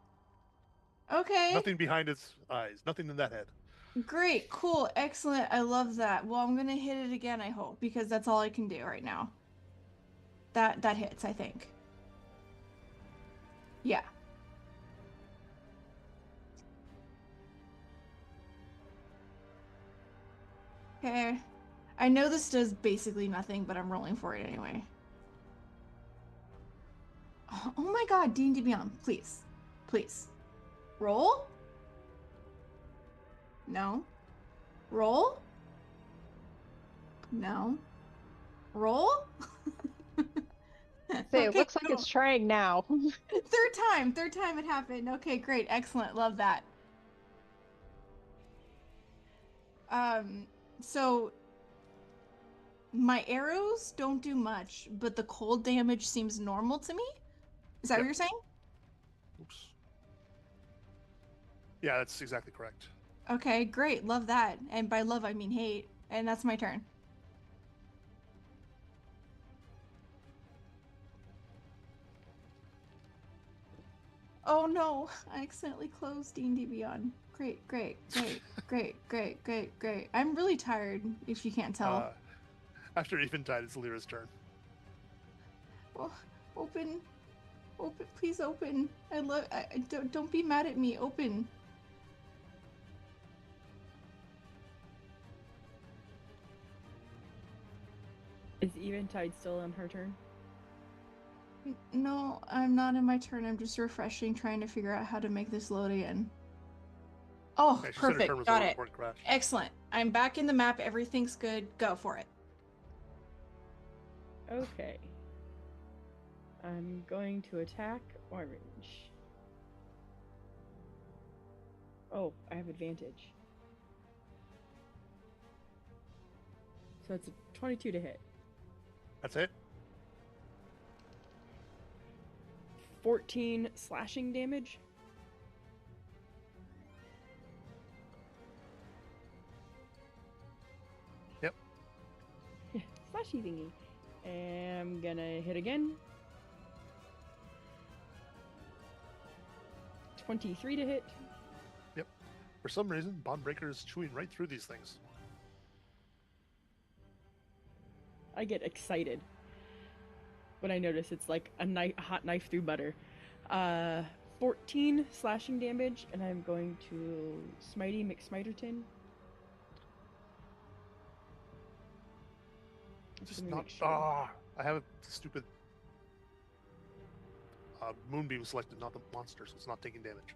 Okay. Nothing behind its eyes. Nothing in that head. Great, cool, excellent. I love that. Well, I'm gonna hit it again, I hope, because that's all I can do right now. That hits, I think. Yeah. Okay. I know this does basically nothing, but I'm rolling for it anyway. Oh my god, D&D Beyond, please. Please. Roll? No. Roll? No. Roll? Say, it looks like it's trying now. Third time it happened. Okay, great, excellent, love that. So my arrows don't do much, but the cold damage seems normal to me. Is that what you're saying? Oops. Yeah, that's exactly correct. Okay, great, love that. And by love, I mean hate. And that's my turn. Oh no, I accidentally closed D&D Beyond. Great. I'm really tired, if you can't tell. After Eventide, it's Lyra's turn. Oh, open, please open. Don't be mad at me. Open. Is Eventide still on her turn? No, I'm not in my turn. I'm just refreshing, trying to figure out how to make this load again. Oh, Okay, perfect. Got it. Excellent. I'm back in the map. Everything's good. Go for it. Okay. I'm going to attack orange. Oh, I have advantage. So it's a 22 to hit. That's it? 14 slashing damage. Yep. Slashy thingy. And I'm gonna hit again. 23 to hit. Yep. For some reason, Bondbreaker is chewing right through these things. I get excited when I notice it's like a hot knife through butter. 14 slashing damage, and I'm going to Smitey McSmiterton. Just not. Ah, I have a stupid Moonbeam selected, not the monster, so it's not taking damage.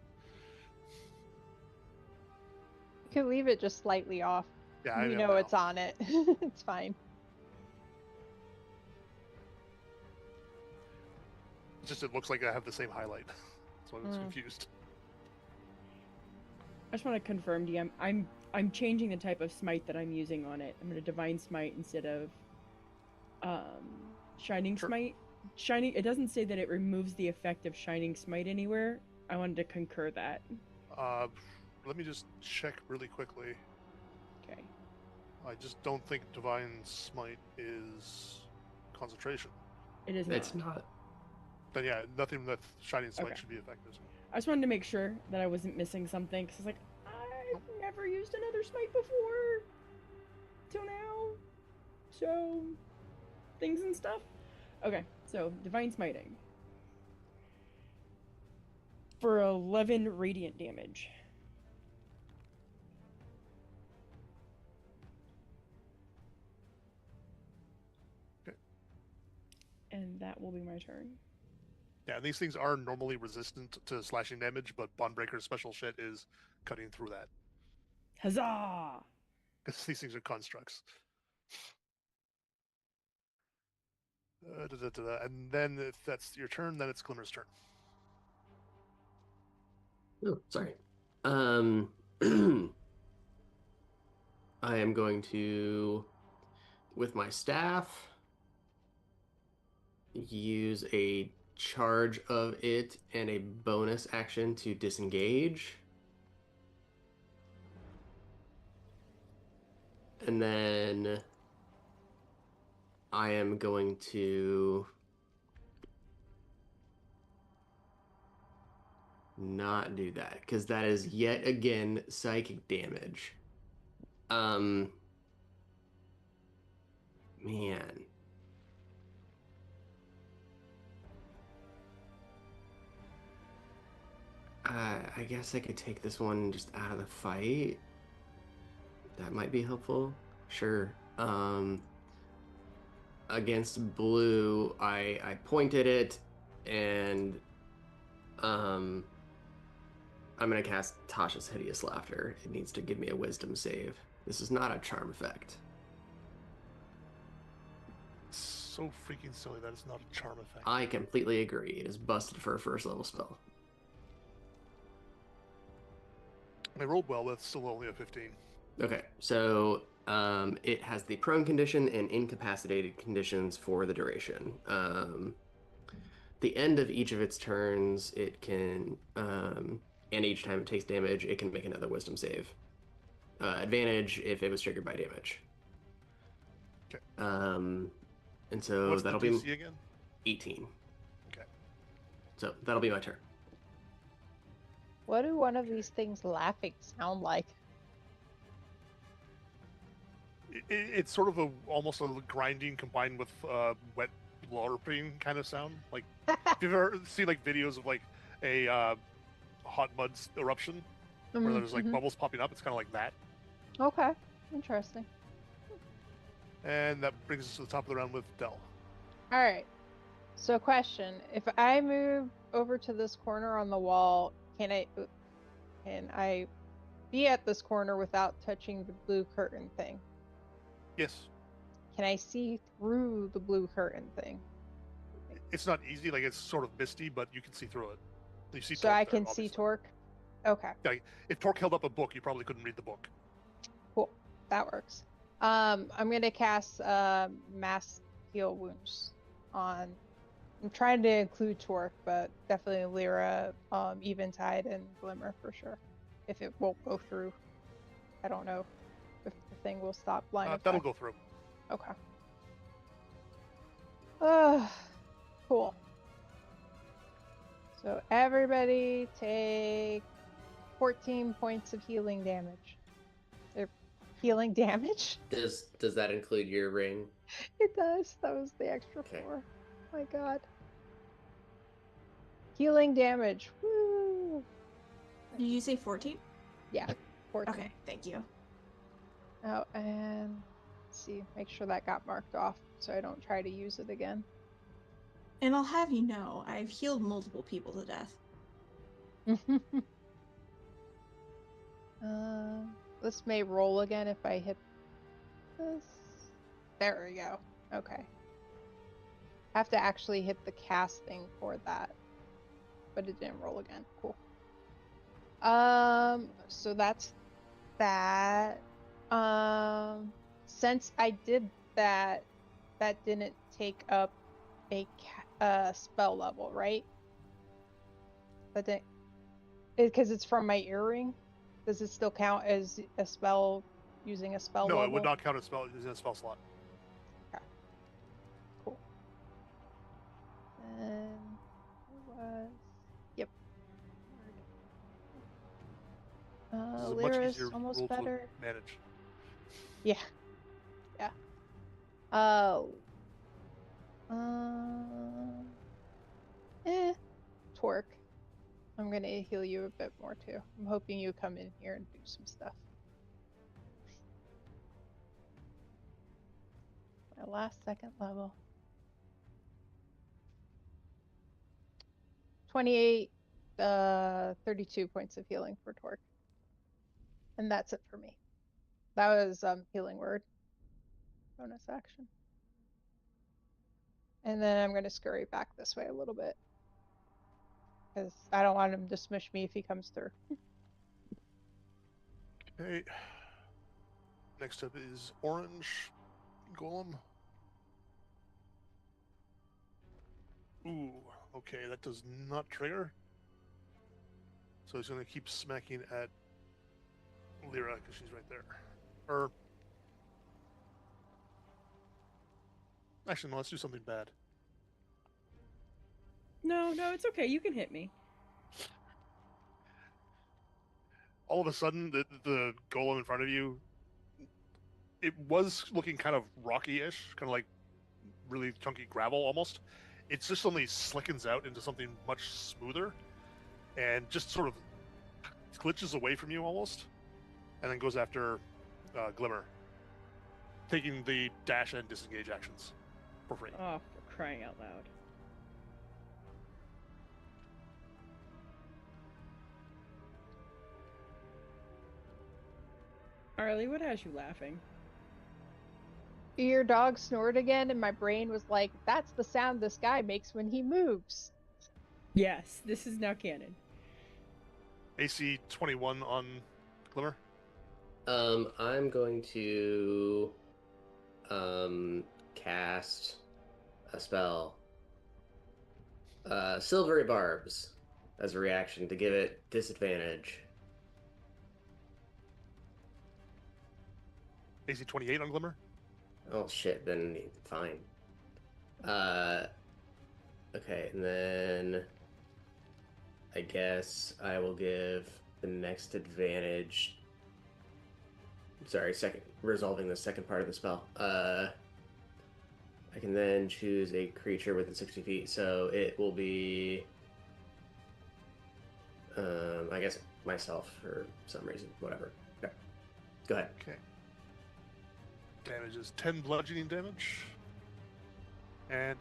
You can leave it just slightly off. Yeah, you know it's on it. It's fine. Just it looks like I have the same highlight, so I was confused. I just want to confirm, DM. I'm changing the type of smite that I'm using on it. I'm going to divine smite instead of shining smite. Shining. It doesn't say that it removes the effect of shining smite anywhere. I wanted to concur that. Let me just check really quickly. Okay. I just don't think divine smite is concentration. It is It's not. not. Then yeah, nothing with Shining Smite Okay. should be effective. I just wanted to make sure that I wasn't missing something, because I was like, I've never used another smite before till now. So, things and stuff. Okay, so Divine Smiting. For 11 radiant damage. Okay. And that will be my turn. Yeah, and these things are normally resistant to slashing damage, but Bondbreaker's special shit is cutting through that. Huzzah! Because these things are constructs. And then if that's your turn, then it's Glimmer's turn. Oh, sorry. I am going to, with my staff, use a charge of it and a bonus action to disengage. And then I am going to not do that because that is yet again psychic damage. Man. I guess I could take this one just out of the fight. That might be helpful. Sure. Against blue, I pointed it, and I'm gonna cast Tasha's Hideous Laughter. It needs to give me a Wisdom save. This is not a charm effect. So freaking silly that it's not a charm effect. I completely agree. It is busted for a first level spell. I rolled well, but it's still only a 15. Okay, so it has the prone condition and incapacitated conditions for the duration. The end of each of its turns, it can, and each time it takes damage, it can make another Wisdom save. Advantage if it was triggered by damage. Okay. And so What's that'll the DC be again? 18. Okay. So that'll be my turn. What do one of these things laughing sound like? It's sort of almost a grinding combined with wet blurping kind of sound. Like, if you've ever seen like videos of like a hot mud eruption where there's like bubbles popping up, it's kind of like that. Okay, interesting. And that brings us to the top of the round with Dell. All right. So, question: if I move over to this corner on the wall, can I be at this corner without touching the blue curtain thing? Yes. Can I see through the blue curtain thing? It's not easy, like it's sort of misty, but you can see through it. You see So Torque I there, can see obviously. Torque? Okay, Like, if Torque held up a book, you probably couldn't read the book. cool. That works. I'm going to cast Mass Heal Wounds on... I'm trying to include Torque, but definitely Lyra, Eventide, and Glimmer for sure. If it won't go through. I don't know if the thing will stop line of That'll sight. go through. Okay. Cool. So everybody take 14 points of healing damage. Healing damage? Does that include your ring? It does. That was the extra 4. My god. Healing damage. Woo! Did you say 14? Yeah, 14. Okay, thank you. Oh, and let's see. Make sure that got marked off so I don't try to use it again. And I'll have you know, I've healed multiple people to death. This may roll again if I hit this. There we go. Okay. Have to actually hit the casting for that. But it didn't roll again. Cool. So that's that. Since I did that, that didn't take up a spell level, right? But then, because it's from my earring, does it still count as a spell using a spell level? No, it would not count as spell using a spell slot. Okay. Cool. a much Lyra's easier almost rule better. to manage. Yeah. Yeah. Oh. Torque. I'm gonna heal you a bit more too. I'm hoping you come in here and do some stuff. My last second level. 28, 32 points of healing for Torque. And that's it for me. That was healing word. Bonus action. And then I'm gonna scurry back this way a little bit. Because I don't want him to smush me if he comes through. Okay. Next up is Orange Golem. Ooh, okay, that does not trigger. So he's going to keep smacking at Lyra because she's right there. Or actually, no, let's do something bad. No, it's okay. You can hit me. All of a sudden, the golem in front of you, it was looking kind of rocky-ish, kind of like really chunky gravel almost. It just suddenly slickens out into something much smoother and just sort of glitches away from you almost, and then goes after Glimmer, taking the dash and disengage actions for free. Oh, for crying out loud. Arlie, what has you laughing? Your dog snored again, and my brain was like, that's the sound this guy makes when he moves. Yes, this is now canon. AC 21 on Glimmer. I'm going to cast a spell. Silvery Barbs as a reaction to give it disadvantage. AC 28 on Glimmer. Oh shit, then fine. Okay, and then I guess I will give the next advantage. Sorry, resolving the second part of the spell. I can then choose a creature within 60 feet, so it will be I guess myself for some reason. Whatever. Okay. Go ahead. Okay. Damage is 10 bludgeoning damage. And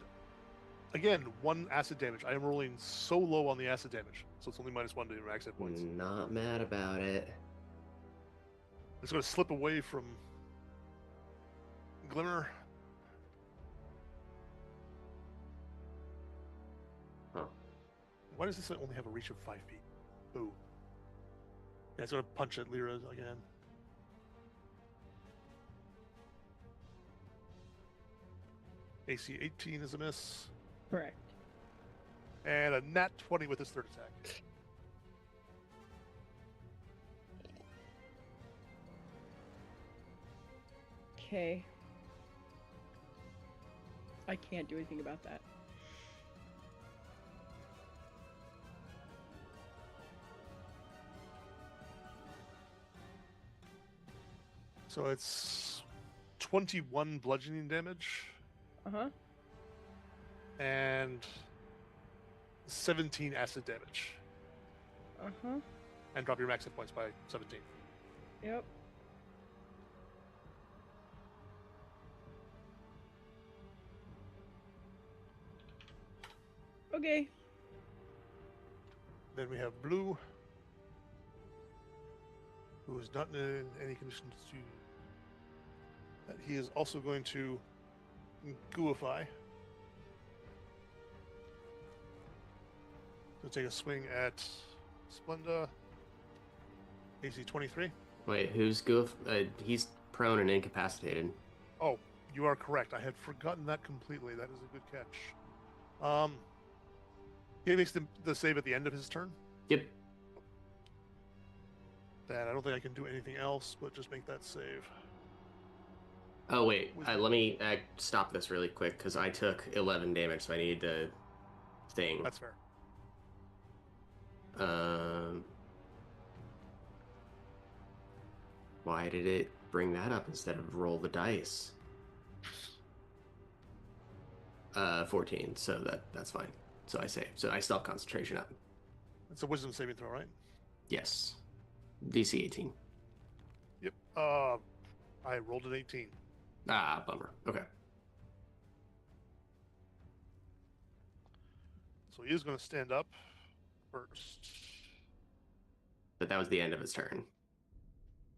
again, 1 acid damage. I am rolling so low on the acid damage, so it's only -1 to your max hit points. Not mad about it. It's going to slip away from Glimmer. Huh. Why does this only have a reach of 5 feet? Ooh. Yeah, it's going to punch at Lyra again. AC 18 is a miss. Correct. And a nat 20 with his third attack. Okay. I can't do anything about that. So it's 21 bludgeoning damage. Uh-huh. And 17 acid damage. Uh-huh. And drop your max hit points by 17. Yep. Okay. Then we have Blue, who is not in any conditions to... He is also going to gooify. So take a swing at Splenda. AC 23. Wait, who's goof? He's prone and incapacitated. Oh, you are correct. I had forgotten that completely. That is a good catch. He makes the save at the end of his turn. Yep. Then I don't think I can do anything else but just make that save. Oh wait, let me stop this really quick because I took 11 damage, so I need to thing. That's fair. Why did it bring that up instead of roll the dice? 14, so that's fine. So I save. So I still have concentration up. It's a wisdom saving throw, right? Yes. DC 18. Yep. I rolled an 18. Ah, bummer. Okay. So he is going to stand up first. But that was the end of his turn.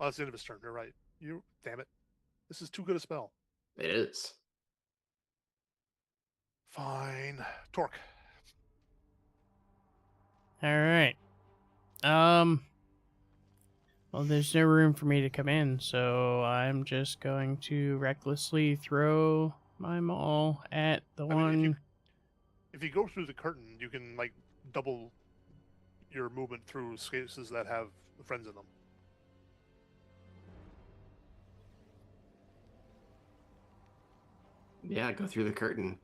Oh, that's the end of his turn. You're right. Damn it. This is too good a spell. It is. Fine. Torque. All right. Well, there's no room for me to come in, so I'm just going to recklessly throw my maul at the one. If you go through the curtain, you can like double your movement through spaces that have friends in them. Yeah, go through the curtain.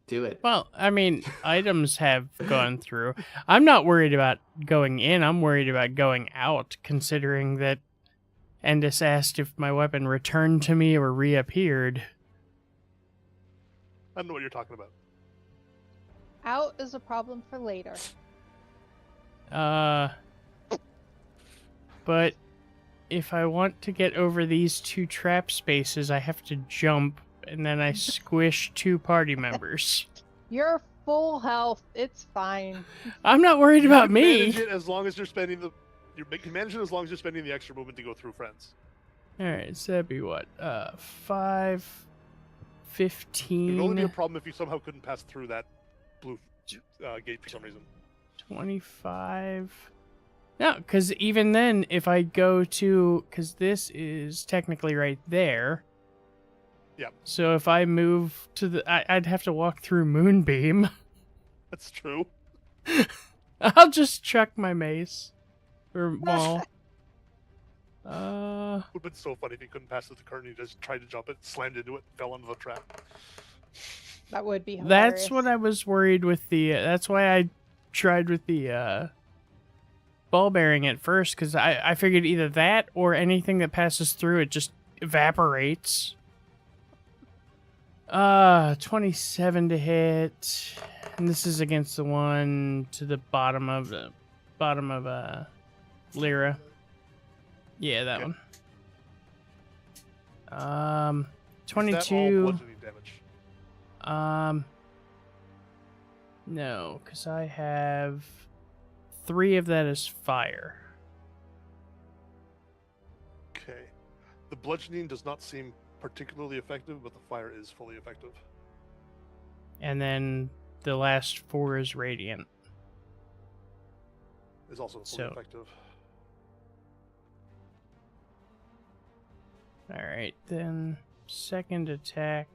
Do it. Well, I mean, items have gone through. I'm not worried about going in. I'm worried about going out, considering that Endis asked if my weapon returned to me or reappeared. I don't know what you're talking about. Out is a problem for later. But if I want to get over these two trap spaces, I have to jump, and then I squish two party members. You're full health. It's fine. I'm not worried about me. Manage it as long as you're spending you can manage it as long as you're spending the extra movement to go through friends. All right, so that'd be what? 5, 15. It would only be a problem if you somehow couldn't pass through that blue gate for some reason. 25. No, because even then, if I go to... Because this is technically right there. Yeah. So if I move to the... I'd have to walk through Moonbeam. That's true. I'll just chuck my mace. Or maul. It would have been so funny if he couldn't pass through the curtain. He just tried to jump it, slammed into it, fell into the trap. That would be hilarious. That's what I was worried with the... that's why I tried with the... ball bearing at first, because I figured either that or anything that passes through it just evaporates. 27 to hit, and this is against the one to the bottom of Lyra. Yeah, that Okay. one. Is that all 22. bludgeoning damage? No, because I have 3 of that is fire. Okay. The bludgeoning does not seem particularly effective, but the fire is fully effective. And then the last 4 is radiant. Is also fully So- effective. Alright, then second attack.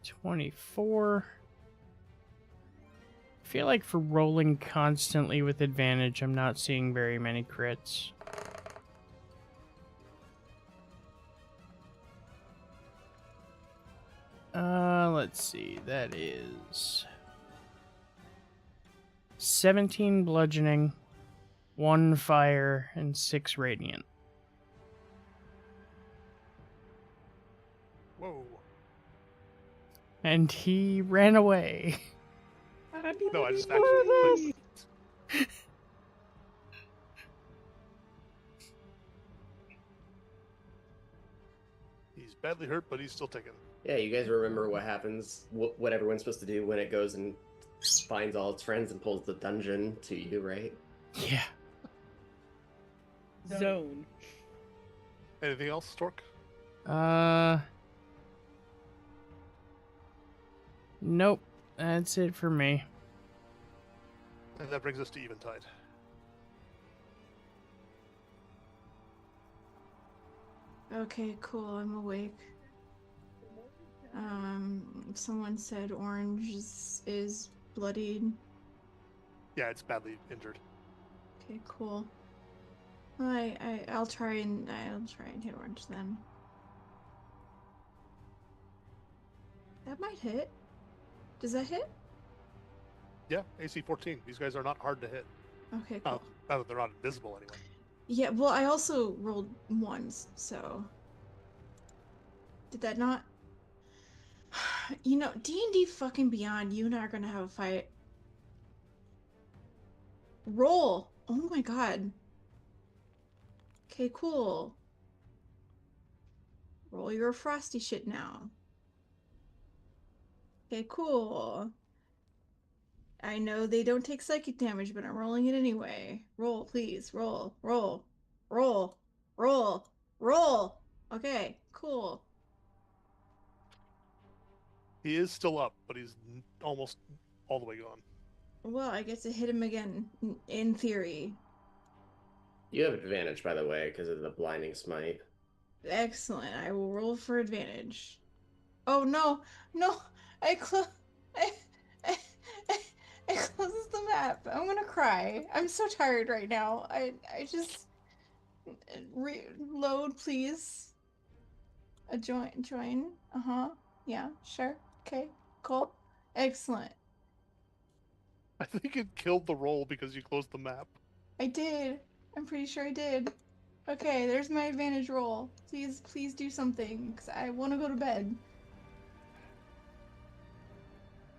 $24. I feel like for rolling constantly with advantage, I'm not seeing very many crits. Let's see. That is 17 bludgeoning, 1 fire, and 6 radiant. Whoa. And he ran away. No, I just actually. He's badly hurt, but he's still taken. Yeah, you guys remember what happens, what everyone's supposed to do when it goes and finds all its friends and pulls the dungeon to you, right? Yeah. Zone. Anything else, Stork? Nope. That's it for me. And that brings us to Eventide. Okay, cool. I'm awake. Someone said Orange is bloodied. Yeah, it's badly injured. Okay, cool. I'll try and hit Orange then. That might hit. Does that hit? Yeah, AC 14. These guys are not hard to hit. Okay, cool. Now that they're not invisible anyway. Yeah, well, I also rolled ones, so did that not? You know, D&D fucking Beyond, you and I are gonna have a fight. Roll! Oh my god. Okay, cool. Roll your frosty shit now. Okay, cool. I know they don't take psychic damage, but I'm rolling it anyway. Roll, please. Roll, roll, roll, roll, roll. Okay, cool. He is still up, but he's almost all the way gone. Well, I get to hit him again, in theory. You have advantage, by the way, because of the blinding smite. Excellent. I will roll for advantage. Oh no, no! I close. I, I, I, I closed the map. I'm gonna cry. I'm so tired right now. I just reload, please. Join. Yeah, sure. Okay, cool. Excellent. I think it killed the roll because you closed the map. I did. I'm pretty sure I did. Okay, there's my advantage roll. Please do something, because I want to go to bed.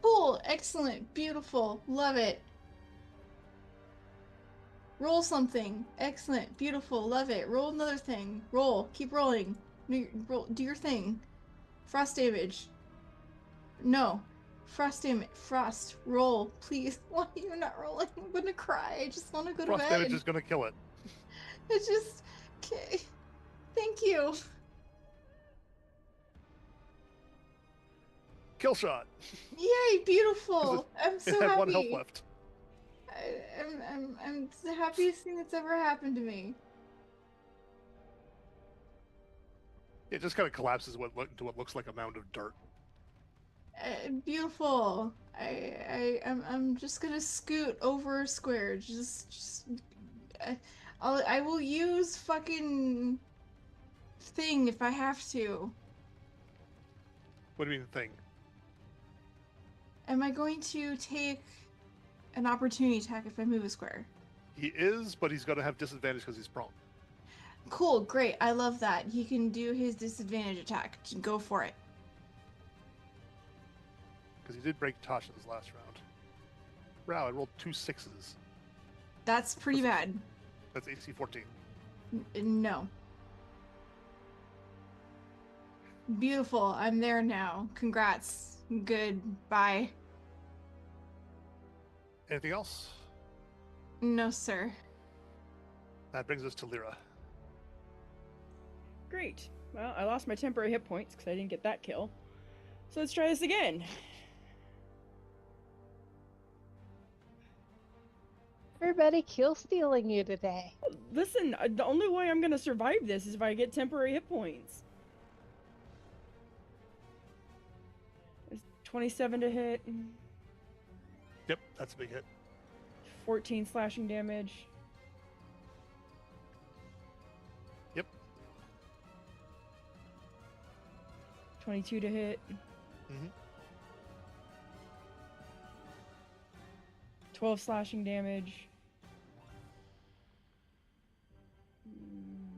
Cool, excellent, beautiful, love it. Roll something. Excellent, beautiful, love it. Roll another thing. Roll, keep rolling. Do your thing. Frost damage. No. Frost damage. Frost. Roll, please. Why are you not rolling? I'm gonna cry. I just want to go to Frost bed. damage is gonna kill it. It's just... Okay. Thank you. Kill shot. Yay, beautiful. I'm so It had happy. 1 health left. I'm the happiest thing that's ever happened to me. It just kind of collapses into what looks like a mound of dirt. Beautiful. I'm just gonna scoot over square. I will use fucking thing if I have to. What do you mean thing? Am I going to take an opportunity attack if I move a square? He is, but he's gonna have disadvantage because he's prone. Cool, great. I love that. He can do his disadvantage attack. Go for it. Because he did break Tasha's last round. Wow, I rolled 2 6s. That's pretty bad. That's AC 14. No. Beautiful. I'm there now. Congrats. Good. Bye. Anything else? No, sir. That brings us to Lyra. Great. Well, I lost my temporary hit points because I didn't get that kill. So let's try this again. Everybody kill stealing you today. Listen, the only way I'm gonna survive this is if I get temporary hit points. It's 27 to hit. Yep, that's a big hit. 14 slashing damage. Yep. 22 to hit. Mm-hmm. 12 slashing damage.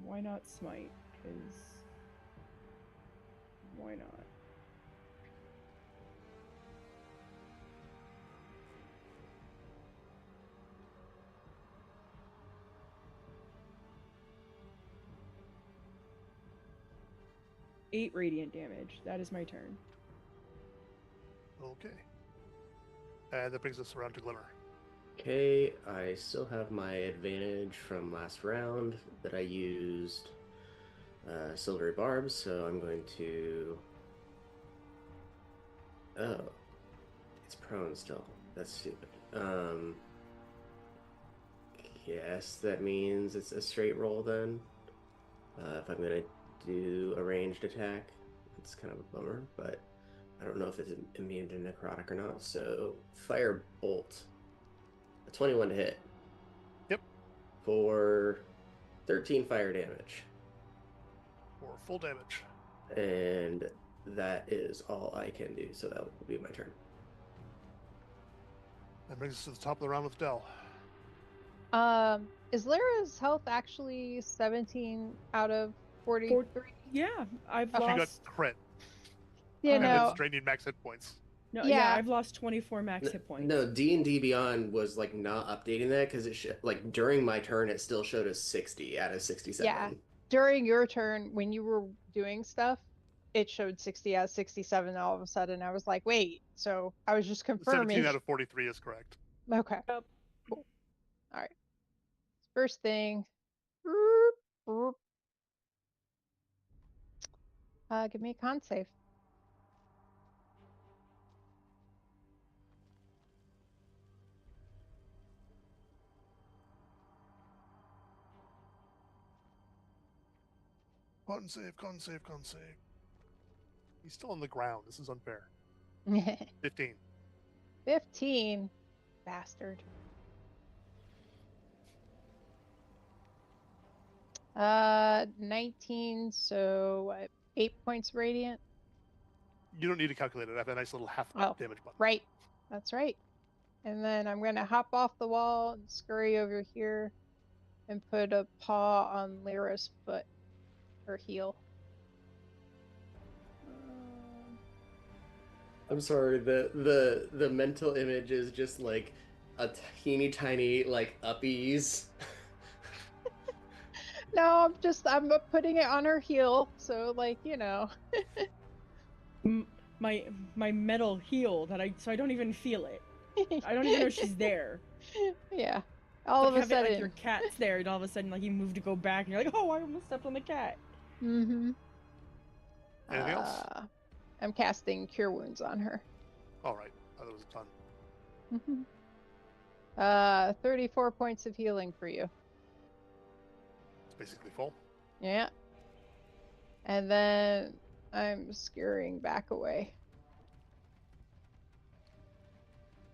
Why not smite? Because... why not? Eight radiant damage. That is my turn. Okay. And that brings us around to Glimmer. Okay, I still have my advantage from last round that I used silvery barbs, so I'm going to... Oh, it's prone still. That's stupid. Guess that means it's a straight roll then. If I'm gonna do a ranged attack, it's kind of a bummer, but I don't know if it's immune to necrotic or not. So fire bolt, a 21 to hit. Yep. For 13 fire damage. Or full damage. And that is all I can do, so that will be my turn. That brings us to the top of the round with Dell. Is Lyra's health actually 17 out of 43? Yeah, I've She got lost. crit. You And know, it's draining max hit points. No, Yeah. yeah, I've lost 24 max hit points. No, D&D Beyond was like not updating that because like during my turn it still showed us 60 out of 67. Yeah. During your turn, when you were doing stuff, it showed 60 out of 67 all of a sudden. I was like, wait, so I was just confirming. 17 out of 43 is correct. Okay. Yep. Cool. All right. First thing. Give me a con save. Con save, con save, con save. He's still on the ground. This is unfair. 15. 15. Bastard. 19, so what, 8 points radiant? You don't need to calculate it. I have a nice little half Oh, damage button. right. That's right. And then I'm going to hop off the wall and scurry over here and put a paw on Lyra's foot, or heel. I'm sorry, the mental image is just like a teeny tiny like uppies. No, I'm putting it on her heel, so like, you know. My metal heel so I don't even feel it. I don't even know she's there. Yeah. All of a sudden, like your cat's there, and all of a sudden, like you move to go back, and you're like, "Oh, I almost stepped on the cat." Mm-hmm. Anything else? I'm casting Cure Wounds on her. All right. That was a ton. 34 points of healing for you. It's basically full. Yeah. And then I'm scurrying back away.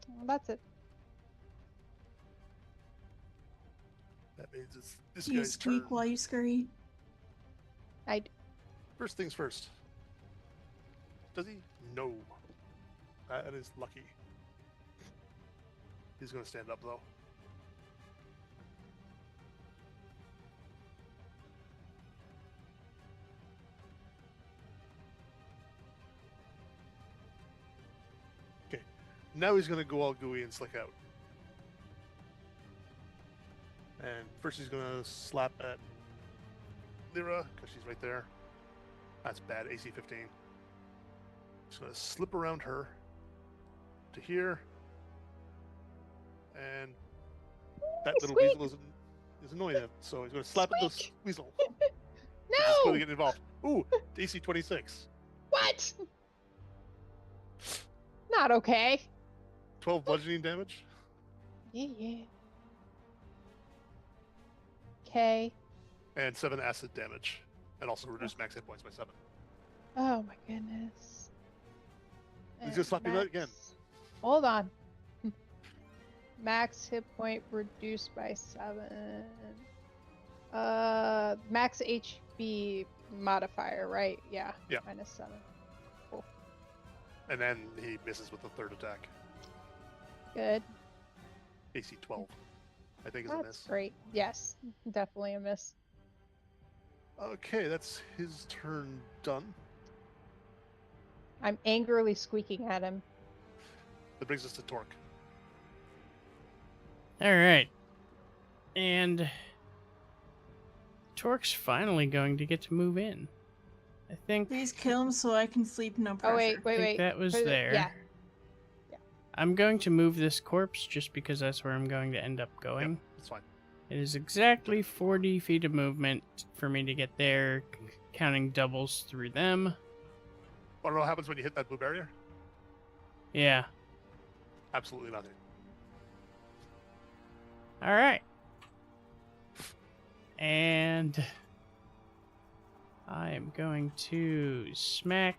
Well, that's it. That means it's this You guy's squeak turn. while you scurry. First things first. Does he? No. That is lucky. He's going to stand up, though. Okay. Now he's going to go all gooey and slick out. And first he's going to slap at Lyra, because she's right there. That's bad. AC 15. Just going to slip around her to here. And that little Squeak. weasel is annoying him. So he's going to slap at the weasel. No! He's going to get involved. Ooh, AC 26. What? Not okay. 12 bludgeoning damage. Yeah. Okay. And 7 acid damage. And also reduce max hit points by 7. Oh my goodness. He's going to slap you out again. Hold on. Max hit point reduced by 7. Max HP modifier, right? Yeah. Yeah. Minus 7. Cool. And then he misses with the third attack. Good. AC 12. I think is a miss. That's great. Yes, definitely a miss. Okay, that's his turn done. I'm angrily squeaking at him. That brings us to Torque. All right. And Torque's finally going to get to move in. I think Please kill him so I can sleep, no pressure. Oh wait, I think that was Put it- there. Yeah. I'm going to move this corpse just because that's where I'm going to end up going. Yep, that's fine. It is exactly 40 feet of movement for me to get there, counting doubles through them. Want to know what happens when you hit that blue barrier? Yeah. Absolutely nothing. All right. And I am going to smack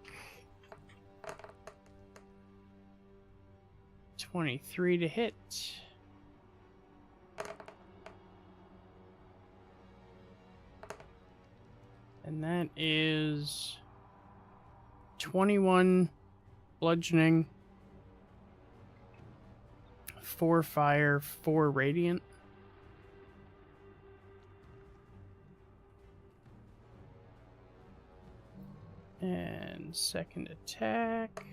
23 to hit. And that is 21 bludgeoning, 4 fire, 4 radiant. And second attack.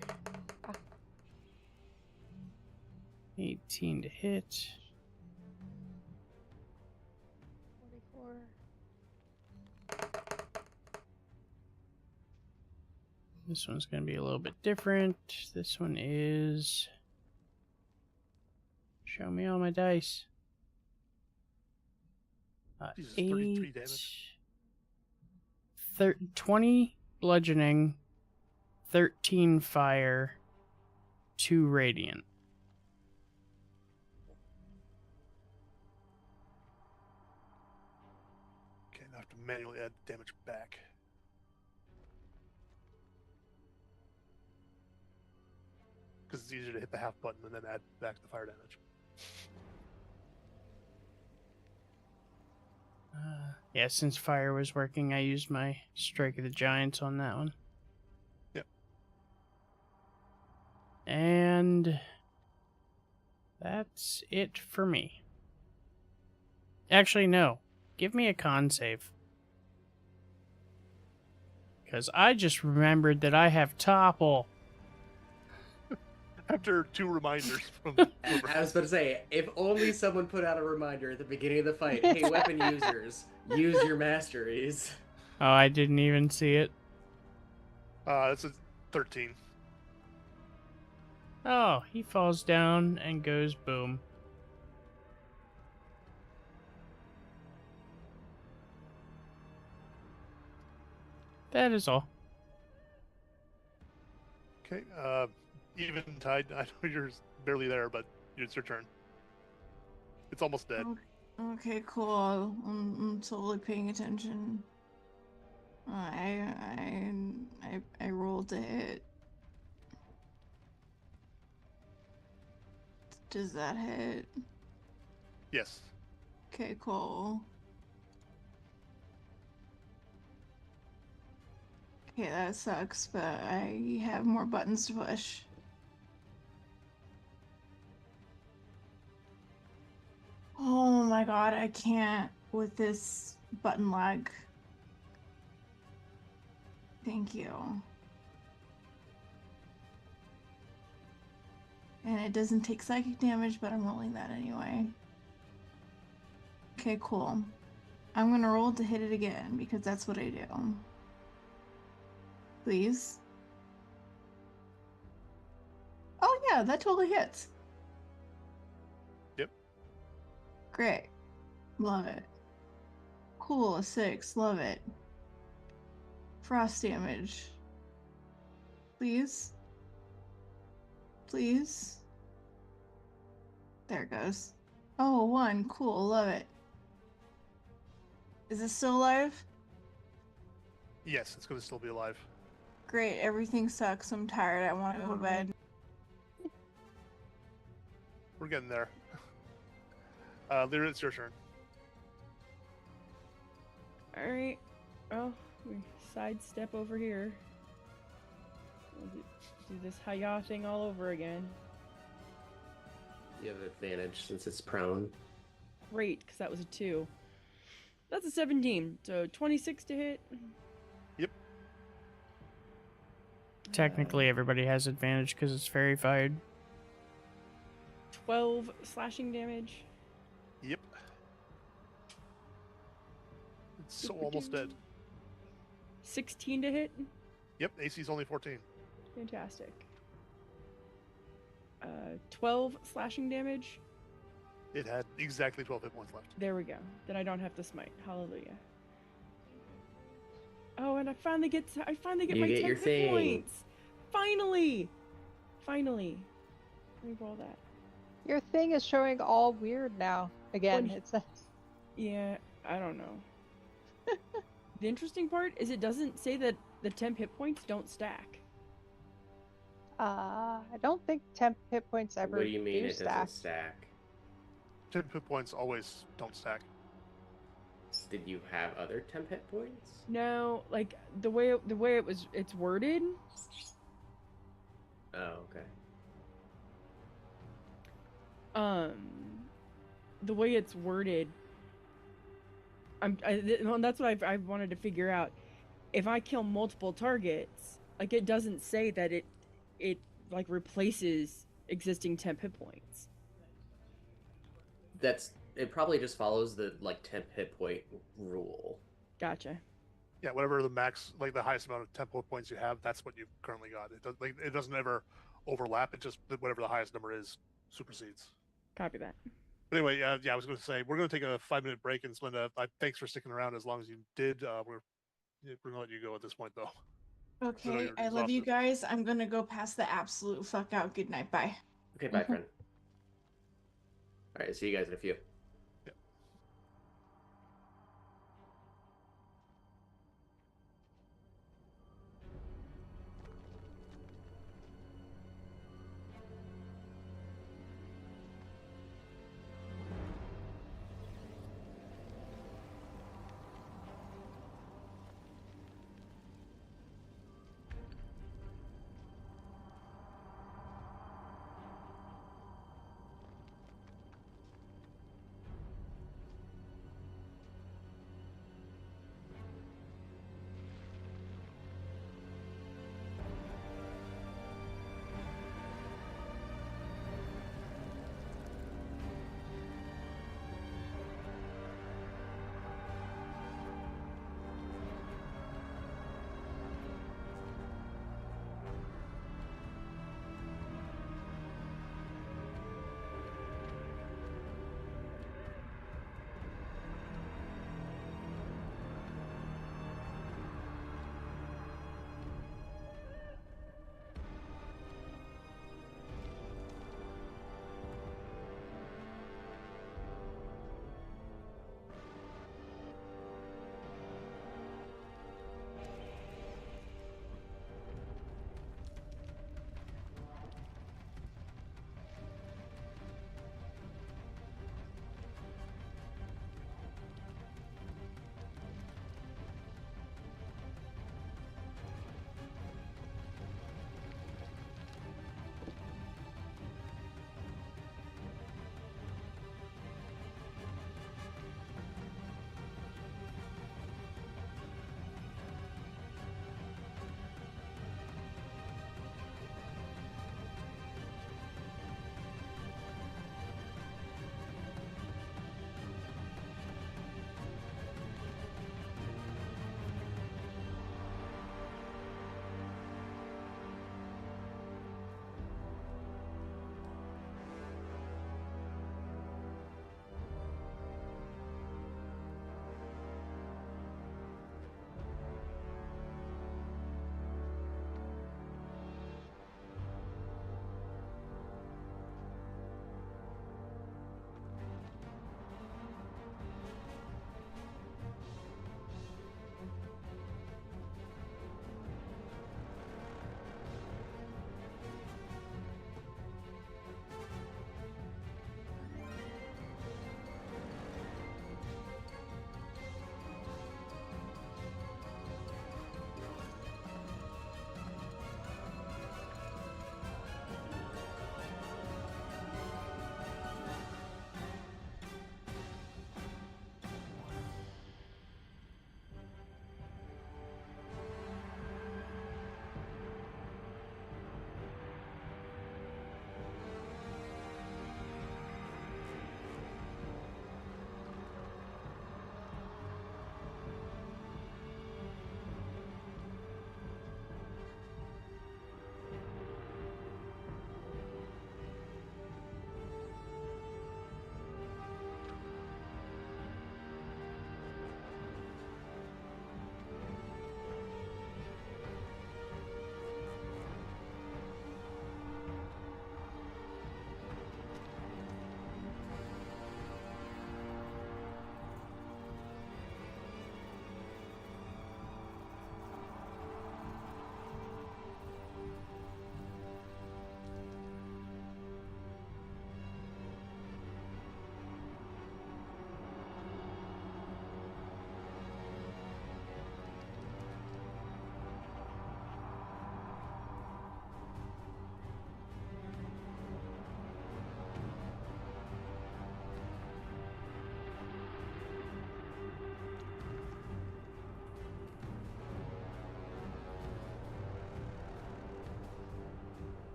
18 to hit. 44. This one's going to be a little bit different. This one is... Show me all my dice. Jesus, 33 damage. 20 bludgeoning, 13 fire, 2 radiant. Okay, now I have to manually add damage back. Because it's easier to hit the half button and then add back the fire damage. Yeah, since fire was working, I used my Strike of the Giants on that one. Yep. And that's it for me. Actually, no. Give me a con save. Because I just remembered that I have topple. After 2 reminders from I was about to say, if only someone put out a reminder at the beginning of the fight. Hey, weapon users, use your masteries. Oh, I didn't even see it. That's a 13. Oh, he falls down and goes boom. That is all. Okay, even tied. I know you're barely there, but it's your turn. It's almost dead. Okay, cool. I'm totally paying attention. I rolled to hit. Does that hit? Yes. Okay, cool. Okay, that sucks, but I have more buttons to push. Oh my god, I can't with this button lag. Thank you. And it doesn't take psychic damage, but I'm rolling that anyway. Okay, cool. I'm gonna roll to hit it again, because that's what I do. Please. Oh yeah, that totally hits. Yep. Great. Love it. Cool, a 6. Love it. Frost damage. Please. Please. There it goes. Oh, 1. Cool, love it. Is it still alive? Yes, it's going to still be alive. Great, everything sucks. I'm tired. I want to go to bed. We're getting there. Lyra, it's your turn. Alright. Well, we sidestep over here. We'll do this hi-ya thing all over again. You have advantage since it's prone. Great, because that was a 2. That's a 17, so 26 to hit. Yep. Technically, everybody has advantage because it's fairy fired. 12 slashing damage. Yep. It's so almost dead. 16 to hit. Yep, AC's only 14. Fantastic. 12 slashing damage. It had exactly 12 hit points left. There we go. Then I don't have to smite. Hallelujah. Oh, and I finally get You my get 10 your hit thing. points. Finally. Finally. Let me roll that. Your thing is showing all weird now. Again, Well, it says. Yeah, I don't know. The interesting part is it doesn't say that the temp hit points don't stack. I don't think temp hit points ever What do you mean it stack. doesn't stack? 10 hit points always don't stack. Did you have other temp hit points? No, like the way it's worded. Oh, okay. the way it's worded, well, that's what I wanted to figure out. If I kill multiple targets, like it doesn't say that it like replaces existing temp hit points. It probably just follows the like temp hit point rule. Gotcha. Yeah, whatever the max, like the highest amount of tempo points you have, that's what you've currently got. It doesn't ever overlap. It just whatever the highest number is supersedes. Copy that. But anyway, yeah, I was going to say we're going to take a 5-minute break, and Linda, thanks for sticking around as long as you did. We're going to let you go at this point, though. Okay, I love you guys. I'm gonna go pass the absolute fuck out. Good night. Bye. Okay, bye, friend. All right, see you guys in a few.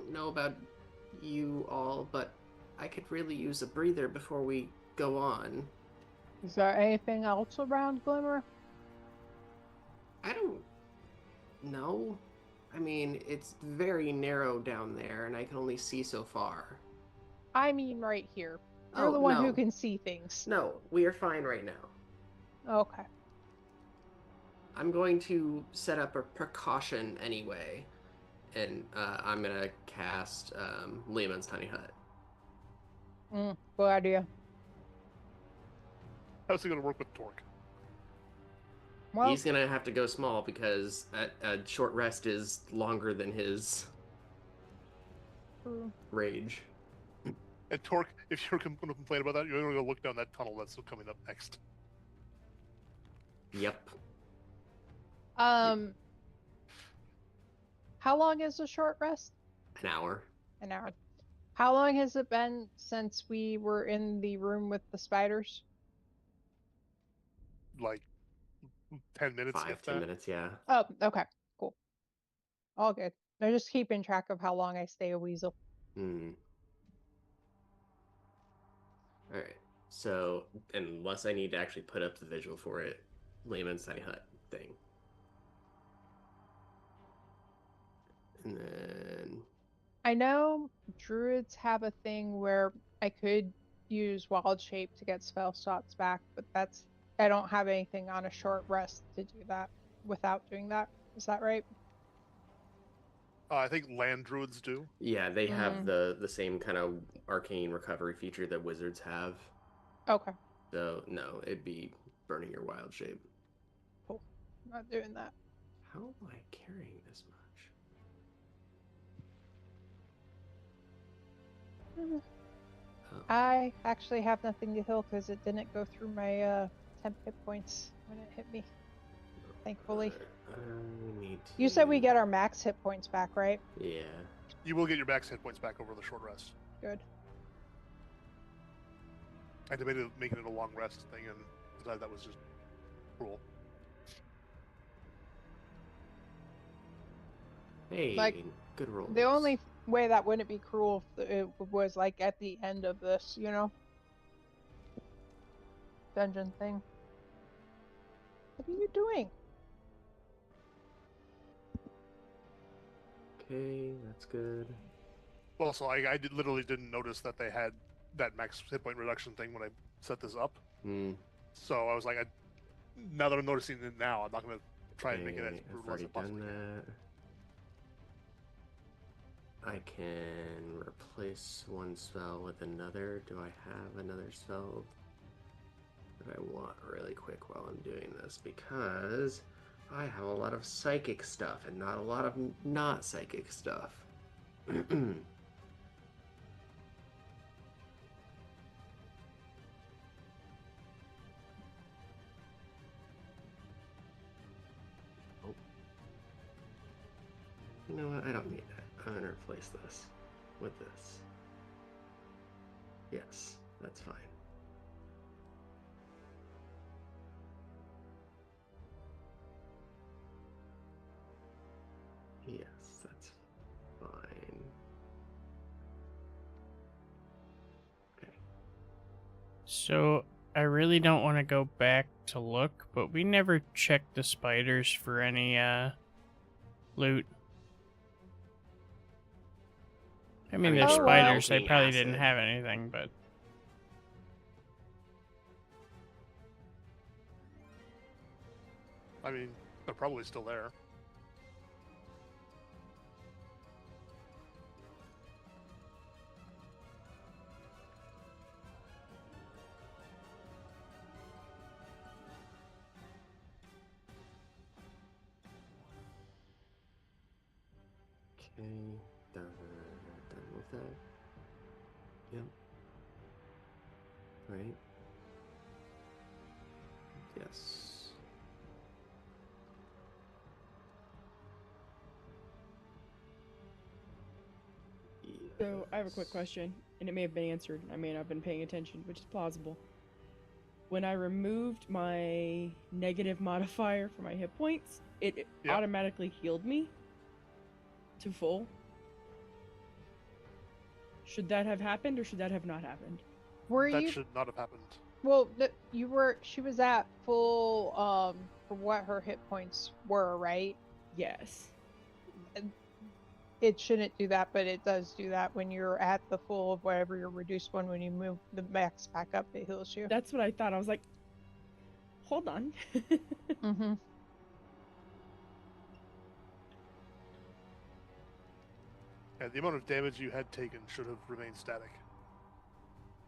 don't know about you all, but I could really use a breather before we go on. Is there anything else around Glimmer? I don't know. I mean, it's very narrow down there, and I can only see so far. I mean right here. You're the one who can see things. No, we are fine right now. Okay. I'm going to set up a precaution anyway, and I'm going to cast Lehman's Tiny Hut. Good idea. How's it going to work with Torque? Well, He's going to have to go small because a short rest is longer than his rage. And Torque, if you're going to complain about that, you're going to go look down that tunnel that's coming up next. Yep. how long is a short rest? An hour. An hour. How long has it been since we were in the room with the spiders? Like 10 minutes. 5-10 minutes, yeah. Oh, okay. Cool. All good. I'm just keeping track of how long I stay a weasel. Alright. So, unless I need to actually put up the visual for it, Lehman's Tiny Hut thing. And then... I know druids have a thing where I could use wild shape to get spell slots back, but I don't have anything on a short rest to do that without doing that. Is that right? I think land druids do. Yeah, they have the same kind of arcane recovery feature that wizards have. Okay. So, no, it'd be burning your wild shape. Cool. Not doing that. How am I carrying this much? I actually have nothing to heal because it didn't go through my temp hit points when it hit me. Thankfully. You said we get our max hit points back, right? Yeah. You will get your max hit points back over the short rest. Good. I debated making it a long rest thing, and decided that was just cruel. Hey, like, good roll. The only way that wouldn't be cruel if it was like at the end of this, you know? Dungeon thing. What are you doing? Okay, that's good. Also, I literally didn't notice that they had that max hit point reduction thing when I set this up. So I was like, now that I'm noticing it now, I'm not going to try and make it as brutal as I possibly can. I can replace one spell with another. Do I have another spell that I want really quick while I'm doing this? Because I have a lot of psychic stuff and not a lot of not psychic stuff. You know what? I don't need that. I'm going to replace this with this. Yes, that's fine. Yes, that's fine. Okay. So, I really don't want to go back to look, but we never checked the spiders for any, loot. I mean, they're spiders, they probably didn't have anything, but... I mean, they're probably still there. Okay, done with that. Yep. Right. Yes. So I have a quick question, and it may have been answered. I may not have been paying attention, which is plausible. When I removed my negative modifier for my hit points, it automatically healed me to full. Should that have happened or should that have not happened? Were That you? should not have happened. Well, you were. She was at full. For what her hit points were, right? Yes. It shouldn't do that, but it does do that when you're at the full of whatever your reduced one. When you move the max back up, it heals you. That's what I thought. I was like, hold on. Mm-hmm. Yeah, the amount of damage you had taken should have remained static.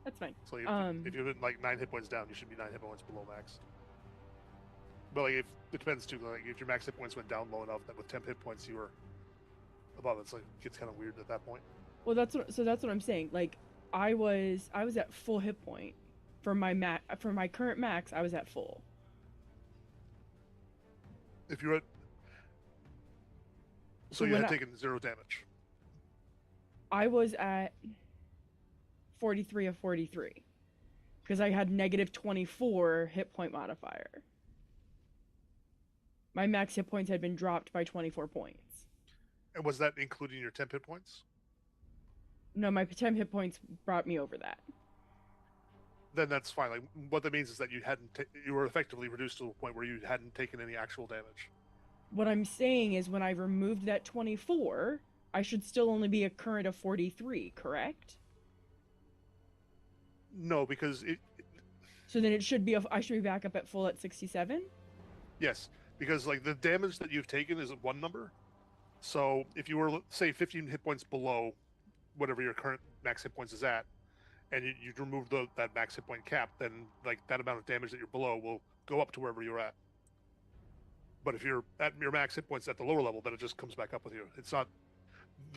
That's fine. So if you've been like 9 hit points down, you should be 9 hit points below max. But like, if it depends too. Like, if your max hit points went down low enough that with 10 hit points you were above, it's like it gets kind of weird at that point. Well, that's what I'm saying. Like, I was at full hit point for my current max. I was at full. If you're at, so you had taken 0 damage. I was at 43 of 43 because I had negative 24 hit point modifier. My max hit points had been dropped by 24 points. And was that including your 10 hit points? No, my 10 hit points brought me over that. Then that's fine. Like, what that means is that you were effectively reduced to a point where you hadn't taken any actual damage. What I'm saying is when I removed that 24, I should still only be a current of 43, correct? No, because So then it should be I should be back up at full at 67? Yes, because like the damage that you've taken is one number. So if you were, say, 15 hit points below whatever your current max hit points is at, and you remove that max hit point cap, then like that amount of damage that you're below will go up to wherever you're at. But if you're at your max hit points at the lower level, then it just comes back up with you. It's not,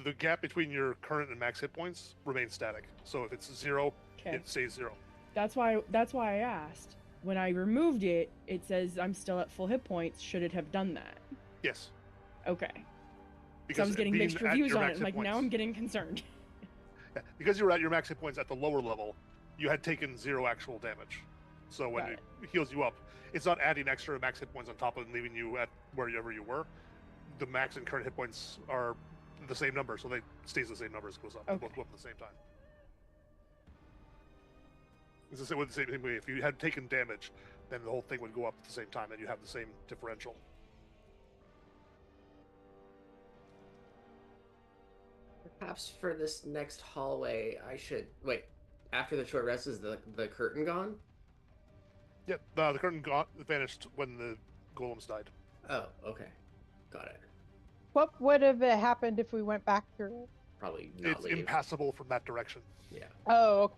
the gap between your current and max hit points remains static. So if it's 0, it stays 0. That's why I asked. When I removed it, it says I'm still at full hit points. Should it have done that? Yes. Okay. Because I was getting mixed reviews on it. I'm like, points, now I'm getting concerned. Yeah, because you were at your max hit points at the lower level, you had taken 0 actual damage. So when it heals you up, it's not adding extra max hit points on top of and leaving you at wherever you were. The max and current hit points are the same number, so they stays the same number as it goes up. They both go up at the same time. It's the same way. If you had taken damage, then the whole thing would go up at the same time, and you have the same differential. Perhaps for this next hallway, I should wait. After the short rest, is the curtain gone? Yep, the curtain vanished when the golems died. Oh, okay, got it. What would have happened if we went back through it? Probably not It's leave. impassable from that direction. Yeah. Oh, okay.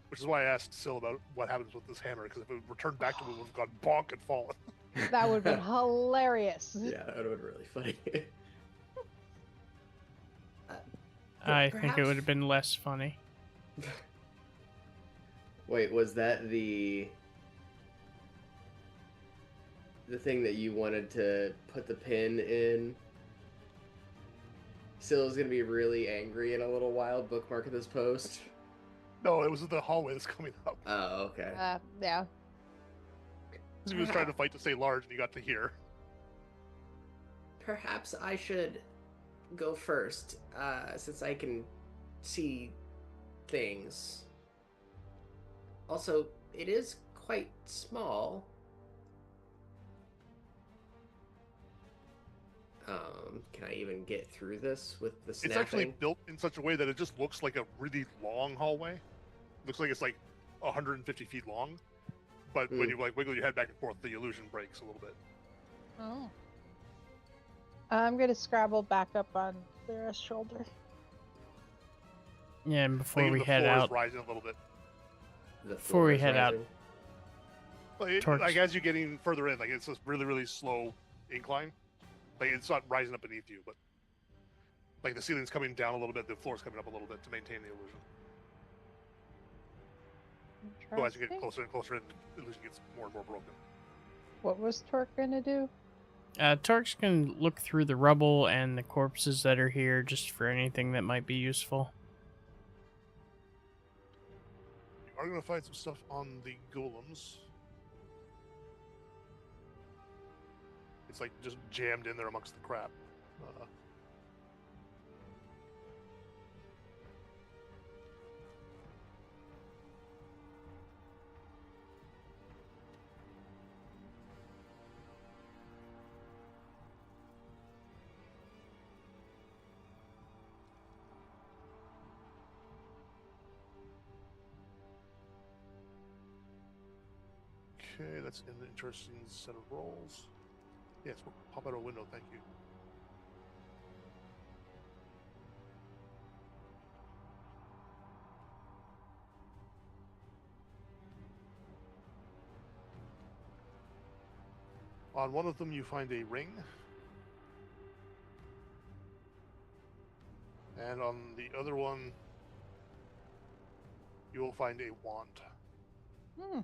Which is why I asked Sil about what happens with this hammer, because if it returned back to me, it would have gone bonk and fallen. That would have been hilarious. Yeah, that would have been really funny. I think it would have been less funny. Wait, was that the thing that you wanted to put the pin in? Syl's gonna be really angry in a little while. Bookmark this post. No, it was the hallway that's coming up. Oh, okay. Yeah. He was trying to fight to stay large, and he got to here. Perhaps I should go first, since I can see things. Also, it is quite small. Can I even get through this with the snapping? It's actually built in such a way that it just looks like a really long hallway. Looks like it's like 150 feet long, but when you like wiggle your head back and forth, the illusion breaks a little bit. Oh. I'm gonna scrabble back up on Lyra's shoulder. Yeah, and before Like, we the head floor out, is rising a little bit. Before we head out, Like as you're getting further in, like it's this really, really slow incline. Like it's not rising up beneath you, but like the ceiling's coming down a little bit, the floor's coming up a little bit to maintain the illusion. So as you get closer and closer in, the illusion gets more and more broken. What was Torque gonna do? Torque's gonna look through the rubble and the corpses that are here just for anything that might be useful. You are going to find some stuff on the golems. It's like just jammed in there amongst the crap. Okay, that's an interesting set of rolls. Yes, we'll pop out a window, thank you. On one of them, you find a ring. And on the other one, you will find a wand. Hmm.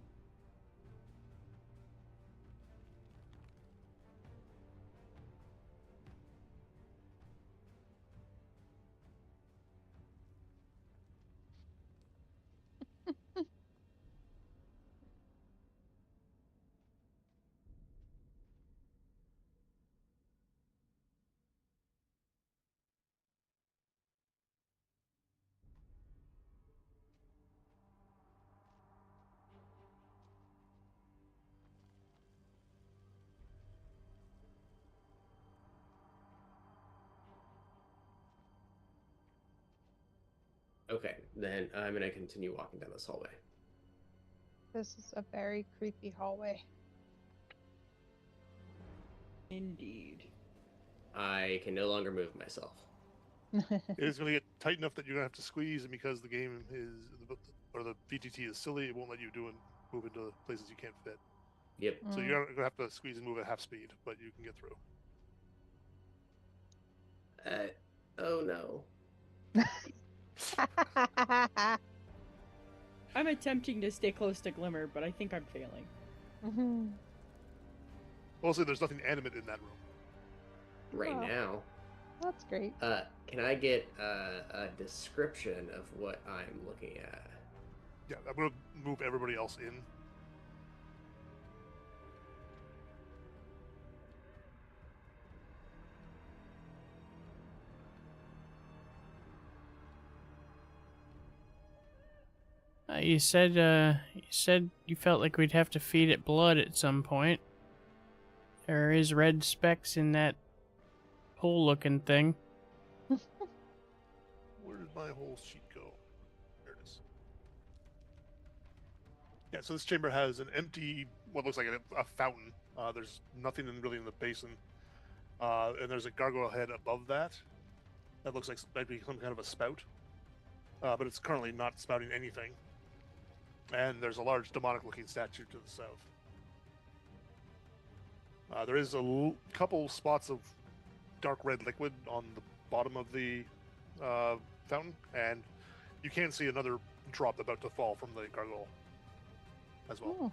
Okay, then I'm gonna continue walking down this hallway. This is a very creepy hallway. Indeed. I can no longer move myself. It is going to get tight enough that you're going to have to squeeze, and because the game is, or the VTT is silly, it won't let you move into places you can't fit. Yep. So you're going to have to squeeze and move at half speed, but you can get through. Oh no. I'm attempting to stay close to Glimmer, but I think I'm failing. Mhm. Also, there's nothing animate in that room. Right Oh. now. That's great. Can I get a description of what I'm looking at? Yeah, I'm going to move everybody else in. You said you felt like we'd have to feed it blood at some point. There is red specks in that pool-looking thing. Where did my whole sheet go? There it is. Yeah, so this chamber has an empty, what looks like a fountain. There's nothing really in the basin. And there's a gargoyle head above that. That looks like might be some kind of a spout. But it's currently not spouting anything. And there's a large demonic-looking statue to the south. There is a couple spots of dark red liquid on the bottom of the fountain, and you can see another drop about to fall from the gargoyle as well. Hmm.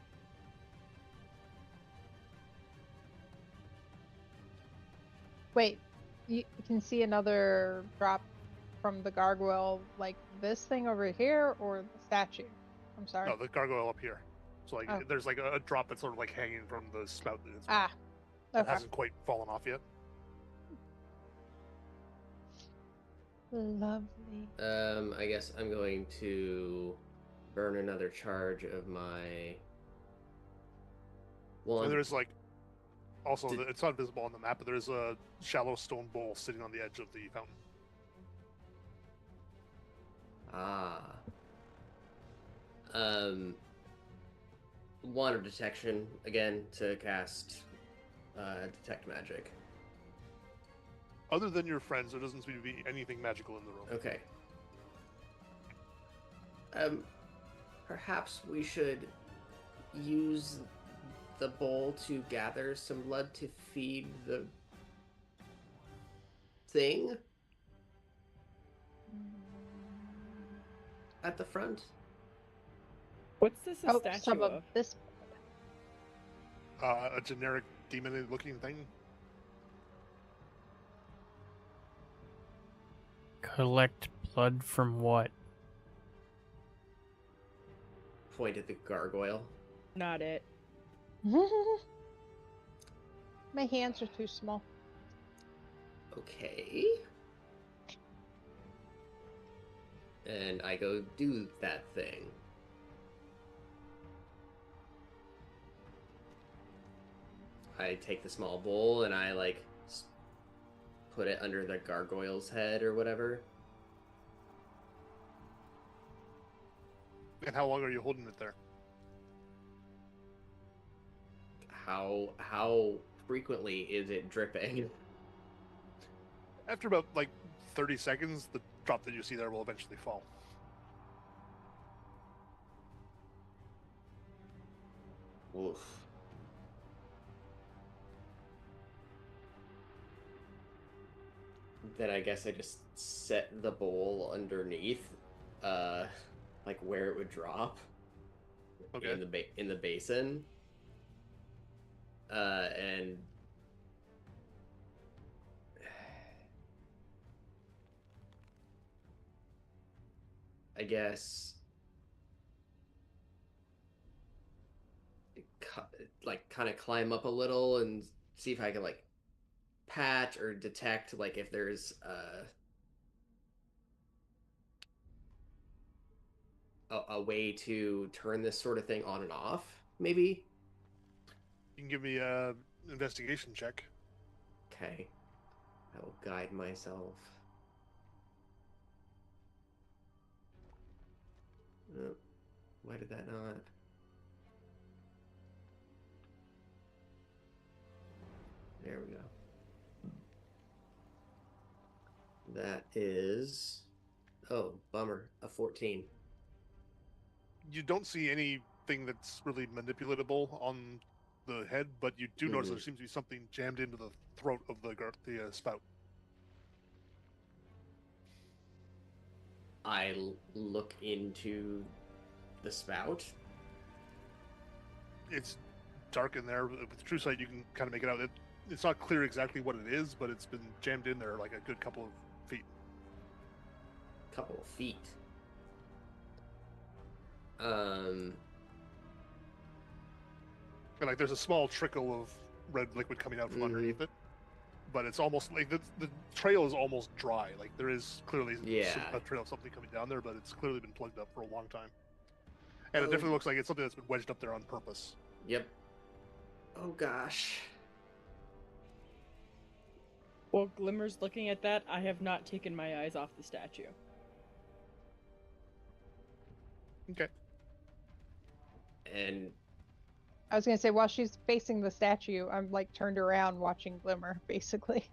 Wait, you can see another drop from the gargoyle, like this thing over here, or the statue? I'm sorry. No, the gargoyle up here. So like, Oh. there's like a drop that's sort of like hanging from the spout that it's Ah, that okay. hasn't quite fallen off yet. Lovely. I guess I'm going to burn another charge of my. Well, And there's like, also, Did- it's not visible on the map, but there's a shallow stone bowl sitting on the edge of the fountain. Wand of detection again to cast detect magic. Other than your friends, there doesn't seem to be anything magical in the room. Okay. Perhaps we should use the bowl to gather some blood to feed the thing at the front. What's this a Oh, statue some of of? this. A generic demon-looking thing. Collect blood from what? Point at the gargoyle. Not it. My hands are too small. Okay. And I go do that thing. I take the small bowl and I like put it under the gargoyle's head or whatever. And how long are you holding it there? how frequently is it dripping? After about like 30 seconds, the drop that you see there will eventually fall. Oof. Then I guess I just set the bowl underneath, like where it would drop. Okay. In the basin. And I guess like kind of climb up a little and see if I can like patch or detect like if there's a way to turn this sort of thing on and off, maybe. You can give me a investigation check. Okay, I will guide myself. Oh, why did that not? There we go. That is, oh, bummer, a 14. You don't see anything that's really manipulatable on the head, but you do notice there seems to be something jammed into the throat of the spout. I look into the spout. It's dark in there. With true sight, you can kind of make it out. It's not clear exactly what it is, but it's been jammed in there like a good couple of feet. Couple of feet. And like there's a small trickle of red liquid coming out from underneath it, but it's almost like the trail is almost dry. Like there is clearly a trail of something coming down there, but it's clearly been plugged up for a long time. And it definitely looks like it's something that's been wedged up there on purpose. Yep. Oh gosh. While Glimmer's looking at that, I have not taken my eyes off the statue. Okay. And I was gonna say, while she's facing the statue, I'm like turned around watching Glimmer, basically.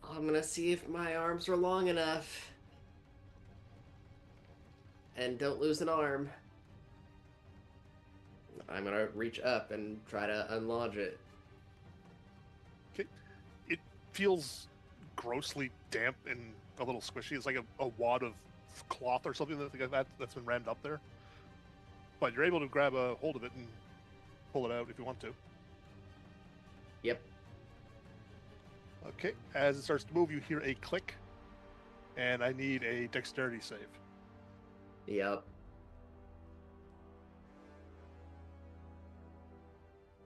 I'm gonna see if my arms are long enough. And don't lose an arm. I'm gonna reach up and try to unlodge it. Okay. It feels grossly damp and a little squishy. It's like a wad of cloth or something like that that's been rammed up there. But you're able to grab a hold of it and pull it out if you want to. Yep. Okay. As it starts to move, you hear a click, and I need a dexterity save. Yep.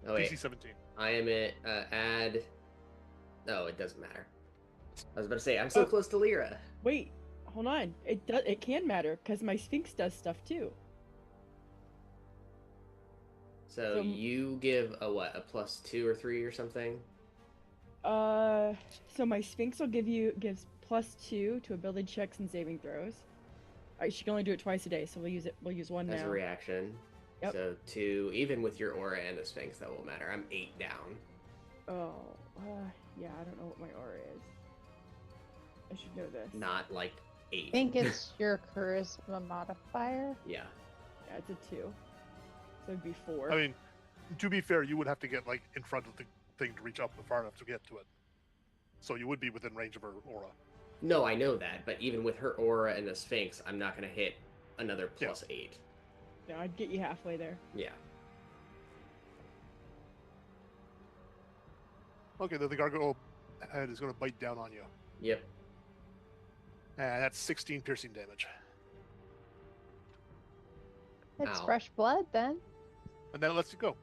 Oh wait. DC 17. I am at add. No, it doesn't matter. I was about to say I'm so close to Lyra. Wait, hold on. It can matter because my Sphinx does stuff too. So you give a what? A +2 or 3 or something? So my Sphinx will gives +2 to ability checks and saving throws. She can only do it twice a day, so we'll use one as now. a reaction. Yep. So 2, even with your aura and a Sphinx, that will matter. I'm 8 down. Oh, yeah, I don't know what my aura is. I should know this. Not like 8. I think it's your charisma modifier. Yeah. Yeah, it's a 2. So it'd be 4. I mean, to be fair, you would have to get like in front of the thing to reach up far enough to get to it. So you would be within range of her aura. No, I know that, but even with her aura and the Sphinx, I'm not going to hit another +8. Yeah, I'd get you halfway there. Yeah. Okay, the gargoyle head is going to bite down on you. Yep. And that's 16 piercing damage. It's Ow. fresh blood then. And then it lets you go.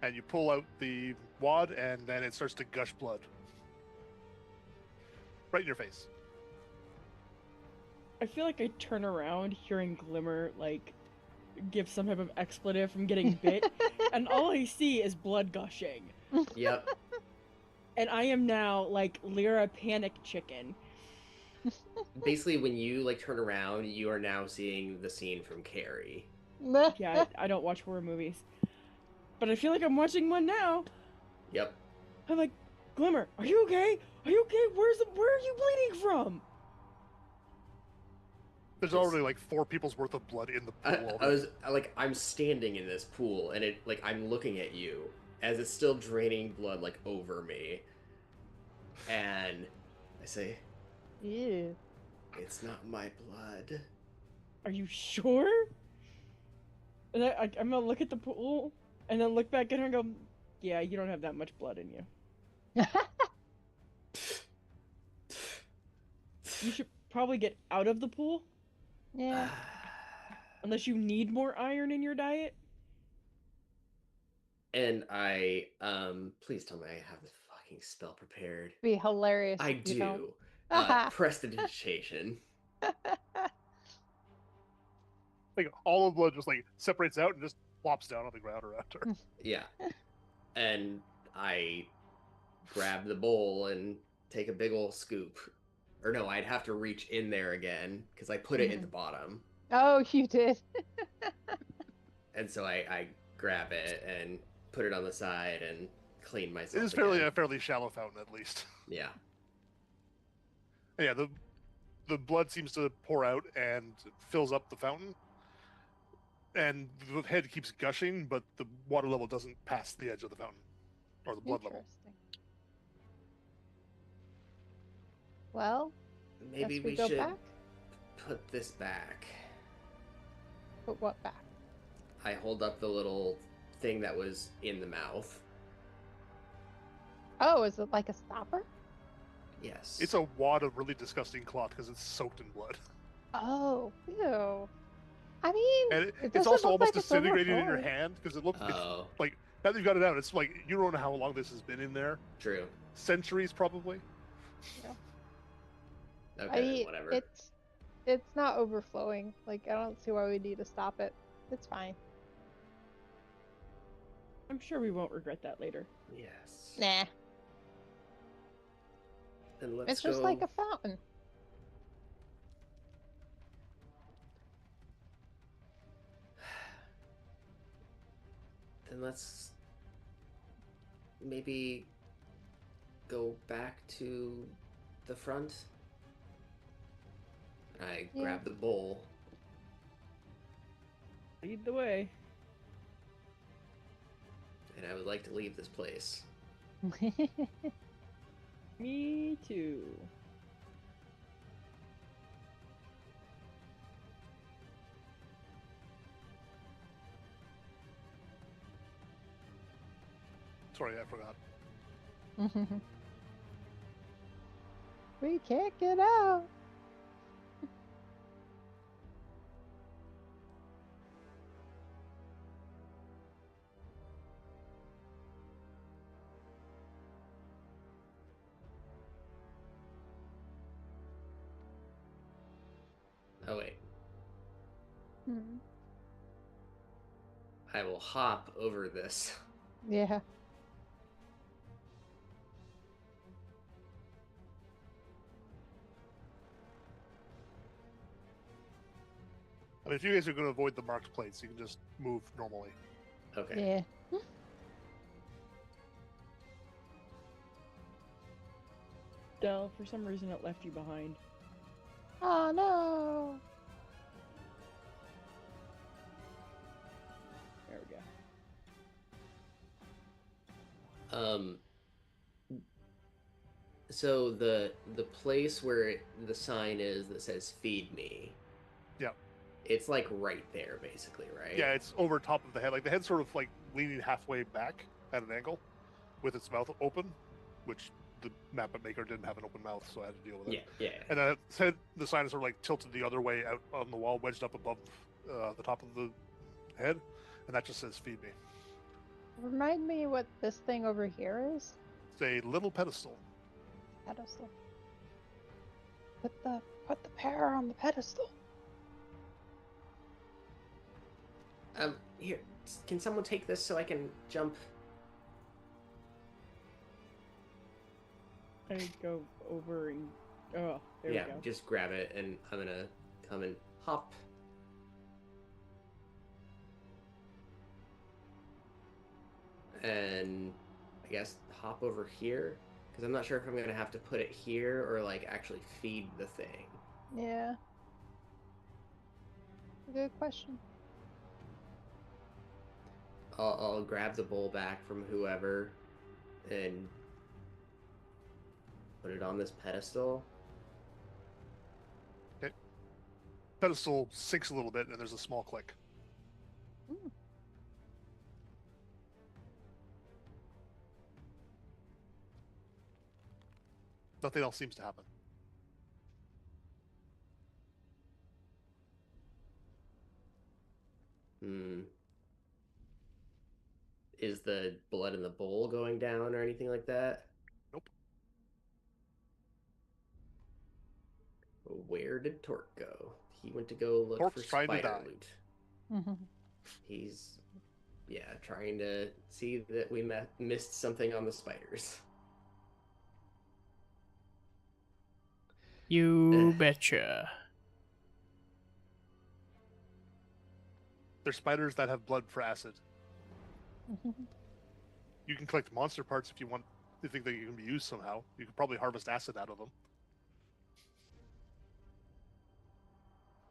And you pull out the wad, and then it starts to gush blood. Right in your face. I feel like I turn around hearing Glimmer, like, give some type of expletive from getting bit, and all I see is blood gushing. Yep. And I am now, like, Lyra Panic Chicken. Basically, when you like turn around, you are now seeing the scene from Carrie. Yeah, I don't watch horror movies. But I feel like I'm watching one now. Yep. I'm like, Glimmer, are you okay? Are you okay? Where are you bleeding from? There's already like 4 people's worth of blood in the pool. I'm standing in this pool, and I'm looking at you as it's still draining blood like over me, and I say, Ew. "It's not my blood." Are you sure? And I'm gonna look at the pool and then look back at her and go, yeah, you don't have that much blood in you. You should probably get out of the pool. Yeah. Unless you need more iron in your diet. And please tell me I have the fucking spell prepared. Be hilarious. I if you don't. do. Prestidigitation. Like all of the blood just like separates out and just plops down on the ground around her. Yeah. And I grab the bowl and take a big ol' scoop. Or no, I'd have to reach in there again because I put it at the bottom. Oh, you did. And so I grab it and put it on the side and clean myself. It is a fairly shallow fountain, at least. Yeah. And yeah, the blood seems to pour out and fills up the fountain, and the head keeps gushing, but the water level doesn't pass the edge of the fountain, or the blood level. Interesting. Well, Maybe guess we go should back? put this back. Put what back? I hold up the little thing that was in the mouth. Oh, is it like a stopper? Yes. It's a wad of really disgusting cloth because it's soaked in blood. Oh, ew. I mean, And it it's doesn't also look almost like it's disintegrating in your overflowing. hand because it looks it's Oh, like now that you've got it out, it's like you don't know how long this has been in there. true. Centuries, probably. Okay, then whatever. It's not overflowing. Like, I don't see why we need to stop it. It's fine. I'm sure we won't regret that later. Yes. Nah, Then let's it's just go. like a fountain. Then let's maybe go back to the front. I Yeah. grab the bowl. Lead the way. And I would like to leave this place. Me too. Sorry, I forgot. We can't get out. Oh wait. Hmm. I will hop over this. Yeah. I mean, if you guys are going to avoid the marked plates, you can just move normally. Okay. Yeah. Del, for some reason it left you behind. Oh no. There we go. So the place where the sign is that says "Feed me." Yeah. It's like right there, basically, right? Yeah, it's over top of the head. Like the head's sort of like leaning halfway back at an angle, with its mouth open, which the map maker didn't have an open mouth, so I had to deal with it. Yeah. And then the sign is sort of like tilted the other way out on the wall, wedged up above the top of the head, and that just says "Feed me." Remind me what this thing over here is. It's a little pedestal. Pedestal. Put the power on the pedestal. Here, can someone take this so I can jump? I go over and there we Yeah, go. just grab it, and I'm gonna come and hop. and I guess hop over here, because I'm not sure if I'm gonna have to put it here or like actually feed the thing. Yeah. Good question. I'll grab the bowl back from whoever and put it on this pedestal. Okay. Pedestal sinks a little bit, and there's a small click. Mm. Nothing else seems to happen. Is the blood in the bowl going down or anything like that? Nope. Where did Torque go? He went to go look Torque's for trying to spider die. loot. Mm-hmm. He's, trying to see that we missed something on the spiders. You betcha. They're spiders that have blood for acid. Mm-hmm. You can collect monster parts if you want. You think that you can be used somehow. You could probably harvest acid out of them.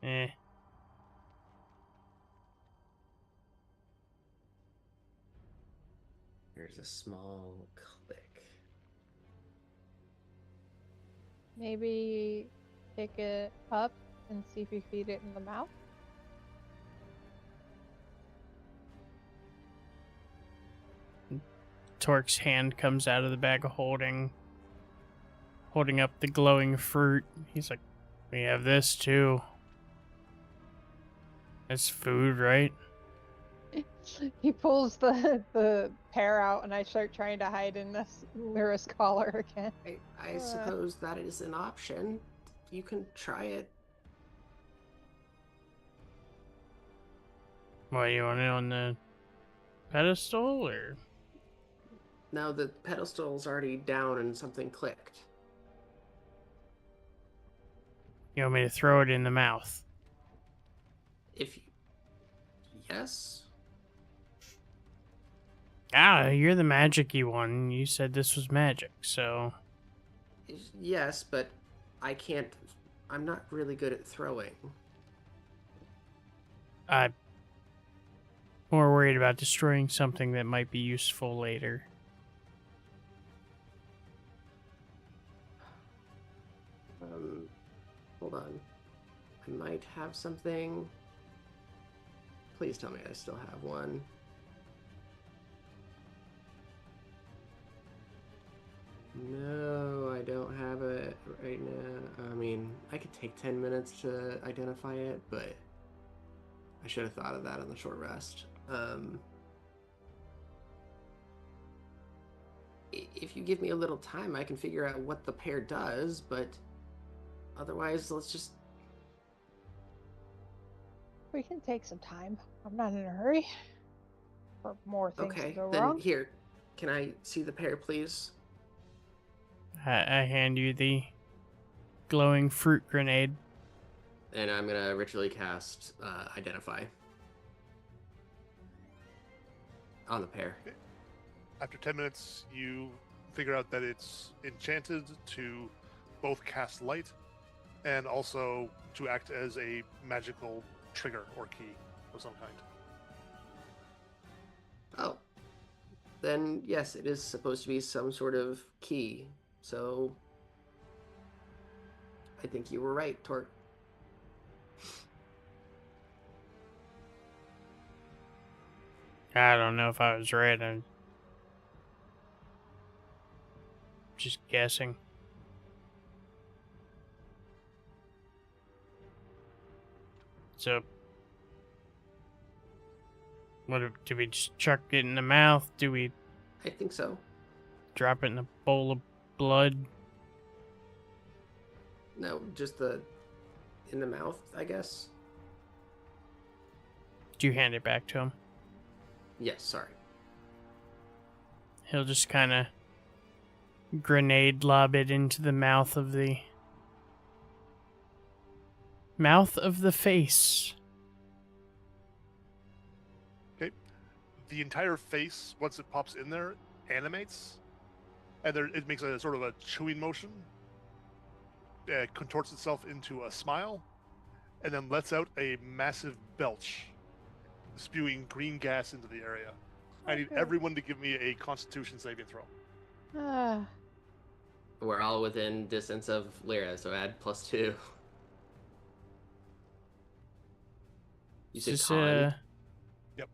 Eh. There's a small click. Maybe pick it up and see if you feed it in the mouth. Torque's hand comes out of the bag of holding up the glowing fruit. He's like, we have this too. It's food, right? He pulls the pear out, and I start trying to hide in this Lyra's collar again. I suppose that is an option. You can try it. What, you want it on the pedestal, or? No, the pedestal's already down and something clicked. You want me to throw it in the mouth? If you... Yes? Ah, you're the magic-y one. You said this was magic, so... Yes, but I can't... I'm not really good at throwing. I'm more worried about destroying something that might be useful later. Hold on. I might have something. Please tell me I still have one. No, I don't have it right now. I mean, I could take 10 minutes to identify it, but I should have thought of that on the short rest. If you give me a little time, I can figure out what the pear does, but otherwise, let's just... We can take some time. I'm not in a hurry for more things to Okay, go then wrong. here. Can I see the pear, please? I hand you the glowing fruit grenade. And I'm gonna ritually cast Identify on the pear. After 10 minutes, you figure out that it's enchanted to both cast light and also to act as a magical trigger or key of some kind. Oh. Then, yes, it is supposed to be some sort of key. So, I think you were right, Torque. I don't know if I was right. I'm just guessing. So, do we just chuck it in the mouth? Do we I think so. drop it in a bowl of blood? No, just in the mouth, I guess. Do you hand it back to him? Yes, sorry. He'll just kind of grenade lob it into the mouth of the face. the entire face, once it pops in there, animates, and there, it makes a sort of a chewing motion. It contorts itself into a smile, and then lets out a massive belch, spewing green gas into the area. I need Okay. everyone to give me a Constitution saving throw. Ah, We're all within distance of Lyra, so add +2. You Is said this, con? Yep.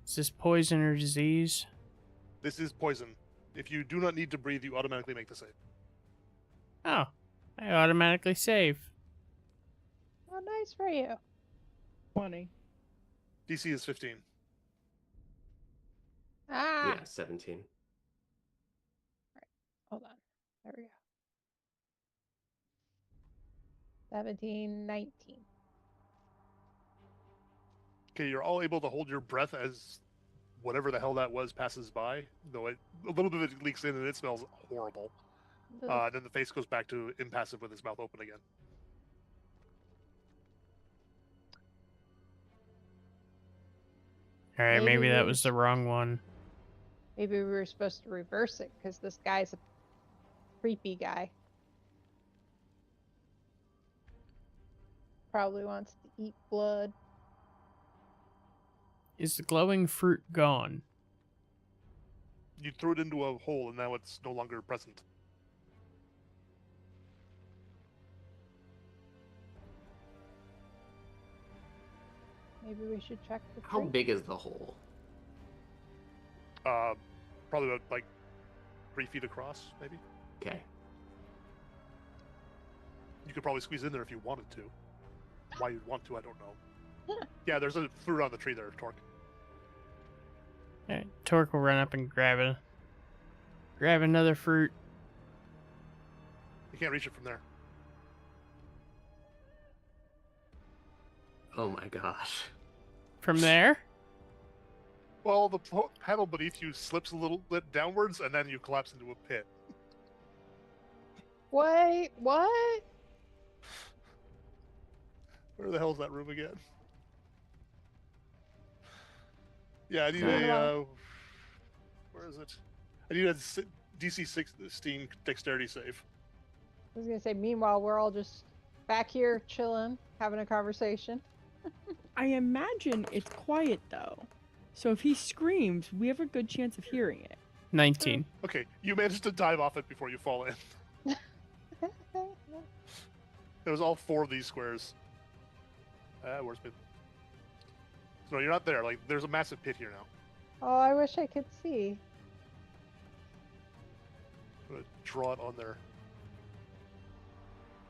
Is this poison or disease? This is poison. If you do not need to breathe, you automatically make the save. Oh, I automatically save. how nice for you. 20. DC is 15. Ah, Yeah, 17. hold on. There we go. 17, 19. Okay, you're all able to hold your breath as whatever the hell that was passes by, though a little bit of it leaks in and it smells horrible. Ugh. Then the face goes back to impassive with its mouth open again. All right, Maybe maybe that we was the wrong one. Maybe we were supposed to reverse it because this guy's a creepy guy. Probably wants to eat blood. Is the glowing fruit gone? You threw it into a hole and now it's no longer present. Maybe we should check the How tree. big is the hole? Probably about like 3 feet across, maybe. Okay. You could probably squeeze in there if you wanted to. Why you'd want to, I don't know. Yeah, there's a fruit on the tree there, Torque. All right, Torque will run up and grab it. Grab another fruit. You can't reach it from there. Oh my gosh. From there? Well, the panel beneath you slips a little bit downwards, and then you collapse into a pit. Wait, what? Where the hell is that room again? Yeah, I need Come a. on. Where is it? I need a DC 16 dexterity save. I was gonna say, meanwhile, we're all just back here chilling, having a conversation. I imagine it's quiet though. So if he screams, we have a good chance of hearing it. 19. Okay, you managed to dive off it before you fall in. There was all 4 of these squares. Where's it? No, you're not there. Like, there's a massive pit here now. Oh, I wish I could see. I'm gonna draw it on there.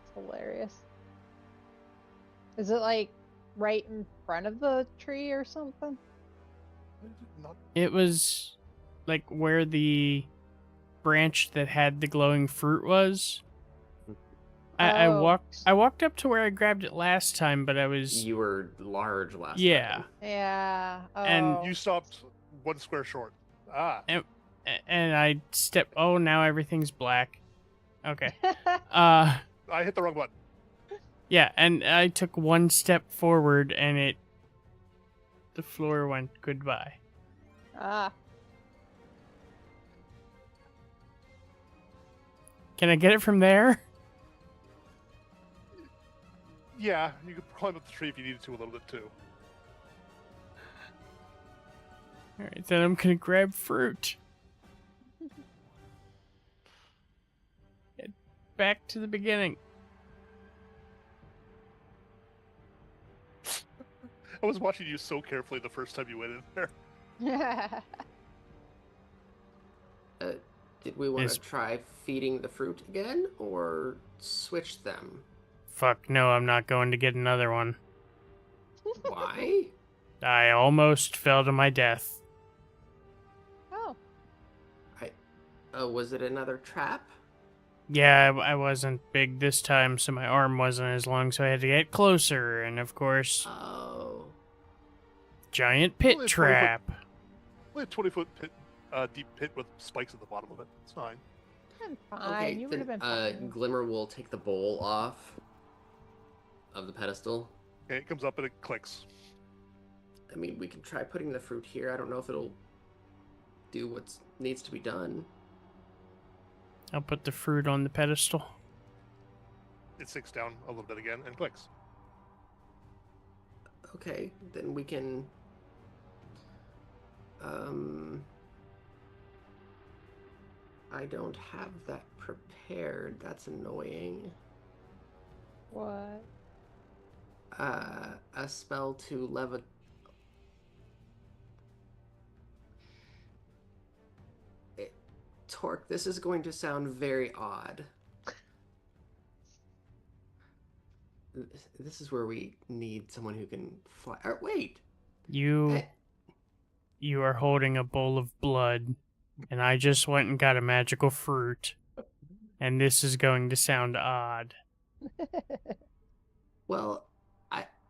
It's hilarious. Is it like right in front of the tree or something? Not It was like where the branch that had the glowing fruit was. I Oh. walked up to where I grabbed it last time, but I was You were large last Yeah. time. Yeah. Oh. And You stopped 1 square short. Ah. and I stepped. Oh, now everything's black. Okay. I hit the wrong button. Yeah, and I took 1 step forward, and the floor went goodbye. Ah. Can I get it from there? Yeah, you could climb up the tree if you needed to a little bit too. All right, then I'm gonna grab fruit. Get back to the beginning. I was watching you so carefully the first time you went in there. Did we want Is- to try feeding the fruit again, or switch them? Fuck no, I'm not going to get another one. Why? I almost fell to my death. Oh. Was it another trap? Yeah, I wasn't big this time, so my arm wasn't as long, so I had to get closer, and of course, Oh. giant pit Only a 20-foot trap. Only a 20-foot pit, deep pit with spikes at the bottom of it. It's fine. I'm fine. Okay, You would have then been fine. Glimmer will take the bowl off of the pedestal. Okay, it comes up and it clicks. I mean, we can try putting the fruit here. I don't know if it'll do what needs to be done. I'll put the fruit on the pedestal. It sinks down a little bit again and clicks. Okay, then we can... I don't have that prepared. That's annoying. What? A spell to levitate. Torque, this is going to sound very odd. This is where we need someone who can fly. Or, wait! You are holding a bowl of blood, and I just went and got a magical fruit, and this is going to sound odd. Well,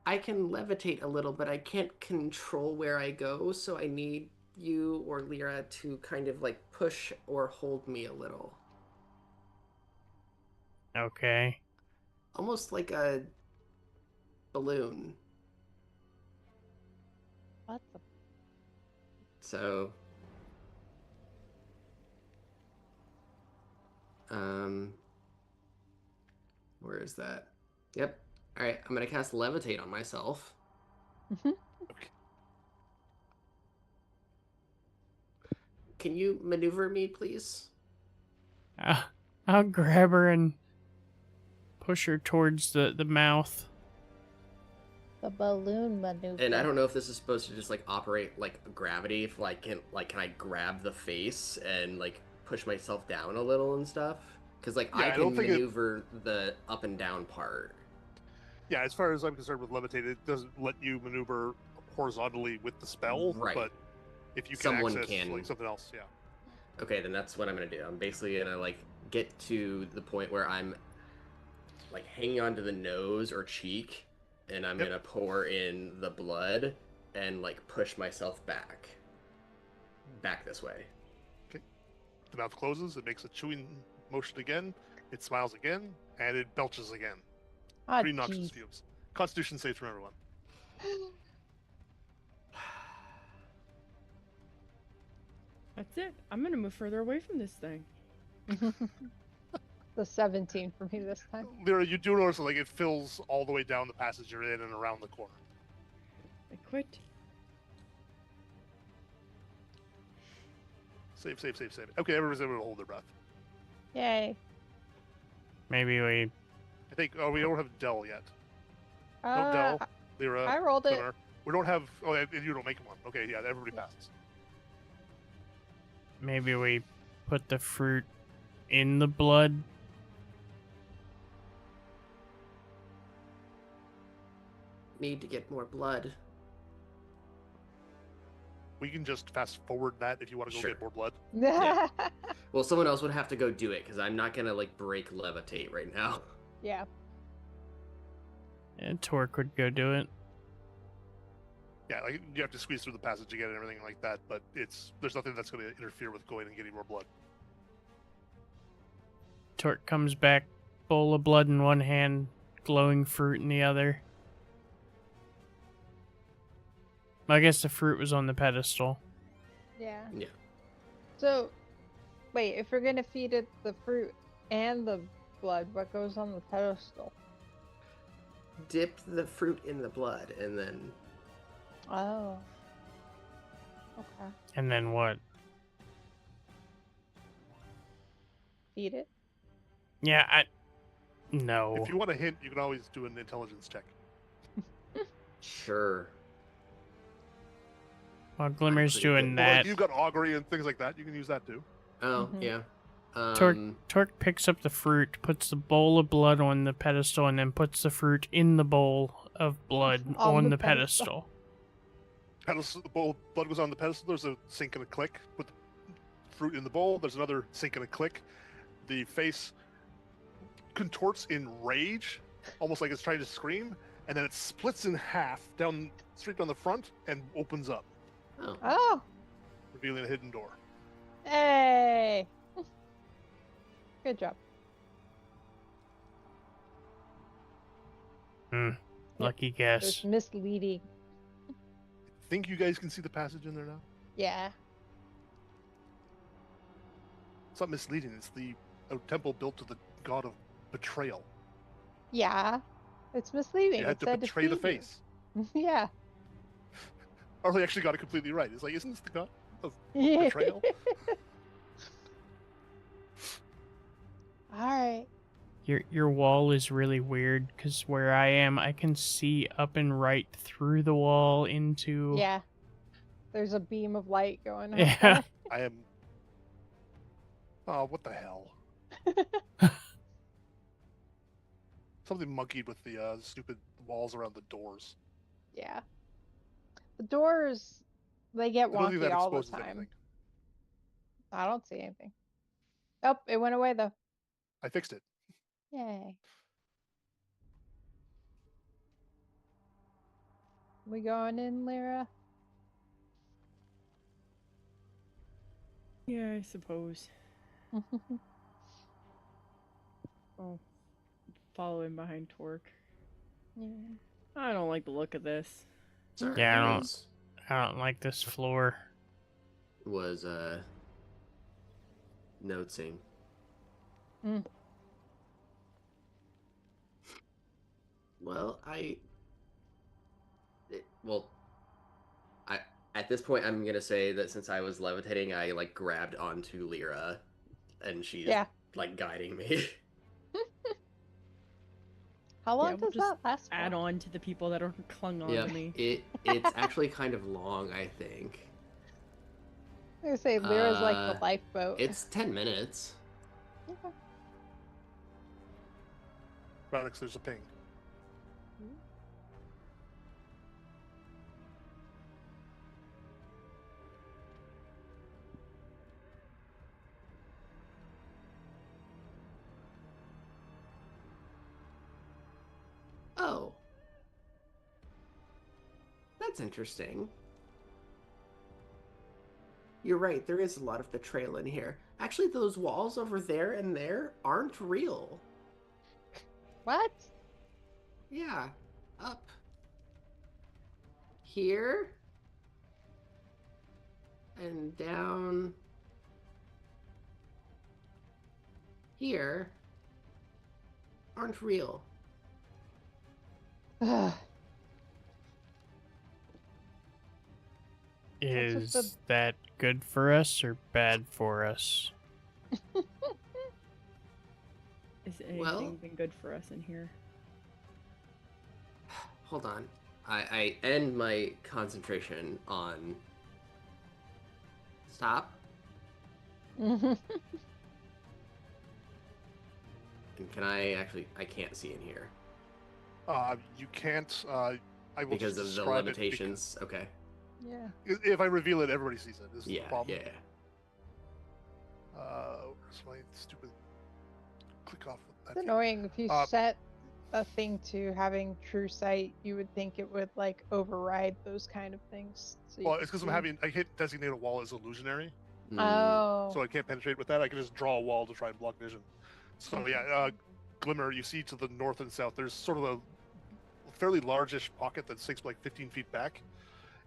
I can levitate a little, but I can't control where I go, so I need you or Lyra to kind of like push or hold me a little. Okay. Almost like a balloon. What the? So, where is that? Yep. All right, I'm gonna cast levitate on myself. Mhm. Can you maneuver me, please? I'll grab her and push her towards the mouth. The balloon maneuver. And I don't know if this is supposed to just like operate like gravity. If like can I grab the face and like push myself down a little and stuff? Because like Yeah, I I can don't think maneuver the up and down part. Yeah, as far as I'm concerned with levitate, it doesn't let you maneuver horizontally with the spell, Right. but if you can Someone access can. like something else, yeah. Okay, then that's what I'm gonna do. I'm basically gonna like get to the point where I'm like hanging onto the nose or cheek, and I'm gonna pour in the blood and like push myself back this way. Okay. The mouth closes, it makes a chewing motion again, it smiles again, and it belches again. Ah, Pretty noxious jeez. fumes. Constitution saves from everyone. That's it. I'm gonna move further away from this thing. The 17 for me this time. Lyra, you do notice like it fills all the way down the passage you're in and around the corner. I quit. Save. Okay, everyone's able to hold their breath. Yay. Maybe we... I think, we don't have Dell yet. No Uh, Dell, Lyra, I rolled it. Gunnar. We don't have, and you don't make one. Okay, yeah, everybody passes. Maybe we put the fruit in the blood. Need to get more blood. We can just fast forward that if you want to go Sure. get more blood. Yeah. Well, someone else would have to go do it because I'm not gonna like break levitate right now. Yeah. And Torque would go do it. Yeah, like you have to squeeze through the passage again and everything like that, but there's nothing that's going to interfere with going and getting more blood. Torque comes back, bowl of blood in one hand, glowing fruit in the other. I guess the fruit was on the pedestal. Yeah. Yeah. So, wait, if we're gonna feed it the fruit and the blood, what goes on the pedestal? Dip the fruit in the blood and then Oh. Okay. And then what? Feed it? Yeah, No. If you want a hint, you can always do an intelligence check. sure. While Glimmer's Pretty doing good. Well, that, you've got augury and things like that. You can use that too. Oh, Mhm. yeah. Torque picks up the fruit, puts the bowl of blood on the pedestal, and then puts the fruit in the bowl of blood on the pedestal. Pedestal, the bowl, blood goes on the pedestal. There's a sink and a click. Put the fruit in the bowl. There's another sink and a click. The face contorts in rage, almost like it's trying to scream, and then it splits in half straight down the front and opens up, Oh. Oh! revealing a hidden door. Hey! Good job. Lucky guess. It's misleading. think you guys can see the passage in there now. Yeah. It's not misleading. It's a temple built to the god of betrayal. Yeah. It's misleading. You had It to said betray the feed you. face. Yeah. Arlie actually got it completely right. It's like, isn't this the god of Yeah. betrayal? All right. Your wall is really weird because where I am, I can see up and right through the wall into. Yeah. There's a beam of light going up Yeah. there. I am. Oh, what the hell? Something monkeyed with the stupid walls around the doors. Yeah. The doors, they get I don't think wonky that all the exposes time. anything. I don't see anything. Oh, it went away though. I fixed it. Yay. We going in, Lyra? Yeah, I suppose. Oh, following behind Torque. Yeah. I don't like the look of this. Sorry, Yeah, I don't like this floor. was noticing. Mm. Well, at this point I'm gonna say that since I was levitating, I like grabbed onto Lyra, and she's Yeah. like guiding me. How long we'll does just that last for? Add on to the people that are clung on Yeah, to me. it's actually kind of long, I think. I was gonna say Lyra's like the lifeboat. It's 10 minutes. Okay. Radix, there's a ping. Oh. That's interesting. You're right, there is a lot of betrayal in here. Actually, those walls over there and there aren't real. What? Yeah. Up. Here. And down. Here. Aren't real. Ugh. Is just that good for us or bad for us? Is anything Well- been good for us in here? Hold on. I end my concentration on... Stop. And can I actually... I can't see in here. You can't. I will Because just of the describe it limitations. Okay. Yeah. because if I reveal it, everybody sees it. This is the Yeah, problem. yeah. Where's my stupid click off? It's annoying if you set a thing to having true sight, you would think it would like override those kind of things. So Well, it's because I hit designate a wall as illusionary, Mm. Oh. so I can't penetrate with that. I can just draw a wall to try and block vision. So yeah, Glimmer, you see to the north and south, there's sort of a fairly largish pocket that takes like 15 feet back,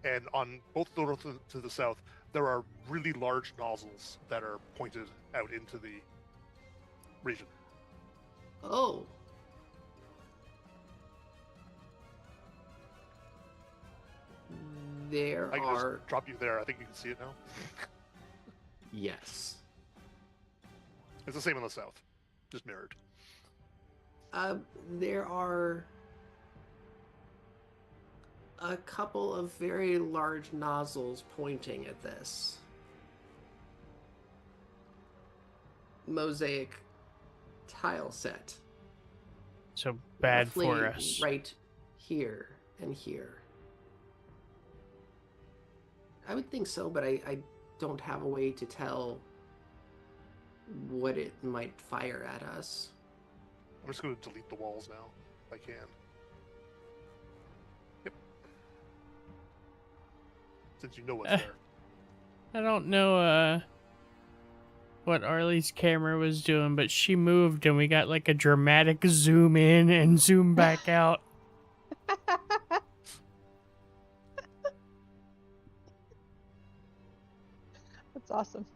and on both the north and to the south, there are really large nozzles that are pointed out into the region. Oh. There I can are... just drop you there. I think you can see it now. Yes. It's the same in the south, just mirrored. There are a couple of very large nozzles pointing at this mosaic tile set. So bad Roughly for us. Right here and here. I would think so, but I don't have a way to tell what it might fire at us. I'm just going to delete the walls now, if I can. Yep. Since you know what's there. I don't know what Arlie's camera was doing, but she moved and we got like a dramatic zoom in and zoom back out. awesome.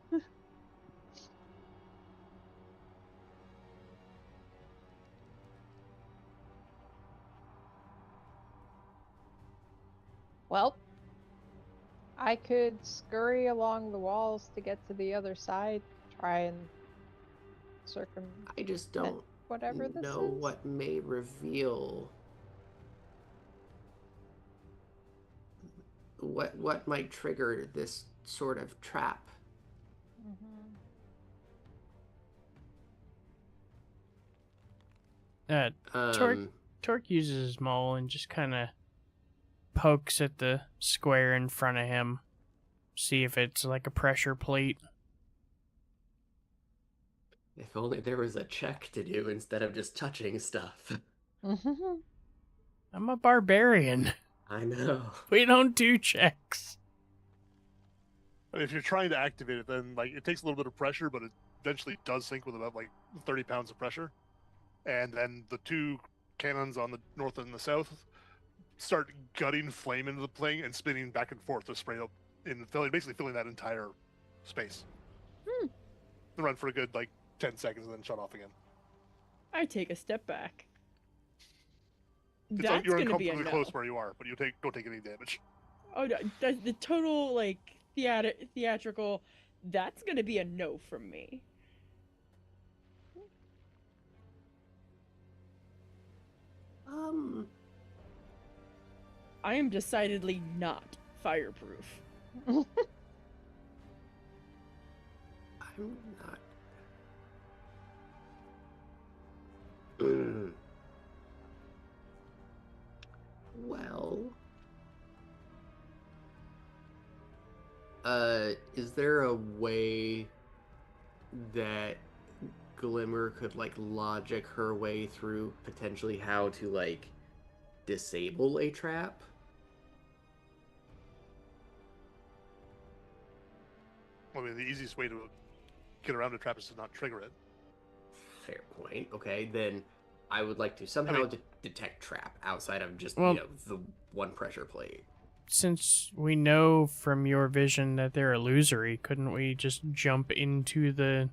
Well, I could scurry along the walls to get to the other side, try and circumvent I just don't whatever this know is. what may reveal what might trigger this sort of trap. Torque uses his maul and just kind of pokes at the square in front of him, see if it's like a pressure plate. If only there was a check to do instead of just touching stuff. I'm a barbarian. I know. We don't do checks. If you're trying to activate it, then like it takes a little bit of pressure, but it eventually does sink with about like 30 pounds of pressure. And then the two cannons on the north and the south start gutting flame into the thing and spinning back and forth to spray up in basically filling that entire space. They run for a good like 10 seconds and then shut off again. I take a step back. You're going to be a uncomfortably no. close where you are, but you don't take any damage. Oh, the total like theatrical. That's going to be a no from me. I am decidedly not fireproof. I'm not. Well, is there a way that Glimmer could like logic her way through potentially how to like disable a trap? I mean, the easiest way to get around a trap is to not trigger it. Fair point. Okay, then I would like to somehow detect trap outside of just the one pressure plate. Since we know from your vision that they're illusory, couldn't we just jump into the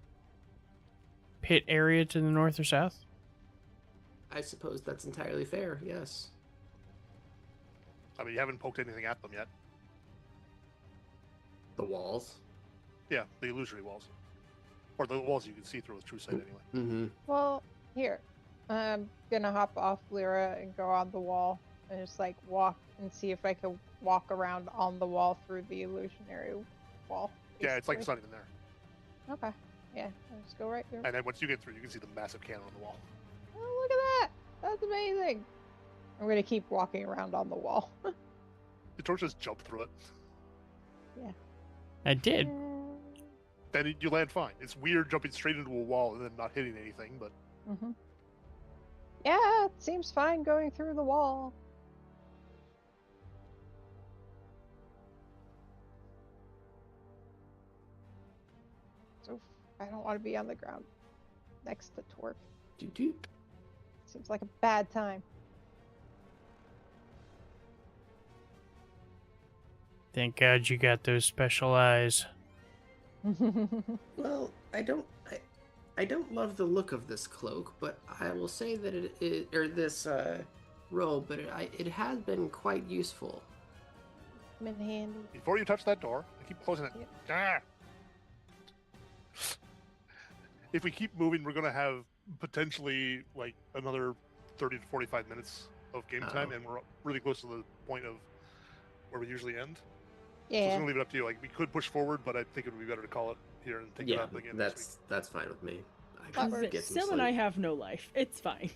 pit area to the north or south? I suppose that's entirely fair, yes. I mean, you haven't poked anything at them yet. The walls? Yeah, the illusory walls. Or the walls you can see through with true sight anyway. Mm-hmm. Well, here. I'm gonna hop off Lyra and go on the wall and just like walk and see if I can walk around on the wall through the illusionary wall. Yeah, it's like it's basically. not even there. Okay. Yeah, I'll just go right through. And then once you get through, you can see the massive cannon on the wall. Oh, look at that! That's amazing. I'm gonna keep walking around on the wall. The torch just jump through it. Yeah. I did. Then you land fine. It's weird jumping straight into a wall and then not hitting anything, but... Yeah, it seems fine going through the wall. So I don't want to be on the ground next to Torque. Doop. Seems like a bad time. Thank God you got those special eyes. Well, I don't love the look of this cloak, but I will say that this robe, but it has been quite useful. Come in handy. Before you touch that door, I keep closing it. Yep. Ah! If we keep moving, we're going to have potentially like another 30 to 45 minutes of game time, and we're really close to the point of where we usually end. So it's Yeah. going to leave it up to you. Like, we could push forward, but I think it would be better to call it here and take it up again next week. That's fine with me. I That can works. get some Sil and I sleep. have no life. It's fine.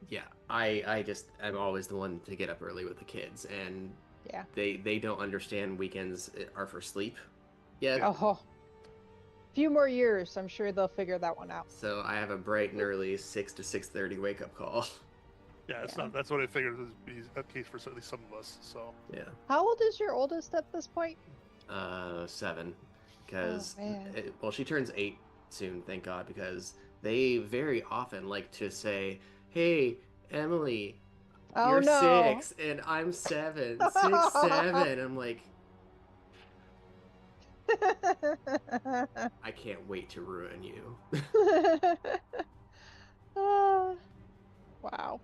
Yeah, I'm always the one to get up early with the kids, and Yeah. they don't understand weekends are for sleep. Yeah. Oh. Few more years, I'm sure they'll figure that one out. So I have a bright and early 6 to 6:30 wake up call. Yeah, it's Yeah. not. That's what I figured would be the case for at least some of us. So Yeah. How old is your oldest at this point? 7, because man. well, she turns 8 soon, thank God, because they very often like to say, "Hey, Emily, Oh You're no. 6 and I'm 7. 6, 7. I'm like, I can't wait to ruin you. Wow.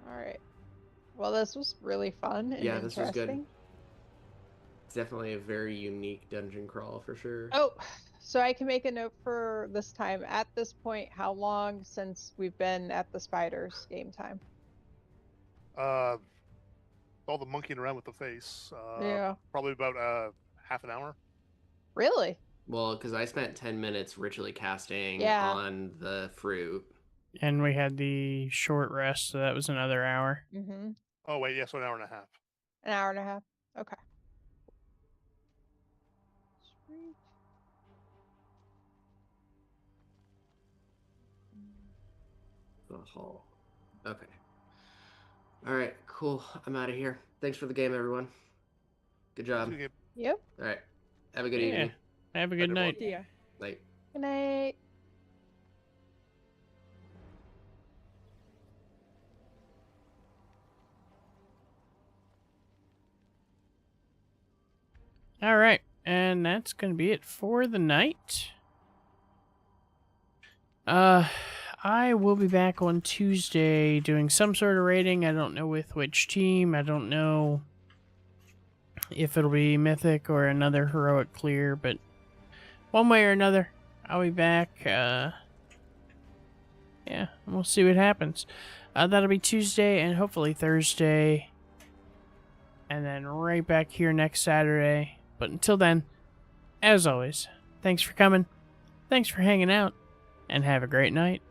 All right. Well, this was really fun and Yeah, this was good. interesting. It's definitely a very unique dungeon crawl for sure. Oh, so I can make a note for this time. At this point, how long since we've been at the spiders game time? All the monkeying around with the face. Yeah. Probably about half an hour. Really? Well, because I spent 10 minutes ritually casting Yeah. on the fruit. And we had the short rest, so that was another hour. Mm-hmm. Oh wait, yes, 1 hour and a half. An hour and a half. Okay. Sweet. The hall. Okay. All right, cool. I'm out of here. Thanks for the game, everyone. Good job. Okay. Yep. All right. Have a good Yeah. evening. Have a good Everyone. night. Yeah. Night. Good night. All right, and that's going to be it for the night. I will be back on Tuesday doing some sort of raiding. I don't know with which team. I don't know if it'll be Mythic or another heroic clear, but one way or another, I'll be back. Yeah, we'll see what happens. That'll be Tuesday and hopefully Thursday. And then right back here next Saturday. But until then, as always, thanks for coming, thanks for hanging out, and have a great night.